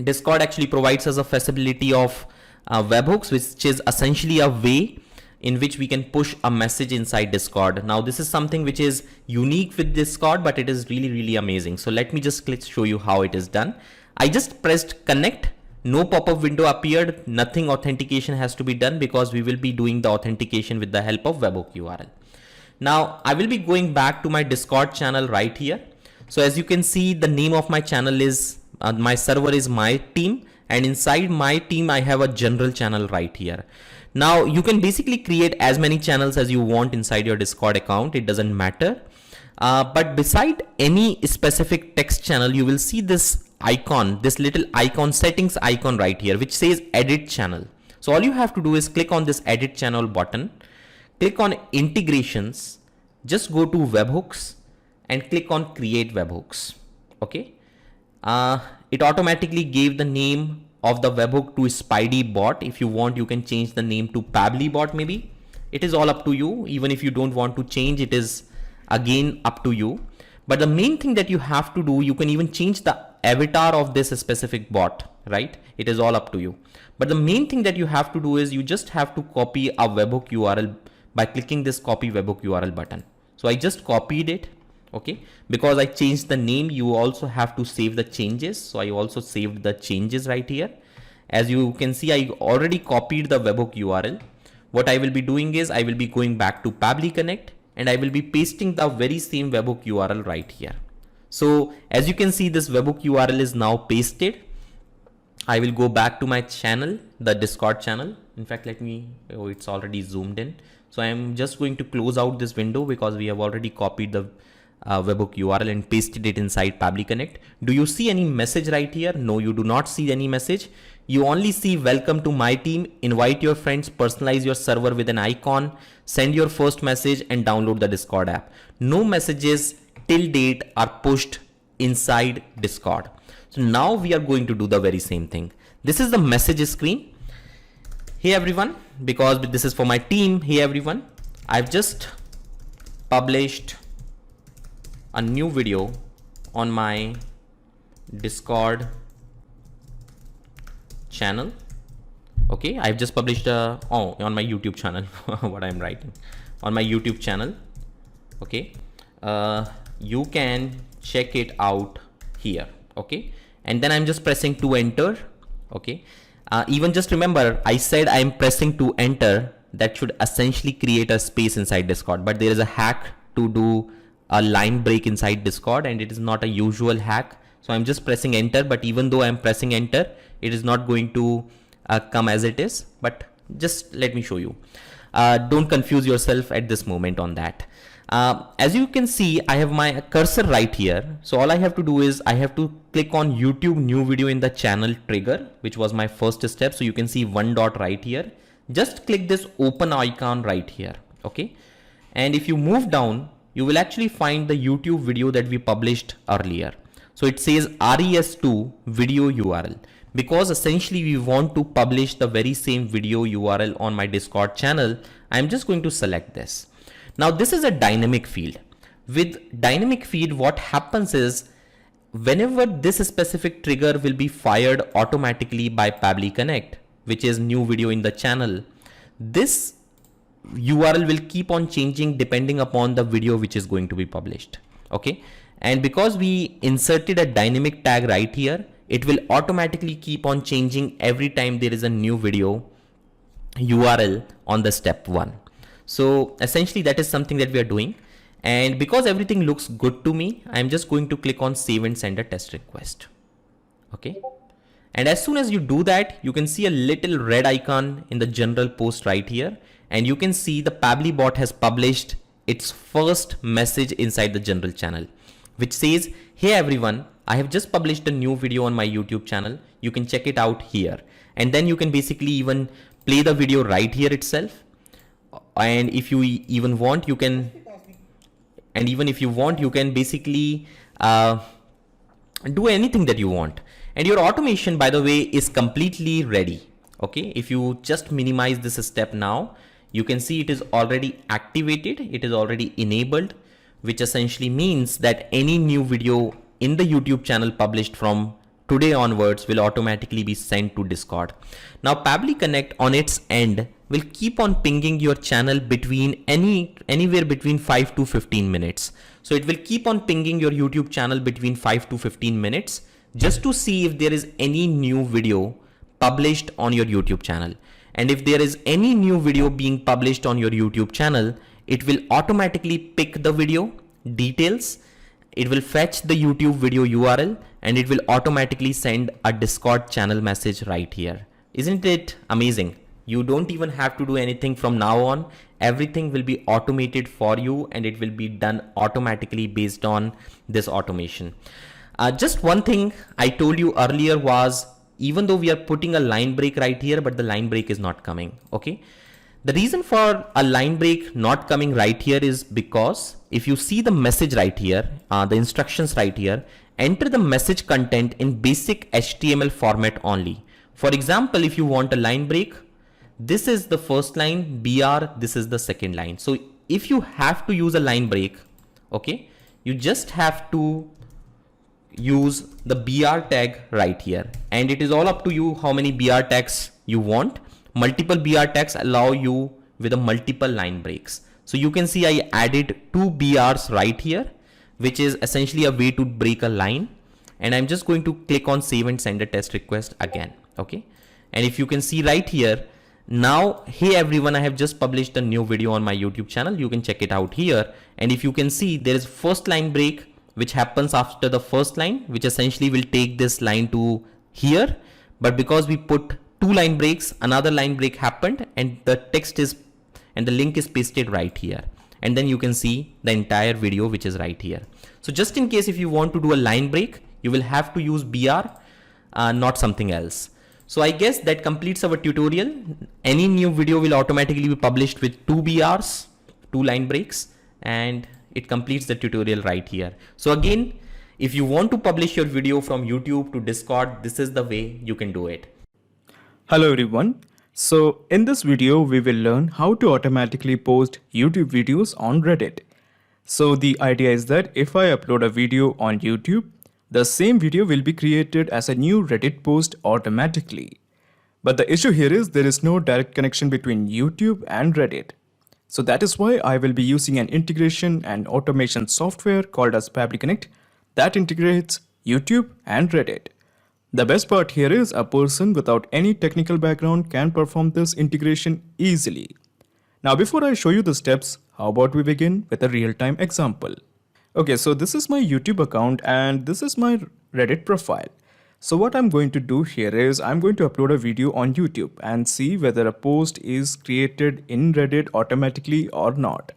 Discord actually provides us a facility of webhooks, which is essentially a way in which we can push a message inside Discord. Now this is something which is unique with Discord, but it is really amazing. So let me just show you how it is done. I just pressed connect. No pop-up window appeared, nothing authentication has to be done because we will be doing the authentication with the help of webhook URL. Now I will be going back to my Discord channel right here. So as you can see, the name of my channel is, my server is my team, and inside my team I have a general channel right here. Now you can basically create as many channels as you want inside your Discord account, it doesn't matter. But beside any specific text channel, you will see this icon, this little icon, settings icon right here, which says edit channel. So all you have to do is click on this edit channel button, click on integrations, just go to webhooks and click on create webhooks. Okay. It automatically gave the name of the webhook to Spidey bot. If you want, you can change the name to Pabbly bot maybe. It is all up to you. Even if you don't want to change, it is again up to you. But the main thing that you have to do, you can even change the avatar of this specific bot, right? It is all up to you. But the main thing that you have to do is you just have to copy a webhook URL by clicking this copy webhook URL button. So I just copied it. Okay, because I changed the name, you also have to save the changes. So I also saved the changes right here. As you can see, I already copied the webhook URL. What I will be doing is I will be going back to Pabbly Connect and I will be pasting the very same webhook URL right here. So as you can see, this webhook URL is now pasted. I will go back to my channel, the Discord channel. In fact, it's already zoomed in. So I am just going to close out this window because we have already copied the webhook URL and pasted it inside Pabbly Connect. Do you see any message right here? No, you do not see any message. You only see welcome to my team, invite your friends, personalize your server with an icon, send your first message and download the Discord app. No messages till date are pushed inside Discord. So now we are going to do the very same thing. This is the message screen. Hey everyone, because this is for my team. Hey everyone, I've just published a new video on my Discord channel. Okay, I've just published on my YouTube channel. What I'm writing on my YouTube channel. Okay, you can check it out here. Okay, and then I'm just pressing to enter. Okay, even just remember I said I'm pressing to enter. That should essentially create a space inside Discord, but there is a hack to do a line break inside Discord and it is not a usual hack. So I'm just pressing enter, but even though I'm pressing enter, it is not going to come as it is, but just let me show you. Don't confuse yourself at this moment on that. As you can see, I have my cursor right here. So all I have to do is I have to click on YouTube new video in the channel trigger, which was my first step. So you can see one dot right here. Just click this open icon right here. Okay. And if you move down, you will actually find the YouTube video that we published earlier. So it says RES2 video URL because essentially we want to publish the very same video URL on my Discord channel. I'm just going to select this. Now this is a dynamic field. With dynamic field, what happens is whenever this specific trigger will be fired automatically by Pabbly Connect, which is new video in the channel, this URL will keep on changing depending upon the video which is going to be published. Okay, and because we inserted a dynamic tag right here, it will automatically keep on changing every time there is a new video URL on the step 1. So essentially that is something that we are doing, and because everything looks good to me, I'm just going to click on save and send a test request. Okay, and as soon as you do that, you can see a little red icon in the general post right here. And you can see the Pabbly bot has published its first message inside the general channel, which says, hey everyone, I have just published a new video on my YouTube channel. You can check it out here. And then you can basically even play the video right here itself. And if you even want, you can, basically do anything that you want. And your automation, by the way, is completely ready. Okay, if you just minimize this step now, you can see it is already activated, it is already enabled, which essentially means that any new video in the YouTube channel published from today onwards will automatically be sent to Discord. Now Pabbly Connect on its end will keep on pinging your channel between anywhere between 5 to 15 minutes. So it will keep on pinging your YouTube channel between 5 to 15 minutes just to see if there is any new video published on your YouTube channel. And if there is any new video being published on your YouTube channel, it will automatically pick the video details, it will fetch the YouTube video URL, and it will automatically send a Discord channel message right here. Isn't it amazing? You don't even have to do anything from now on. Everything will be automated for you, and it will be done automatically based on this automation. Just one thing I told you earlier was, even though we are putting a line break right here, but the line break is not coming. Okay. The reason for a line break not coming right here is because if you see the message right here, the instructions right here, enter the message content in basic HTML format only. For example, if you want a line break, this is the first line, BR, this is the second line. So if you have to use a line break, okay, you just have to use the BR tag right here, and it is all up to you how many BR tags you want. Multiple BR tags allow you with a multiple line breaks. So you can see I added 2 BRs right here, which is essentially a way to break a line. And I'm just going to click on save and send a test request again. Okay. And if you can see right here, now, hey everyone, I have just published a new video on my YouTube channel. You can check it out here. And if you can see, there is first line break, which happens after the first line, which essentially will take this line to here. But because we put 2 line breaks, another line break happened, and the text is, and the link is pasted right here. And then you can see the entire video, which is right here. So just in case if you want to do a line break, you will have to use BR, not something else. So I guess that completes our tutorial. Any new video will automatically be published with 2 BRs, 2 line breaks, and it completes the tutorial right here. So again, if you want to publish your video from YouTube to Discord, this is the way you can do it. Hello everyone. So in this video, we will learn how to automatically post YouTube videos on Reddit. So the idea is that if I upload a video on YouTube, the same video will be created as a new Reddit post automatically. But the issue here is there is no direct connection between YouTube and Reddit. So that is why I will be using an integration and automation software called as Pabbly Connect that integrates YouTube and Reddit. The best part here is a person without any technical background can perform this integration easily. Now before I show you the steps, how about we begin with a real-time example. Okay, so this is my YouTube account and this is my Reddit profile. So what I'm going to do here is I'm going to upload a video on YouTube and see whether a post is created in Reddit automatically or not.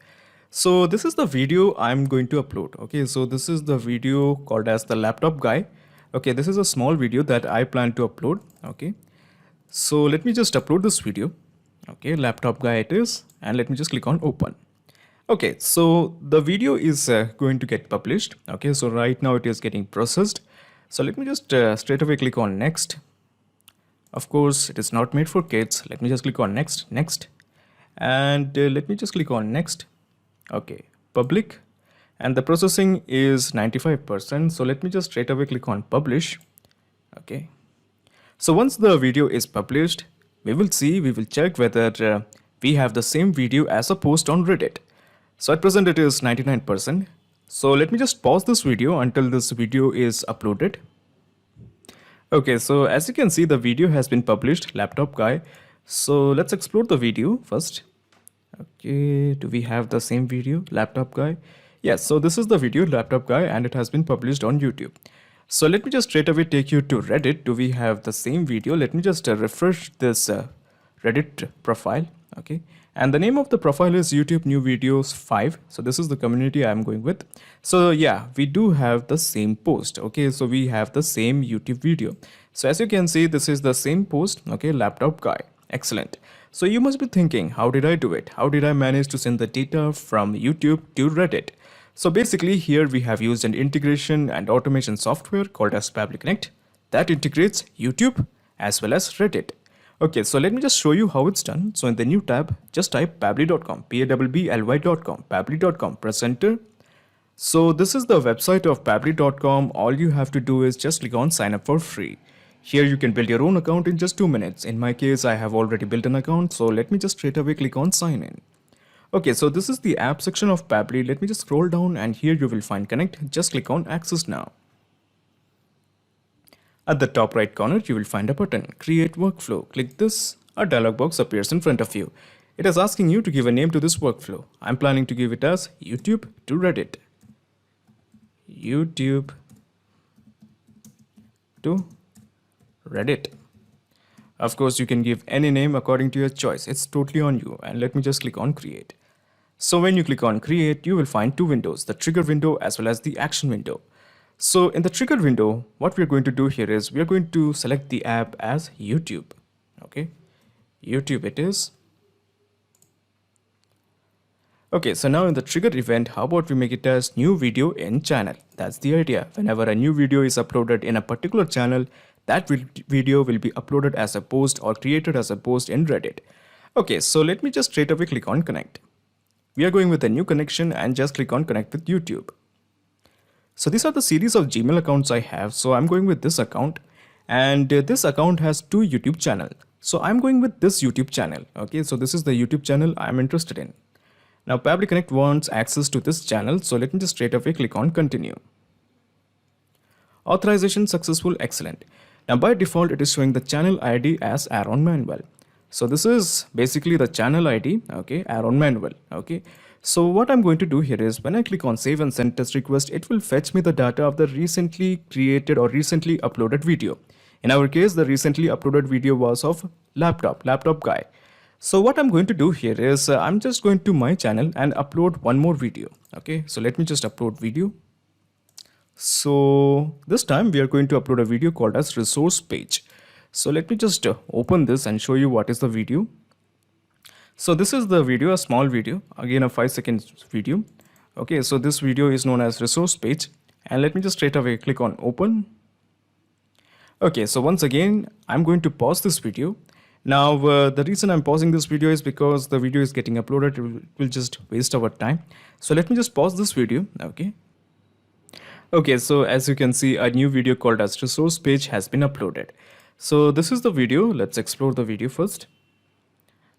So this is the video I'm going to upload. Okay, so this is the video called as the laptop guy. Okay, this is a small video that I plan to upload. Okay, so let me just upload this video. Okay, laptop guy it is, and let me just click on open. Okay, so the video is going to get published. Okay, so right now it is getting processed. So let me just straight away click on next. Of course, it is not made for kids. Let me just click on next, next, and let me just click on next. Okay, public, and the processing is 95%. So let me just straight away click on publish. Okay, so once the video is published, we will check whether we have the same video as a post on Reddit. So at present it is 99%. So let me just pause this video until this video is uploaded. Okay, so as you can see, the video has been published, laptop guy. So let's explore the video first. Okay, do we have the same video, laptop guy? Yes, so this is the video, laptop guy, and it has been published on YouTube. So let me just straight away take you to Reddit. Do we have the same video? Let me just refresh this Reddit profile. Okay, and the name of the profile is YouTube new videos 5. So this is the community I'm going with. So yeah, we do have the same post. Okay, so we have the same YouTube video. So as you can see, this is the same post. Okay, laptop guy. Excellent. So you must be thinking, how did I do it? How did I manage to send the data from YouTube to Reddit? So basically here we have used an integration and automation software called as Pabbly Connect that integrates YouTube as well as Reddit. Okay, so let me just show you how it's done. So in the new tab, just type pabbly.com, Pabbly.com, pabbly.com, press enter. So this is the website of pabbly.com. All you have to do is just click on sign up for free. Here you can build your own account in just 2 minutes. In my case, I have already built an account. So let me just straight away click on sign in. Okay, so this is the app section of Pabbly. Let me just scroll down and here you will find connect. Just click on access now. At the top right corner, you will find a button, create workflow. Click this, a dialog box appears in front of you. It is asking you to give a name to this workflow. I'm planning to give it as YouTube to Reddit. YouTube to Reddit. Of course, you can give any name according to your choice. It's totally on you. And let me just click on create. So when you click on create, you will find 2 windows, the trigger window as well as the action window. So in the trigger window, what we're going to do here is we're going to select the app as YouTube. Okay, YouTube it is. Okay, so now in the trigger event, how about we make it as new video in channel? That's the idea. Whenever a new video is uploaded in a particular channel, that video will be uploaded as a post or created as a post in Reddit. Okay, so let me just straight away click on connect. We are going with a new connection and just click on connect with YouTube. So these are the series of Gmail accounts I have. So I'm going with this account and this account has 2 YouTube channels. So I'm going with this YouTube channel. Okay, so this is the YouTube channel I'm interested in. Now Pabbly Connect wants access to this channel. So let me just straight away click on continue. Authorization successful, excellent. Now by default, it is showing the channel ID as Aaron Manuel. So this is basically the channel ID, okay, Aaron Manuel, okay. So what I'm going to do here is when I click on save and send test request, it will fetch me the data of the recently created or recently uploaded video. In our case, the recently uploaded video was of laptop guy. So what I'm going to do here is I'm just going to my channel and upload one more video. Okay, so let me just upload video. So this time we are going to upload a video called as resource page. So let me just open this and show you what is the video. So this is the video, a small video, again a 5-second video. Okay, so this video is known as resource page and let me just straight away click on open. Okay, so once again, I'm going to pause this video. Now, the reason I'm pausing this video is because the video is getting uploaded. It will just waste our time. So let me just pause this video. Okay. Okay, so as you can see, a new video called as resource page has been uploaded. So this is the video. Let's explore the video first.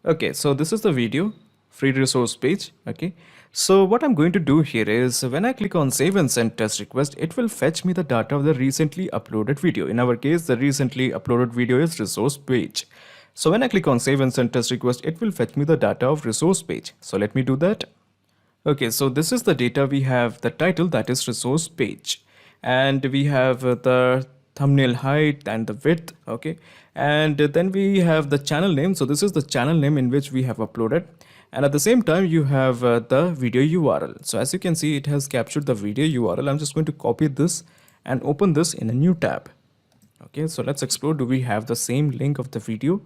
Okay, so this is the video, free resource page. Okay, so what I'm going to do here is when I click on save and send test request, it will fetch me the data of the recently uploaded video. In our case, the recently uploaded video is resource page. So when I click on save and send test request, it will fetch me the data of resource page. So let me do that. Okay, so this is the data. We have the title, that is resource page, and we have the thumbnail height and the width. Okay, and then we have the channel name. So this is the channel name in which we have uploaded, and at the same time you have the video URL. So as you can see, it has captured the video URL. I'm just going to copy this and open this in a new tab. Okay, so let's explore. Do we have the same link of the video?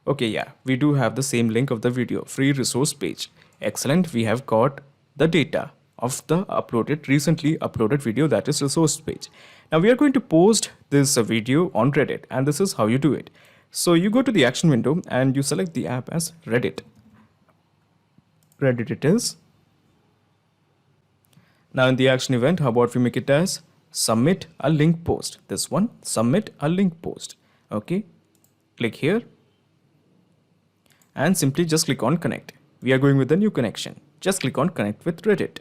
Okay, yeah, we do have the same link of the video, free resource page. Excellent, we have got the data of the recently uploaded video, that is resource page. Now we are going to post this video on Reddit, and this is how you do it. So you go to the action window and you select the app as Reddit. Reddit it is. Now in the action event, how about we make it as submit a link post. This one, submit a link post. Okay, click here and simply just click on connect. We are going with the new connection. Just click on connect with Reddit.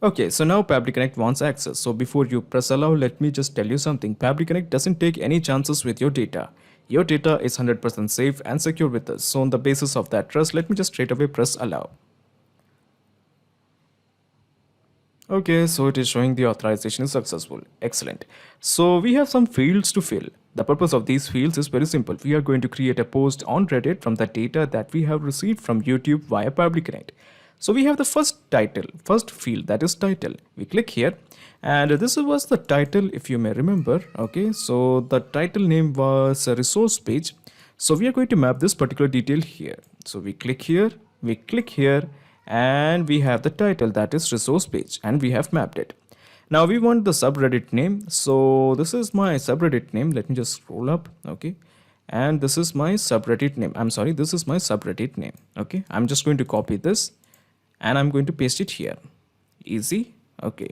Okay, so now Pabbly Connect wants access. So before you press allow, let me just tell you something. Pabbly Connect doesn't take any chances with your data. Your data is 100% safe and secure with us. So on the basis of that trust, let me just straight away press allow. Okay, so it is showing the authorization is successful. Excellent. So we have some fields to fill. The purpose of these fields is very simple. We are going to create a post on Reddit from the data that we have received from YouTube via Pabbly Connect. So we have the first field, that is title. We click here, and this was the title, if you may remember. Okay, so the title name was a resource page. So we are going to map this particular detail here. So we click here, and we have the title, that is resource page, and we have mapped it. Now we want the subreddit name. So this is my subreddit name. Let me just scroll up. Okay. And this is my subreddit name. This is my subreddit name. Okay. I'm just going to copy this and I'm going to paste it here. Easy. Okay.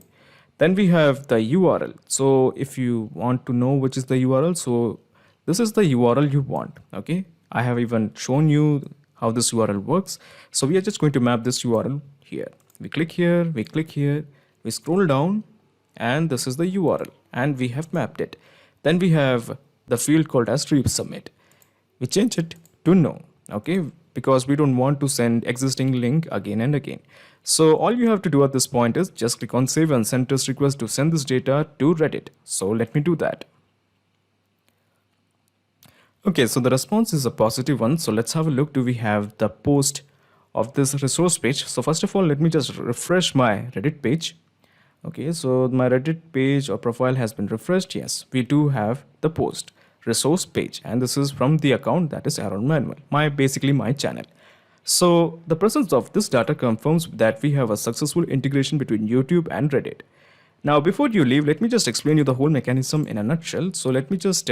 Then we have the URL. So if you want to know which is the URL, so this is the URL you want. Okay. I have even shown you how this URL works. So we are just going to map this URL here. We click here, we scroll down, and this is the URL, and we have mapped it. Then we have the field called as resubmit. We change it to no, okay, because we don't want to send existing link again and again. So all you have to do at this point is just click on save and send test request to send this data to Reddit. So let me do that. Okay, so the response is a positive one. So let's have a look. Do we have the post of this resource page? So first of all, let me just refresh my Reddit page. Okay, so my Reddit page or profile has been refreshed. Yes, we do have the post resource page, and this is from the account that is Aaron Manuel, basically my channel. So the presence of this data confirms that we have a successful integration between YouTube and Reddit. Now, before you leave, let me just explain you the whole mechanism in a nutshell. So let me just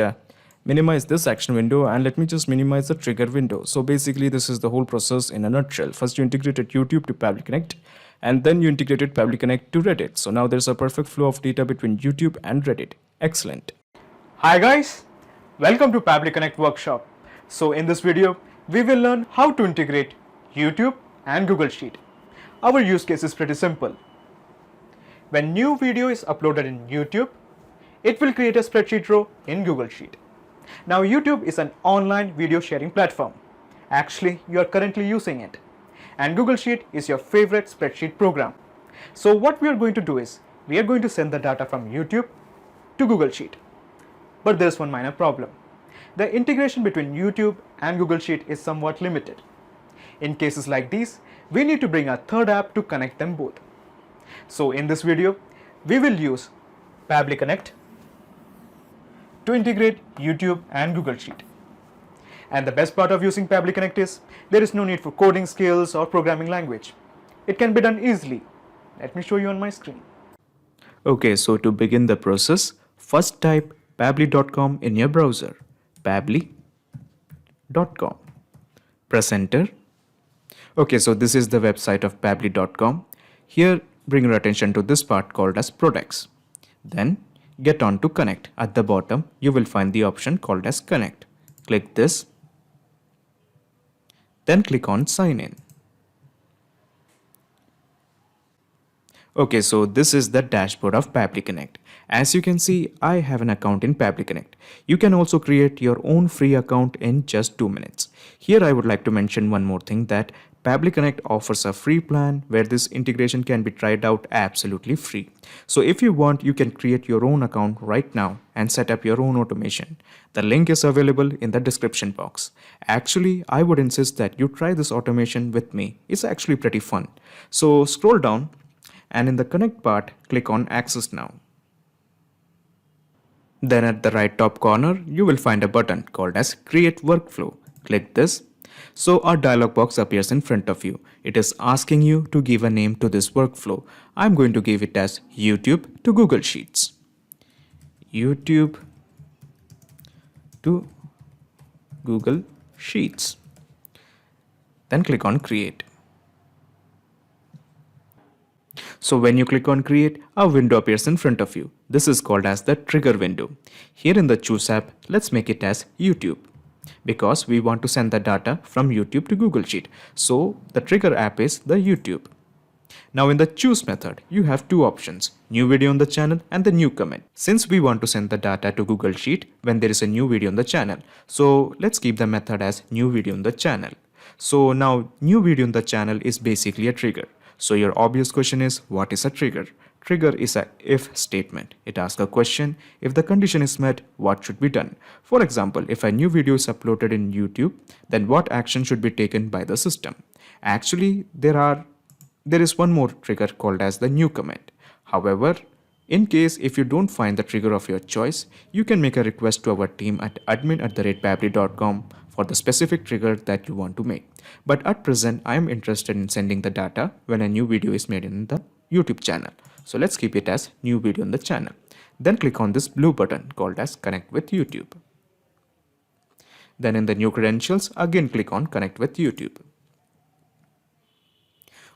minimize this action window, and let me just minimize the trigger window. So basically, this is the whole process in a nutshell. First, you integrated YouTube to Pabbly Connect, and then you integrated Pabbly Connect to Reddit. So now there's a perfect flow of data between YouTube and Reddit. Excellent. Hi guys, welcome to Pabbly Connect workshop. So in this video, we will learn how to integrate YouTube and Google Sheet. Our use case is pretty simple. When new video is uploaded in YouTube, it will create a spreadsheet row in Google Sheet. Now YouTube is an online video sharing platform. Actually, you are currently using it. And Google Sheet is your favorite spreadsheet program. So what we are going to do is, we are going to send the data from YouTube to Google Sheet. But there is one minor problem. The integration between YouTube and Google Sheet is somewhat limited. In cases like these, we need to bring a third app to connect them both. So in this video, we will use Pabbly Connect to integrate YouTube and Google Sheet. And the best part of using Pabbly Connect is there is no need for coding skills or programming language. It can be done easily. Let me show you on my screen. Okay, so to begin the process, first type pabbly.com in your browser. Pabbly.com. Press enter. Okay, so this is the website of pabbly.com. Here, bring your attention to this part called as products. Then get on to connect. At the bottom, you will find the option called as connect. Click this. Then click on sign in. Okay, so this is the dashboard of Pabbly Connect. As you can see, I have an account in Pabbly Connect. You can also create your own free account in just 2 minutes. Here I would like to mention one more thing, that Pabbly Connect offers a free plan where this integration can be tried out absolutely free. So if you want, you can create your own account right now and set up your own automation. The link is available in the description box. Actually, I would insist that you try this automation with me. It's actually pretty fun. So scroll down, and in the connect part, click on access now. Then at the right top corner, you will find a button called as create workflow. Click this. So a dialog box appears in front of you. It is asking you to give a name to this workflow. I'm going to give it as YouTube to Google Sheets. YouTube to Google Sheets. Then click on create. So when you click on create, a window appears in front of you. This is called as the trigger window. Here in the choose app, let's make it as YouTube, because we want to send the data from YouTube to Google Sheet. So the trigger app is the YouTube. Now in the choose method, you have two options, new video on the channel and the new comment. Since we want to send the data to Google Sheet when there is a new video on the channel, so let's keep the method as new video on the channel. So now new video on the channel is basically a trigger. So your obvious question is, what is a trigger? trigger is a if statement. It asks a question. If the condition is met, what should be done? For example, if a new video is uploaded in YouTube, then what action should be taken by the system? Actually, there is one more trigger called as the new comment. However, in case if you don't find the trigger of your choice, you can make a request to our team at admin@pabbly.com for the specific trigger that you want to make. But at present, I am interested in sending the data when a new video is made in the YouTube channel. So let's keep it as new video in the channel. Then click on this blue button called as Connect with YouTube. Then in the new credentials, again click on Connect with YouTube.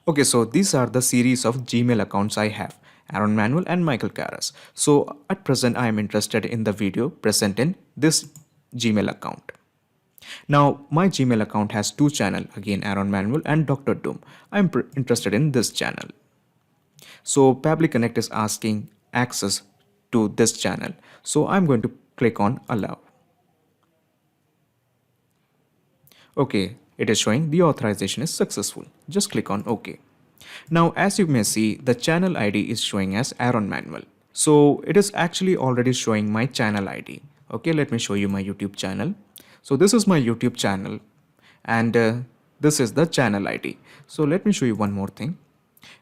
Okay, so these are the series of Gmail accounts I have, Aaron Manuel and Michael Karras. So at present, I am interested in the video present in this Gmail account. Now, my Gmail account has two channels, again Aaron Manuel and Dr. Doom. I am interested in this channel. So Pabbly Connect is asking access to this channel. So I'm going to click on Allow. Okay, it is showing the authorization is successful. Just click on OK. Now, as you may see, the channel ID is showing as Aaron Manuel. So it is actually already showing my channel ID. Okay, let me show you my YouTube channel. So this is my YouTube channel and this is the channel ID. So let me show you one more thing.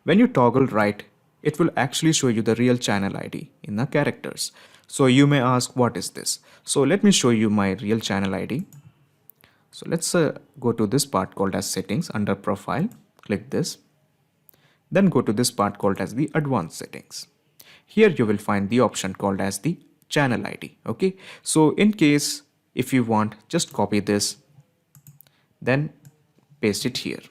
When you toggle right, it will actually show you the real channel ID in the characters. So you may ask, what is this? So let me show you my real channel ID. So let's go to this part called as settings under profile. Click this. Then go to this part called as the advanced settings. Here you will find the option called as the channel ID. Okay. So in case if you want, just copy this, then paste it here.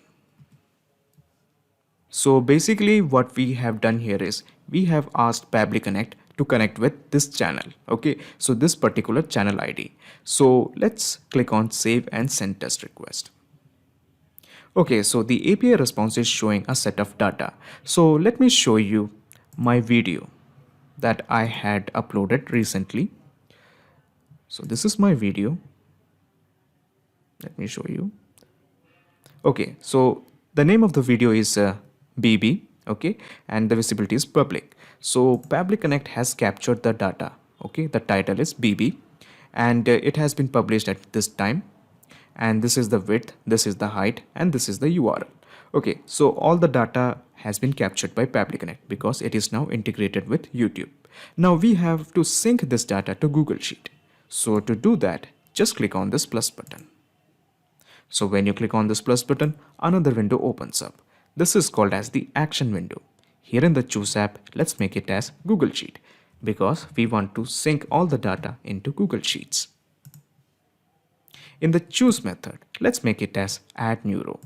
So basically what we have done here is we have asked Pabbly Connect to connect with this channel. Okay, so this particular channel ID. So let's click on save and send test request. Okay, so the API response is showing a set of data. So let me show you my video that I had uploaded recently. So this is my video. Let me show you. Okay, so the name of the video is BB, okay, and the visibility is public. So Pabbly Connect has captured the data. Okay, the title is BB and it has been published at this time. And this is the width, this is the height, and this is the URL. Okay, so all the data has been captured by Pabbly Connect because it is now integrated with YouTube. Now we have to sync this data to Google Sheet. So to do that, just click on this plus button. So when you click on this plus button, another window opens up. This is called as the action window. Here in the choose app, let's make it as Google Sheet because we want to sync all the data into Google Sheets. In the choose method, let's make it as add new row.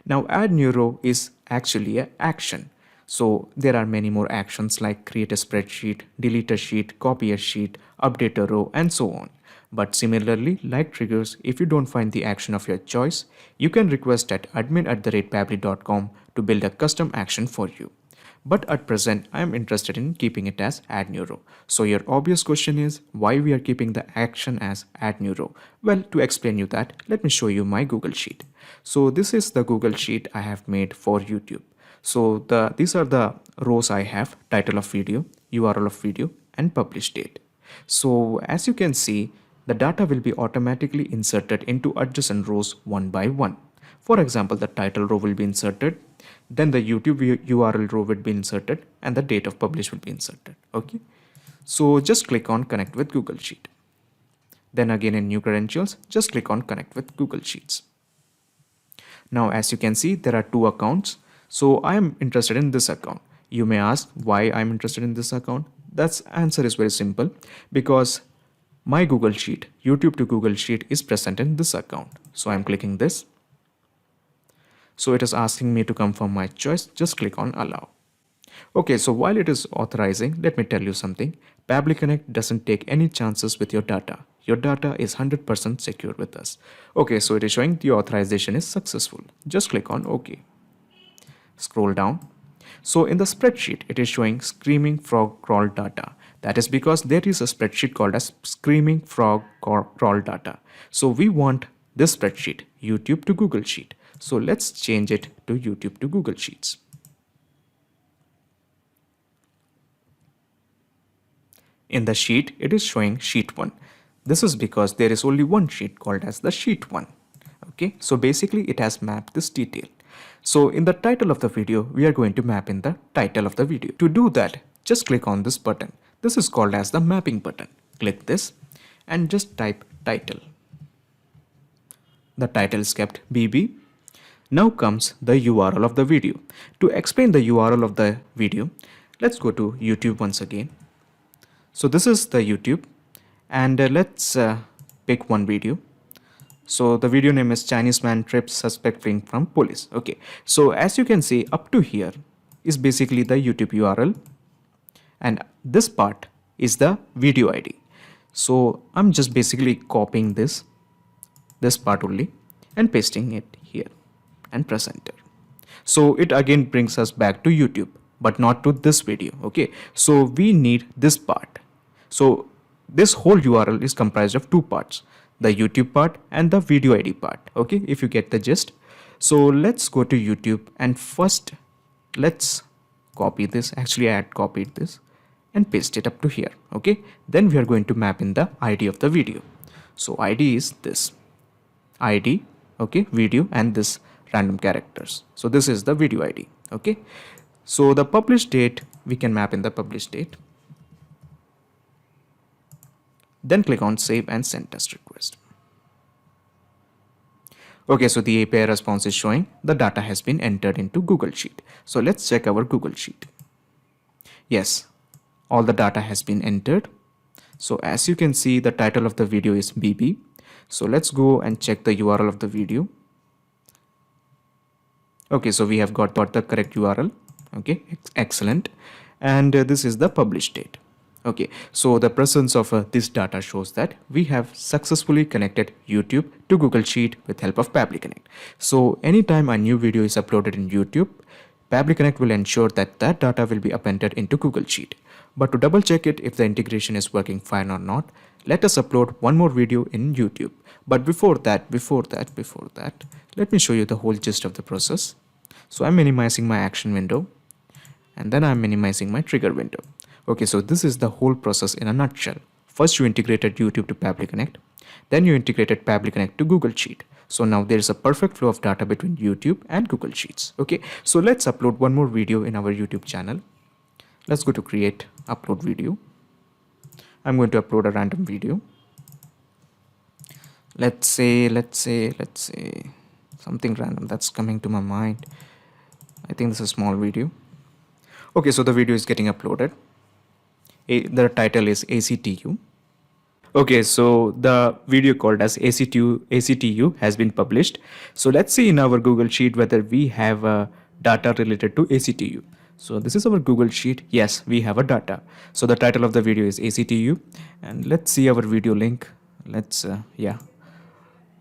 Now add new row is actually an action. So there are many more actions like create a spreadsheet, delete a sheet, copy a sheet, update a row, and so on. But similarly, like triggers, if you don't find the action of your choice, you can request at admin@pabbly.com to build a custom action for you. But at present, I am interested in keeping it as add new row. So your obvious question is why we are keeping the action as add new row? Well, to explain you that, let me show you my Google Sheet. So this is the Google Sheet I have made for YouTube. So these are the rows I have: title of video, URL of video, and publish date. So as you can see, the data will be automatically inserted into adjacent rows one by one. For example, the title row will be inserted, then the YouTube URL row will be inserted, and the date of publish will be inserted. Okay, so just click on connect with Google Sheet. Then again in new credentials, just click on connect with Google Sheets. Now as you can see, there are two accounts. So I am interested in this account. You may ask why I'm interested in this account. That's answer is very simple, because my Google Sheet, YouTube to Google Sheet, is present in this account. So I'm clicking this. So it is asking me to confirm my choice. Just click on allow. Okay, so while it is authorizing, let me tell you something. Pabbly Connect doesn't take any chances with your data. Your data is 100% secure with us. Okay, so it is showing the authorization is successful. Just click on OK. Scroll down. So in the spreadsheet, it is showing Screaming Frog Crawl data. That is because there is a spreadsheet called as Screaming Frog Crawl data. So we want this spreadsheet, YouTube to Google Sheet. So let's change it to YouTube to Google Sheets. In the sheet, it is showing sheet 1. This is because there is only one sheet called as the sheet 1. Okay, so basically it has mapped this detail. So in the title of the video, we are going to map in the title of the video. To do that, just click on this button. This is called as the mapping button. Click this and just type title. The title is kept BB. Now comes the URL of the video. To explain the URL of the video, let's go to YouTube once again. So this is the YouTube, and let's pick one video. So the video name is Chinese man trips suspect fleeing from police. Okay, so as you can see, up to here is basically the YouTube URL, and this part is the video ID. So I'm just basically copying this part only and pasting it here and press enter. So it again brings us back to YouTube, but not to this video. Okay, so we need this part. So this whole URL is comprised of two parts, the YouTube part and the video ID part. Okay, if you get the gist. So let's go to YouTube, and first let's copy this. Actually, I had copied this and paste it up to here. Okay, then we are going to map in the ID of the video. So ID is this ID, okay, video, and this random characters. So this is the video ID. Okay, so the published date we can map in the published date. Then click on save and send test request. Okay, so the API response is showing the data has been entered into Google Sheet. So let's check our Google Sheet. Yes, all the data has been entered. So as you can see, the title of the video is BB. So let's go and check the URL of the video. Okay, so we have got the correct URL. Okay, excellent. And this is the published date. Okay, so the presence of this data shows that we have successfully connected YouTube to Google Sheet with help of Pabbly Connect. So anytime a new video is uploaded in YouTube, Pabbly Connect will ensure that that data will be appended into Google Sheet. But to double check it if the integration is working fine or not, let us upload one more video in YouTube. But before that, let me show you the whole gist of the process. So I'm minimizing my action window, and then I'm minimizing my trigger window. Okay, so this is the whole process in a nutshell. First, you integrated YouTube to Pabbly Connect. Then you integrated Pabbly Connect to Google Sheet. So now there is a perfect flow of data between YouTube and Google Sheets. Okay, so let's upload one more video in our YouTube channel. Let's go to create, upload video. I'm going to upload a random video. Let's say something random that's coming to my mind. I think this is a small video. Okay, so the video is getting uploaded. The title is ACTU. Okay, so the video called as ACTU has been published. So let's see in our Google Sheet whether we have data related to ACTU. So this is our Google Sheet. Yes, we have a data. So the title of the video is ACTU, and let's see our video link.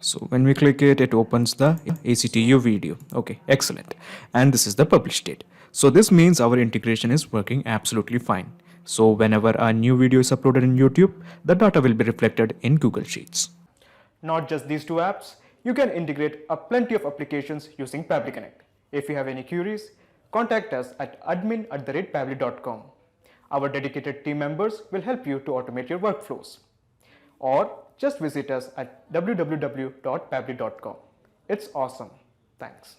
So when we click it, it opens the ACTU video. Okay, excellent. And this is the published date. So this means our integration is working absolutely fine. So whenever a new video is uploaded in YouTube, the data will be reflected in Google Sheets. Not just these two apps, you can integrate plenty of applications using Pabbly Connect. If you have any queries, contact us at admin@pabbly.com. Our dedicated team members will help you to automate your workflows. Or just visit us at www.pabbly.com. It's awesome. Thanks.